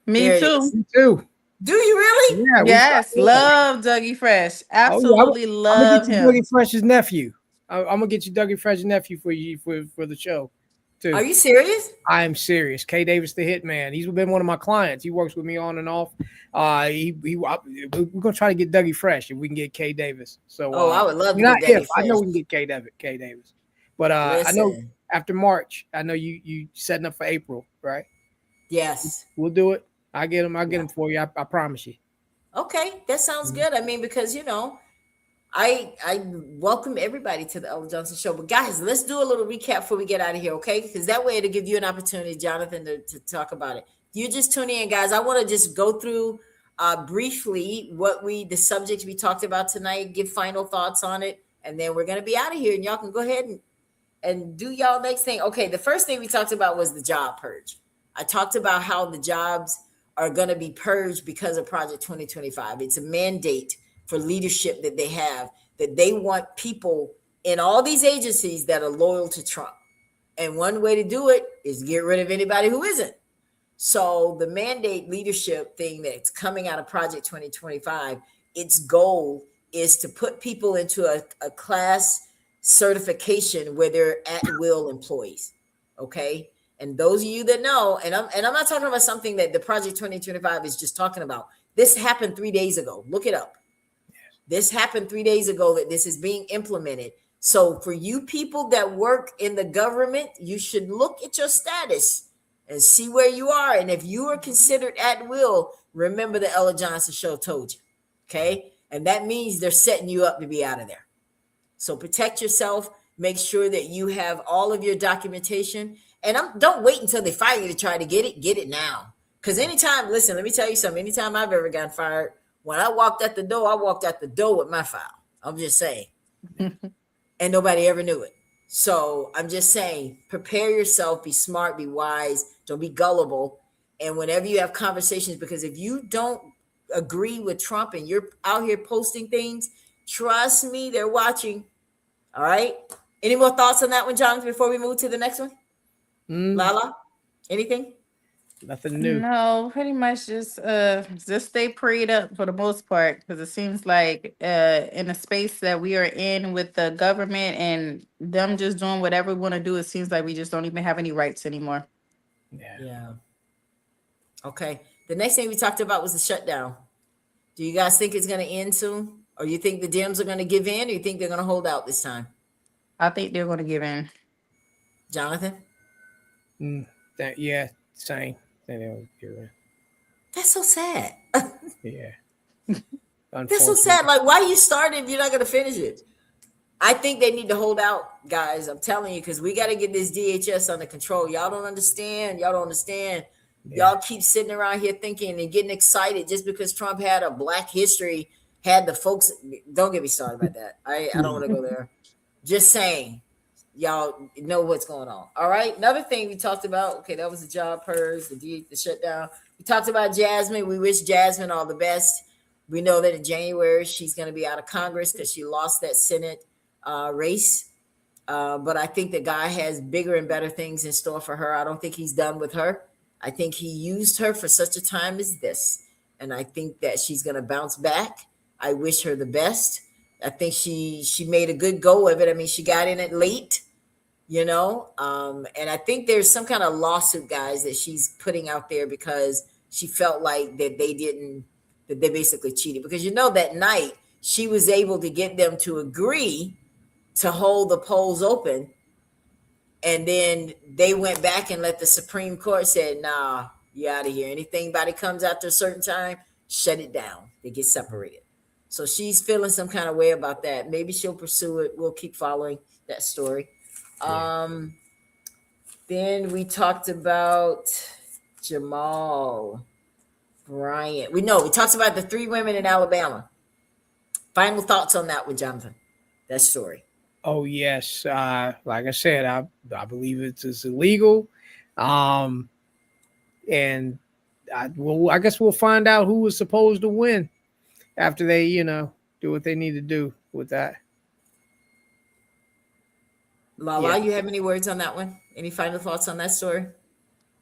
[SPEAKER 2] Me
[SPEAKER 3] There it
[SPEAKER 2] too.
[SPEAKER 3] is.
[SPEAKER 5] Me too.
[SPEAKER 3] Do you really?
[SPEAKER 5] Yeah.
[SPEAKER 2] Yes, love Dougie Fresh. Absolutely
[SPEAKER 5] I'm gonna
[SPEAKER 2] love
[SPEAKER 5] get you
[SPEAKER 2] him.
[SPEAKER 5] Dougie Fresh's nephew. I'm gonna get you Dougie Fresh's nephew for you for the show, too.
[SPEAKER 3] Are you serious?
[SPEAKER 5] I am serious. K Davis, the Hitman. He's been one of my clients. He works with me on and off. We're gonna try to get Dougie Fresh if we can get K Davis. So,
[SPEAKER 3] I would love to
[SPEAKER 5] not
[SPEAKER 3] get Dougie
[SPEAKER 5] if I know
[SPEAKER 3] Fresh.
[SPEAKER 5] we can get K Davis, but I know
[SPEAKER 3] Listen.
[SPEAKER 5] after March, I know you setting up for April, right?
[SPEAKER 3] Yes.
[SPEAKER 5] We'll do it. I'll get him for you. I promise you.
[SPEAKER 3] Okay, that sounds good. I mean, because I welcome everybody to the Ella Johnson Show. But guys, let's do a little recap before we get out of here, okay? Because that way it'll give you an opportunity, Jonathan, to talk about it. You just tuning in, guys. I want to just go through briefly the subjects we talked about tonight, give final thoughts on it, and then we're gonna be out of here. And y'all can go ahead and do y'all next thing. Okay, the first thing we talked about was the job purge. I talked about how the jobs are going to be purged because of Project 2025. It's a mandate for leadership that they have, that they want people in all these agencies that are loyal to Trump. And one way to do it is get rid of anybody who isn't. So the mandate leadership thing that's coming out of Project 2025, its goal is to put people into a class certification where they're at-will employees, okay? And those of you that know, and I'm not talking about something that the Project 2025 is just talking about. This happened 3 days ago. Look it up. This happened 3 days ago that this is being implemented. So for you people that work in the government, you should look at your status and see where you are. And if you are considered at will, remember the Ella Johnson Show told you, okay? And that means they're setting you up to be out of there. So protect yourself. Make sure that you have all of your documentation. And don't wait until they fire you to try to get it now. Because listen, let me tell you something. Anytime I've ever gotten fired, when I walked out the door with my file. I'm just saying. And nobody ever knew it. So I'm just saying, prepare yourself, be smart, be wise, don't be gullible. And whenever you have conversations, because if you don't agree with Trump and you're out here posting things, trust me, they're watching. All right. Any more thoughts on that one, Jonathan, before we move to the next one? Lala, anything?
[SPEAKER 5] Nothing new.
[SPEAKER 2] No, pretty much just stay prayed up for the most part, because it seems like in the space that we are in with the government and them just doing whatever we want to do, it seems like we just don't even have any rights anymore.
[SPEAKER 3] Yeah. Okay. The next thing we talked about was the shutdown. Do you guys think it's going to end soon? Or you think the Dems are going to give in, or you think they're going to hold out this time?
[SPEAKER 2] I think they're going to give in.
[SPEAKER 3] Jonathan?
[SPEAKER 5] Yeah, same.
[SPEAKER 3] That's so sad.
[SPEAKER 5] Yeah.
[SPEAKER 3] That's so sad. Like, why you start it if you're not going to finish it? I think they need to hold out, guys. I'm telling you, because we got to get this DHS under control. Y'all don't understand. Yeah. Y'all keep sitting around here thinking and getting excited just because Trump had a Black history, had the folks. Don't get me started about that. I don't want to go there. Just saying. Y'all know what's going on. All right. Another thing we talked about. Okay, that was the job purge, the shutdown. We talked about Jasmine. We wish Jasmine all the best. We know that in January she's going to be out of Congress because she lost that Senate race. But I think the guy has bigger and better things in store for her. I don't think he's done with her. I think he used her for such a time as this. And I think that she's going to bounce back. I wish her the best. I think she made a good go of it. I mean, she got in it late, you know. And I think there's some kind of lawsuit, guys, that she's putting out there because she felt like that they basically cheated, because you know that night she was able to get them to agree to hold the polls open, and then they went back and let the Supreme Court said, nah, you out of here. Anybody comes after a certain time, shut it down. They get separated. So she's feeling some kind of way about that. Maybe she'll pursue it. We'll keep following that story. Then we talked about Jamal Bryant. We talked about the 3 women in Alabama. Final thoughts on that one, Jonathan? That story.
[SPEAKER 5] Oh yes, like I said, I believe it's illegal, and I guess we'll find out who was supposed to win after they do what they need to do with that.
[SPEAKER 3] Lala, you have any words on that one? Any final thoughts on that story?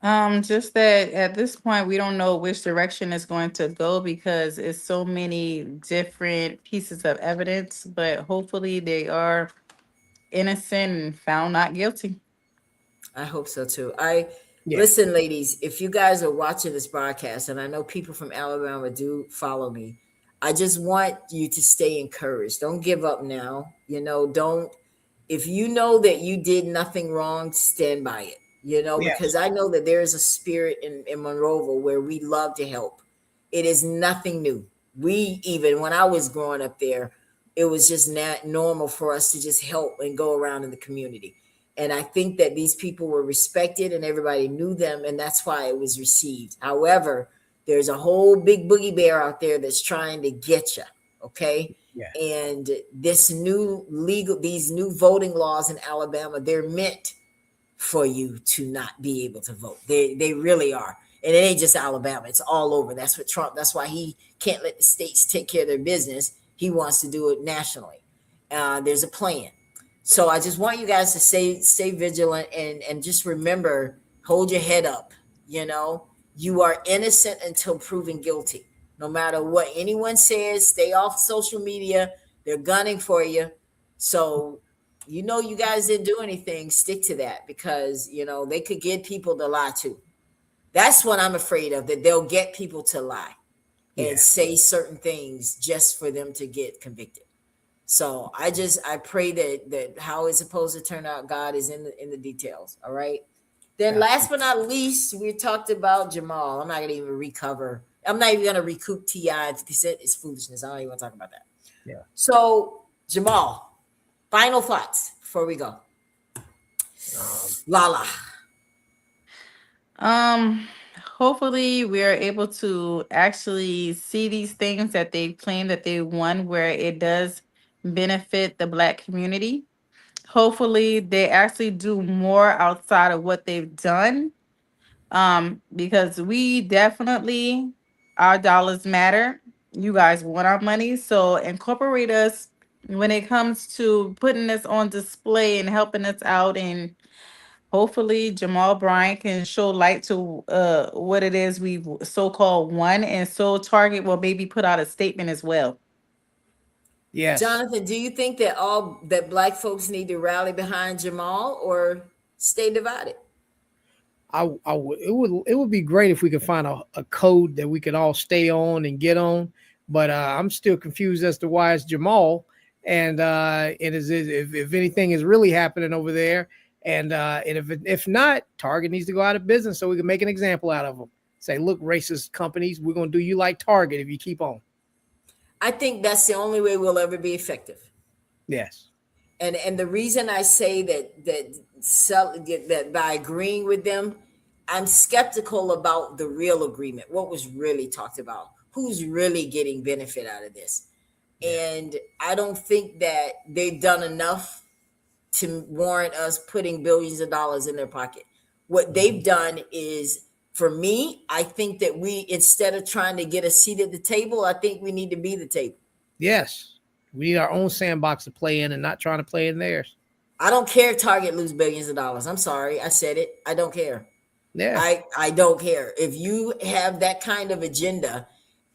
[SPEAKER 2] Just that at this point, we don't know which direction it's going to go because it's so many different pieces of evidence, but hopefully they are innocent and found not guilty.
[SPEAKER 3] I hope so too.
[SPEAKER 5] Yeah.
[SPEAKER 3] Listen, ladies, if you guys are watching this broadcast, and I know people from Alabama do follow me, I just want you to stay encouraged. Don't give up now. If you know that you did nothing wrong, stand by it. Because I know that there is a spirit in Monroeville where we love to help. It is nothing new. Even when I was growing up there, it was just not normal for us to just help and go around in the community. And I think that these people were respected and everybody knew them, and that's why it was received. However, there's a whole big boogie bear out there that's trying to get you. Okay.
[SPEAKER 5] Yeah.
[SPEAKER 3] And these new voting laws in Alabama, they're meant for you to not be able to vote. They really are. And it ain't just Alabama. It's all over. That's why he can't let the states take care of their business. He wants to do it nationally. There's a plan. So I just want you guys to stay vigilant and just remember, hold your head up. You are innocent until proven guilty. No matter what anyone says, stay off social media. They're gunning for you. So you guys didn't do anything, stick to that, because they could get people to lie too. That's what I'm afraid of, that they'll get people to lie and say certain things just for them to get convicted. So I pray that how it's supposed to turn out, God is in the details. All right. Then last but not least, we talked about Jamal. I'm not gonna even recoup T.I. and 50 Cent. It's foolishness. I don't even want to talk about that.
[SPEAKER 5] Yeah.
[SPEAKER 3] So Jamal, final thoughts before we go. Lala.
[SPEAKER 2] Hopefully we are able to actually see these things that they claim that they won, where it does benefit the Black community. Hopefully they actually do more outside of what they've done. Because we definitely, our dollars matter. You guys want our money. So incorporate us when it comes to putting this on display and helping us out. And hopefully Jamal Bryant can show light to what it is we've so-called won. And so Target will maybe put out a statement as well.
[SPEAKER 5] Yes.
[SPEAKER 3] Jonathan, do you think that Black folks need to rally behind Jamal or stay divided?
[SPEAKER 5] It would be great if we could find a code that we could all stay on and get on, but I'm still confused as to why it's Jamal, and if anything is really happening over there, and if not, Target needs to go out of business so we can make an example out of them. Say, look, racist companies, we're gonna do you like Target if you keep on.
[SPEAKER 3] I think that's the only way we'll ever be effective.
[SPEAKER 5] Yes.
[SPEAKER 3] And the reason I say that by agreeing with them, I'm skeptical about the real agreement. What was really talked about? Who's really getting benefit out of this? And I don't think that they've done enough to warrant us putting billions of dollars in their pocket. What they've done is, for me, I think that we, instead of trying to get a seat at the table, I think we need to be the table.
[SPEAKER 5] Yes. We need our own sandbox to play in and not trying to play in theirs.
[SPEAKER 3] I don't care if Target lose billions of dollars. I'm sorry. I said it. I don't care.
[SPEAKER 5] Yeah.
[SPEAKER 3] I don't care. If you have that kind of agenda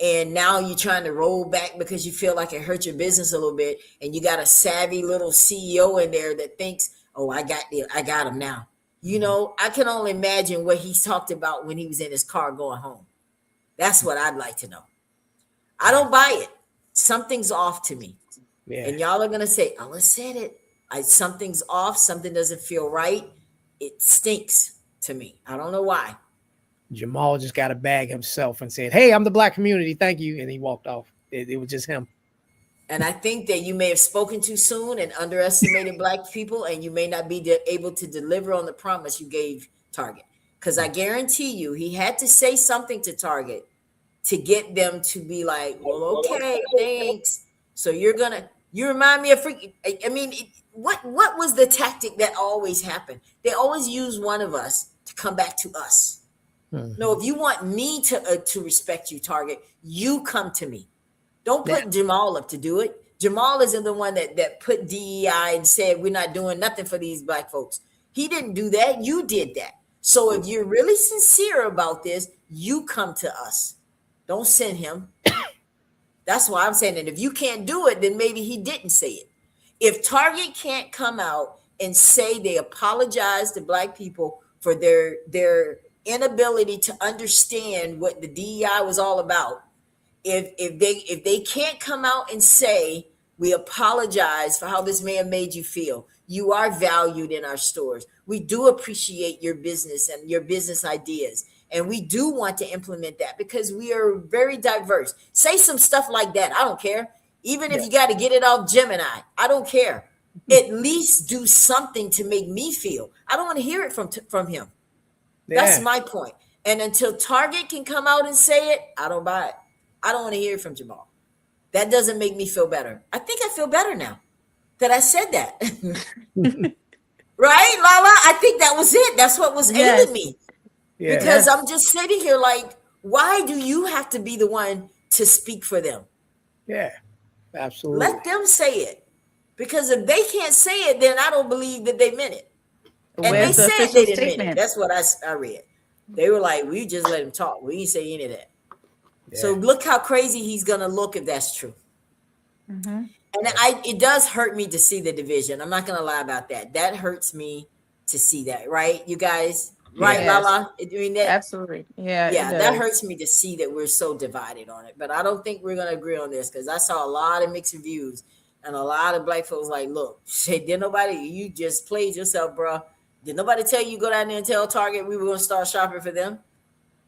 [SPEAKER 3] and now you're trying to roll back because you feel like it hurt your business a little bit, and you got a savvy little CEO in there that thinks, oh, I got him now. You know, I can only imagine what he's talked about when he was in his car going home. That's what I'd like to know. I don't buy it. Something's off to me.
[SPEAKER 5] Yeah.
[SPEAKER 3] And y'all are going to say, Ella said it. Something's off. Something doesn't feel right. It stinks to me. I don't know why.
[SPEAKER 5] Jamal just got a bag himself and said, "Hey, I'm the black community. Thank you." And he walked off. It was just him.
[SPEAKER 3] And I think that you may have spoken too soon and underestimated Black people, and you may not be able to deliver on the promise you gave Target. Because I guarantee you, he had to say something to Target to get them to be like, well, okay, thanks. So you remind me of what was the tactic that always happened? They always use one of us to come back to us. No, if you want me to respect you, Target, you come to me. Don't put Jamal up to do it. Jamal isn't the one that put DEI and said we're not doing nothing for these Black folks. He didn't do that. You did that. So if you're really sincere about this, you come to us. Don't send him. That's why I'm saying that if you can't do it, then maybe he didn't say it. If Target can't come out and say they apologize to Black people for their inability to understand what the DEI was all about, if they can't come out and say we apologize for how this man made you feel, you are valued in our stores, we do appreciate your business and your business ideas, and we do want to implement that because we are very diverse. Say some stuff like that. I don't care. Even if you got to get it off Gemini, I don't care. At least do something to make me feel. I don't want to hear it from him. That's my point. And until Target can come out and say it, I don't buy it. I don't want to hear it from Jamal. That doesn't make me feel better. I think I feel better now that I said that. Right, Lala? I think that was it. That's what was ailing me. Yeah. Because I'm just sitting here like, why do you have to be the one to speak for them?
[SPEAKER 5] Yeah, absolutely.
[SPEAKER 3] Let them say it. Because if they can't say it, then I don't believe that they meant it. And
[SPEAKER 2] Where's
[SPEAKER 3] they
[SPEAKER 2] the
[SPEAKER 3] said
[SPEAKER 2] official
[SPEAKER 3] they didn't mean
[SPEAKER 2] statement?
[SPEAKER 3] it. That's what I read. They were like, we just let him talk. We didn't say any of that. Yeah. So look how crazy he's going to look if that's true. Mm-hmm. And it does hurt me to see the division. I'm not going to lie about that. That hurts me to see that, right? You guys, right, yes. Lala? I mean, that,
[SPEAKER 2] absolutely. Yeah,
[SPEAKER 3] that hurts me to see that we're so divided on it. But I don't think we're going to agree on this because I saw a lot of mixed reviews and a lot of Black folks like, look, shit, you just played yourself, bro. Did nobody tell you go down there and tell Target we were going to start shopping for them?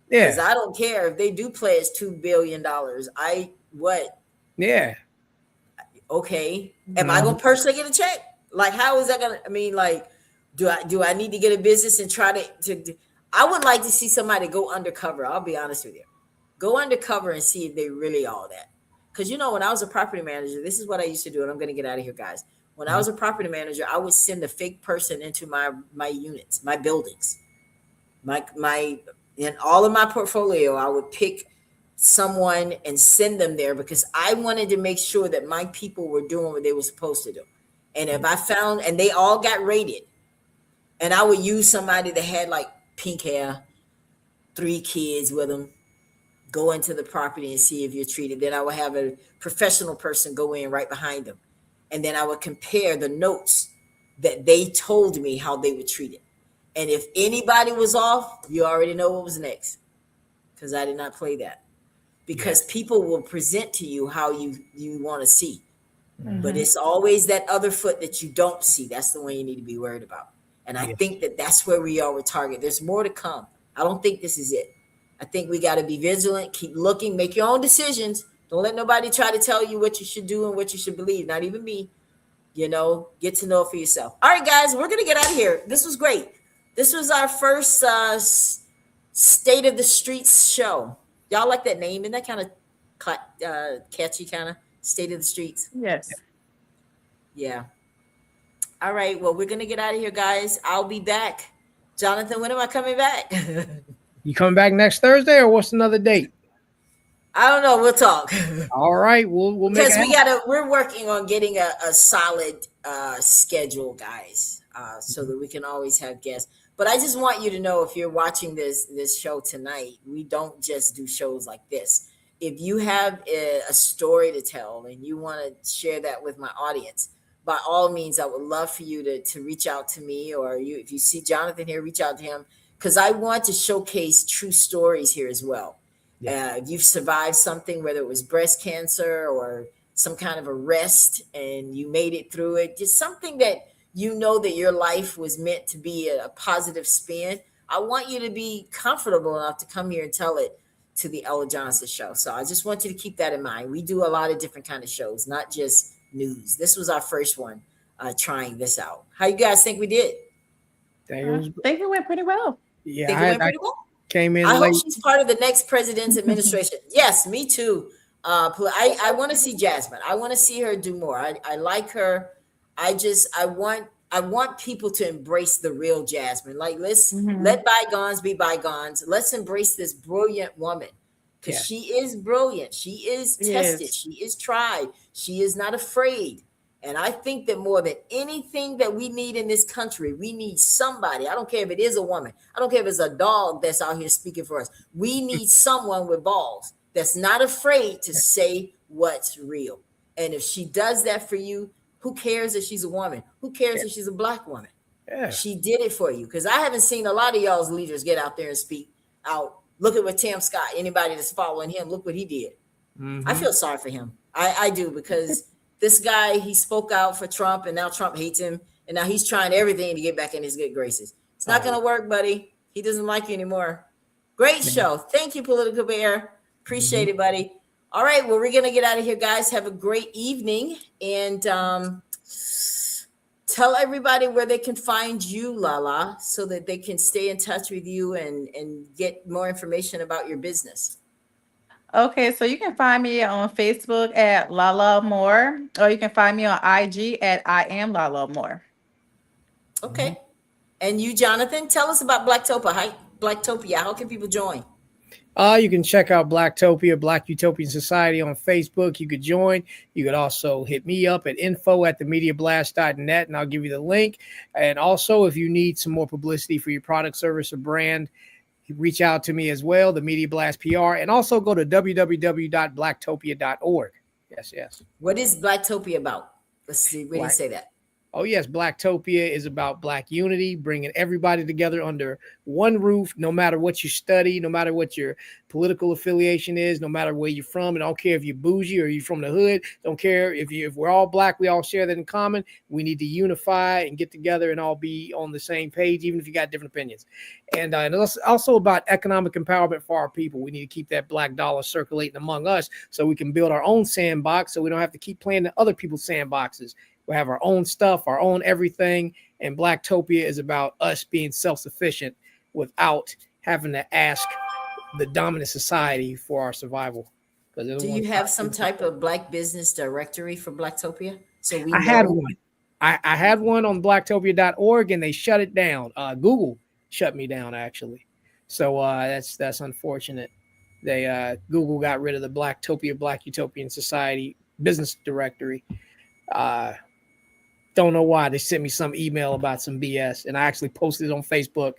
[SPEAKER 3] Yeah. Because I don't care if they do pledge $2 billion.
[SPEAKER 5] Yeah.
[SPEAKER 3] Okay. Am I going to personally get a check? Like, how is that going to, I mean, like, do I need to get a business and try to I would like to see somebody go undercover. I'll be honest with you. Go undercover and see if they really all that. Because, you know, when I was a property manager, this is what I used to do. And I'm going to get out of here, guys. When I was a property manager, I would send a fake person into my units, my buildings, in all of my portfolio. I would pick someone and send them there because I wanted to make sure that my people were doing what they were supposed to do. And if I found, and they all got rated, and I would use somebody that had like pink hair, 3 kids with them, go into the property and see if you're treated. Then I would have a professional person go in right behind them. And then I would compare the notes that they told me how they were treated. And if anybody was off, you already know what was next. Because I did not play that. Because people will present to you how you want to see. Mm-hmm. But it's always that other foot that you don't see. That's the one you need to be worried about. And I think that's where we are with Target. There's more to come. I don't think this is it. I think we got to be vigilant, keep looking, make your own decisions. Don't let nobody try to tell you what you should do and what you should believe. Not even me. You know, get to know it for yourself. All right, guys, we're going to get out of here. This was great. This was our first State of the Streets show. Y'all like that name? Isn't that kind of catchy, kind of State of the Streets?
[SPEAKER 2] Yes.
[SPEAKER 3] Yeah. All right. Well, we're going to get out of here, guys. I'll be back. Jonathan, when am I coming back?
[SPEAKER 5] You coming back next Thursday or what's another date?
[SPEAKER 3] I don't know. We'll talk.
[SPEAKER 5] All right. We'll make it
[SPEAKER 3] because we're working on getting a solid schedule, guys, so that we can always have guests. But I just want you to know, if you're watching this show tonight, we don't just do shows like this. If you have a story to tell and you want to share that with my audience, by all means, I would love for you to reach out to me, or if you see Jonathan here, reach out to him, because I want to showcase true stories here as well. If you've survived something, whether it was breast cancer or some kind of arrest, and you made it through it, just something that you know that your life was meant to be a positive spin. I want you to be comfortable enough to come here and tell it to the Ella Johnson Show. So I just want you to keep that in mind. We do a lot of different kind of shows, not just news. This was our first one trying this out. How you guys think we did?
[SPEAKER 2] I think it went pretty well.
[SPEAKER 5] Yeah,
[SPEAKER 3] Think it went pretty well?
[SPEAKER 5] Came in
[SPEAKER 3] I
[SPEAKER 5] late.
[SPEAKER 3] hope she's part of the next president's administration. Yes, me too. I want to see Jasmine. I want to see her do more. I like her. I want people to embrace the real Jasmine. Like, let's let bygones be bygones. Let's embrace this brilliant woman, because she is brilliant. She is tested. She is tried. She is not afraid. And I think that more than anything that we need in this country, we need somebody. I don't care if it is a woman. I don't care if it's a dog that's out here speaking for us. We need someone with balls that's not afraid to say what's real. And if she does that for you, who cares if she's a woman? Who cares if she's a Black woman? Yeah. She did it for you, because I haven't seen a lot of y'all's leaders get out there and speak out. Look at what Tim Scott, anybody that's following him, look what he did. I feel sorry for him. I do, because this guy, he spoke out for Trump, and now Trump hates him. And now he's trying everything to get back in his good graces. It's not going to work, buddy. He doesn't like you anymore. Great show. Thank you, Political Bear. Appreciate it, buddy. All right. Well, we're going to get out of here, guys. Have a great evening. And tell everybody where they can find you, Lala, so that they can stay in touch with you and get more information about your business.
[SPEAKER 2] Okay, so you can find me on Facebook at Lala Moore, or you can find me on IG at I am Lala Moore.
[SPEAKER 3] Okay. And you, Jonathan, tell us about Blacktopia. How can people join?
[SPEAKER 5] You can check out Blacktopia, Black Utopian Society on Facebook. You could join. You could also hit me up at info@themediablast.net, and I'll give you the link. And also, if you need some more publicity for your product, service, or brand, reach out to me as well, the Media Blast PR, and also go to www.blacktopia.org. Yes.
[SPEAKER 3] What is Blacktopia about? Let's see. We didn't say that.
[SPEAKER 5] Oh, yes. Blacktopia is about Black unity, bringing everybody together under one roof, no matter what you study, no matter what your political affiliation is, no matter where you're from. And I don't care if you're bougie or you're from the hood. Don't care if we're all Black, we all share that in common. We need to unify and get together and all be on the same page, even if you got different opinions. And it's also about economic empowerment for our people. We need to keep that Black dollar circulating among us so we can build our own sandbox, so we don't have to keep playing in other people's sandboxes. We have our own stuff, our own everything, and Blacktopia is about us being self-sufficient without having to ask the dominant society for our survival.
[SPEAKER 3] Do you have some type of Black business directory for Blacktopia? So
[SPEAKER 5] I had one. I had one on blacktopia.org, and they shut it down. Google shut me down, actually. So that's unfortunate. Google got rid of the Blacktopia, Black Utopian Society business directory. Don't know why. They sent me some email about some BS, and I actually posted it on Facebook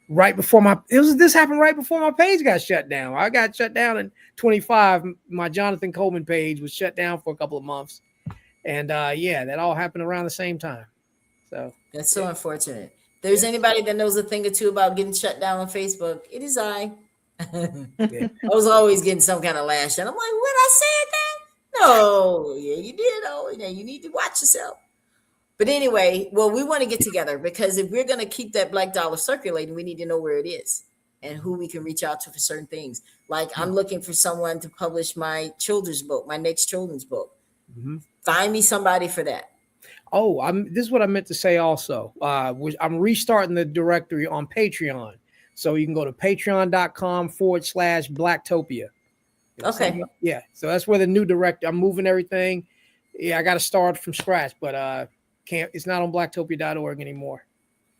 [SPEAKER 5] right before this happened right before my page got shut down. I got shut down in 25. My Jonathan Coleman page was shut down for a couple of months, and that all happened around the same time. So
[SPEAKER 3] that's so unfortunate. If there's anybody that knows a thing or two about getting shut down on Facebook, it is I. I was always getting some kind of lash, and I'm like, "What, I said that? No, yeah, you did. Oh, yeah, you need to watch yourself." But anyway, well, we want to get together, because if we're going to keep that Black dollar circulating, we need to know where it is and who we can reach out to for certain things. Like, I'm looking for someone to publish my children's book, my next children's book. Find me somebody for that.
[SPEAKER 5] Oh, this is what I meant to say also. I'm restarting the directory on Patreon. So you can go to patreon.com/Blacktopia.
[SPEAKER 3] Okay.
[SPEAKER 5] Yeah. So that's where the new directory, I'm moving everything. Yeah, I got to start from scratch, but it's not on blacktopia.org anymore.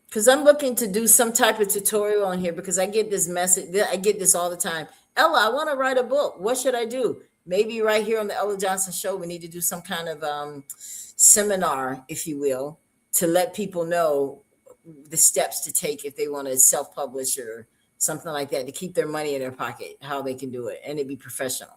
[SPEAKER 3] Because I'm looking to do some type of tutorial on here, because I get this message. I get this all the time. Ella, I want to write a book. What should I do? Maybe right here on the Ella Johnson Show, we need to do some kind of seminar, if you will, to let people know the steps to take if they want to self-publish or something like that, to keep their money in their pocket, how they can do it, and it'd be professional.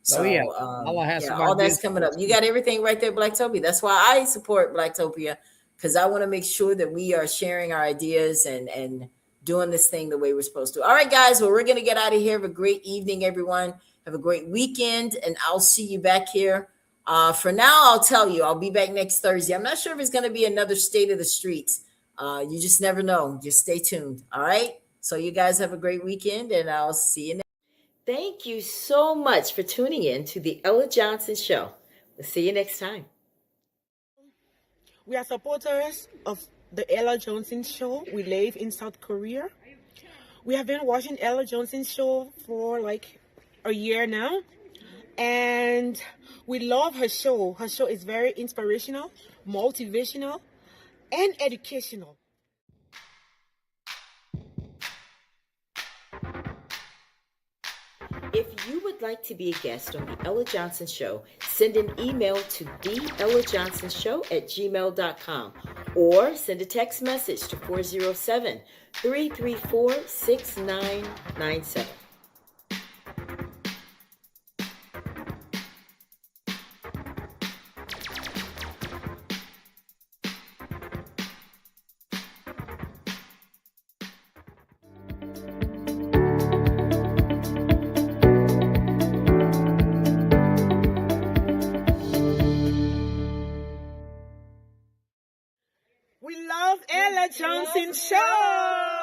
[SPEAKER 3] So,
[SPEAKER 5] yeah. Lala has
[SPEAKER 3] yeah,
[SPEAKER 5] some
[SPEAKER 3] all that's
[SPEAKER 5] ideas
[SPEAKER 3] coming
[SPEAKER 5] for
[SPEAKER 3] up.
[SPEAKER 5] us,
[SPEAKER 3] You
[SPEAKER 5] too.
[SPEAKER 3] got everything right there, Blacktopia. That's why I support Blacktopia, because I want to make sure that we are sharing our ideas and doing this thing the way we're supposed to. All right, guys. Well, we're going to get out of here. Have a great evening, everyone. Have a great weekend, and I'll see you back here. For now, I'll tell you, I'll be back next Thursday. I'm not sure if it's going to be another State of the Streets. You just never know. Just stay tuned. All right. So you guys have a great weekend, and I'll see you next. Thank you so much for tuning in to the Ella Johnson Show. We'll see you next time.
[SPEAKER 6] We are supporters of the Ella Johnson Show. We live in South Korea. We have been watching Ella Johnson Show for like a year now. And we love her show. Her show is very inspirational, motivational, and educational.
[SPEAKER 3] If you would like to be a guest on the Ella Johnson Show, send an email to theellajohnsonshow@gmail.com or send a text message to 407-334-6997.
[SPEAKER 6] We love Ella Johnson Show.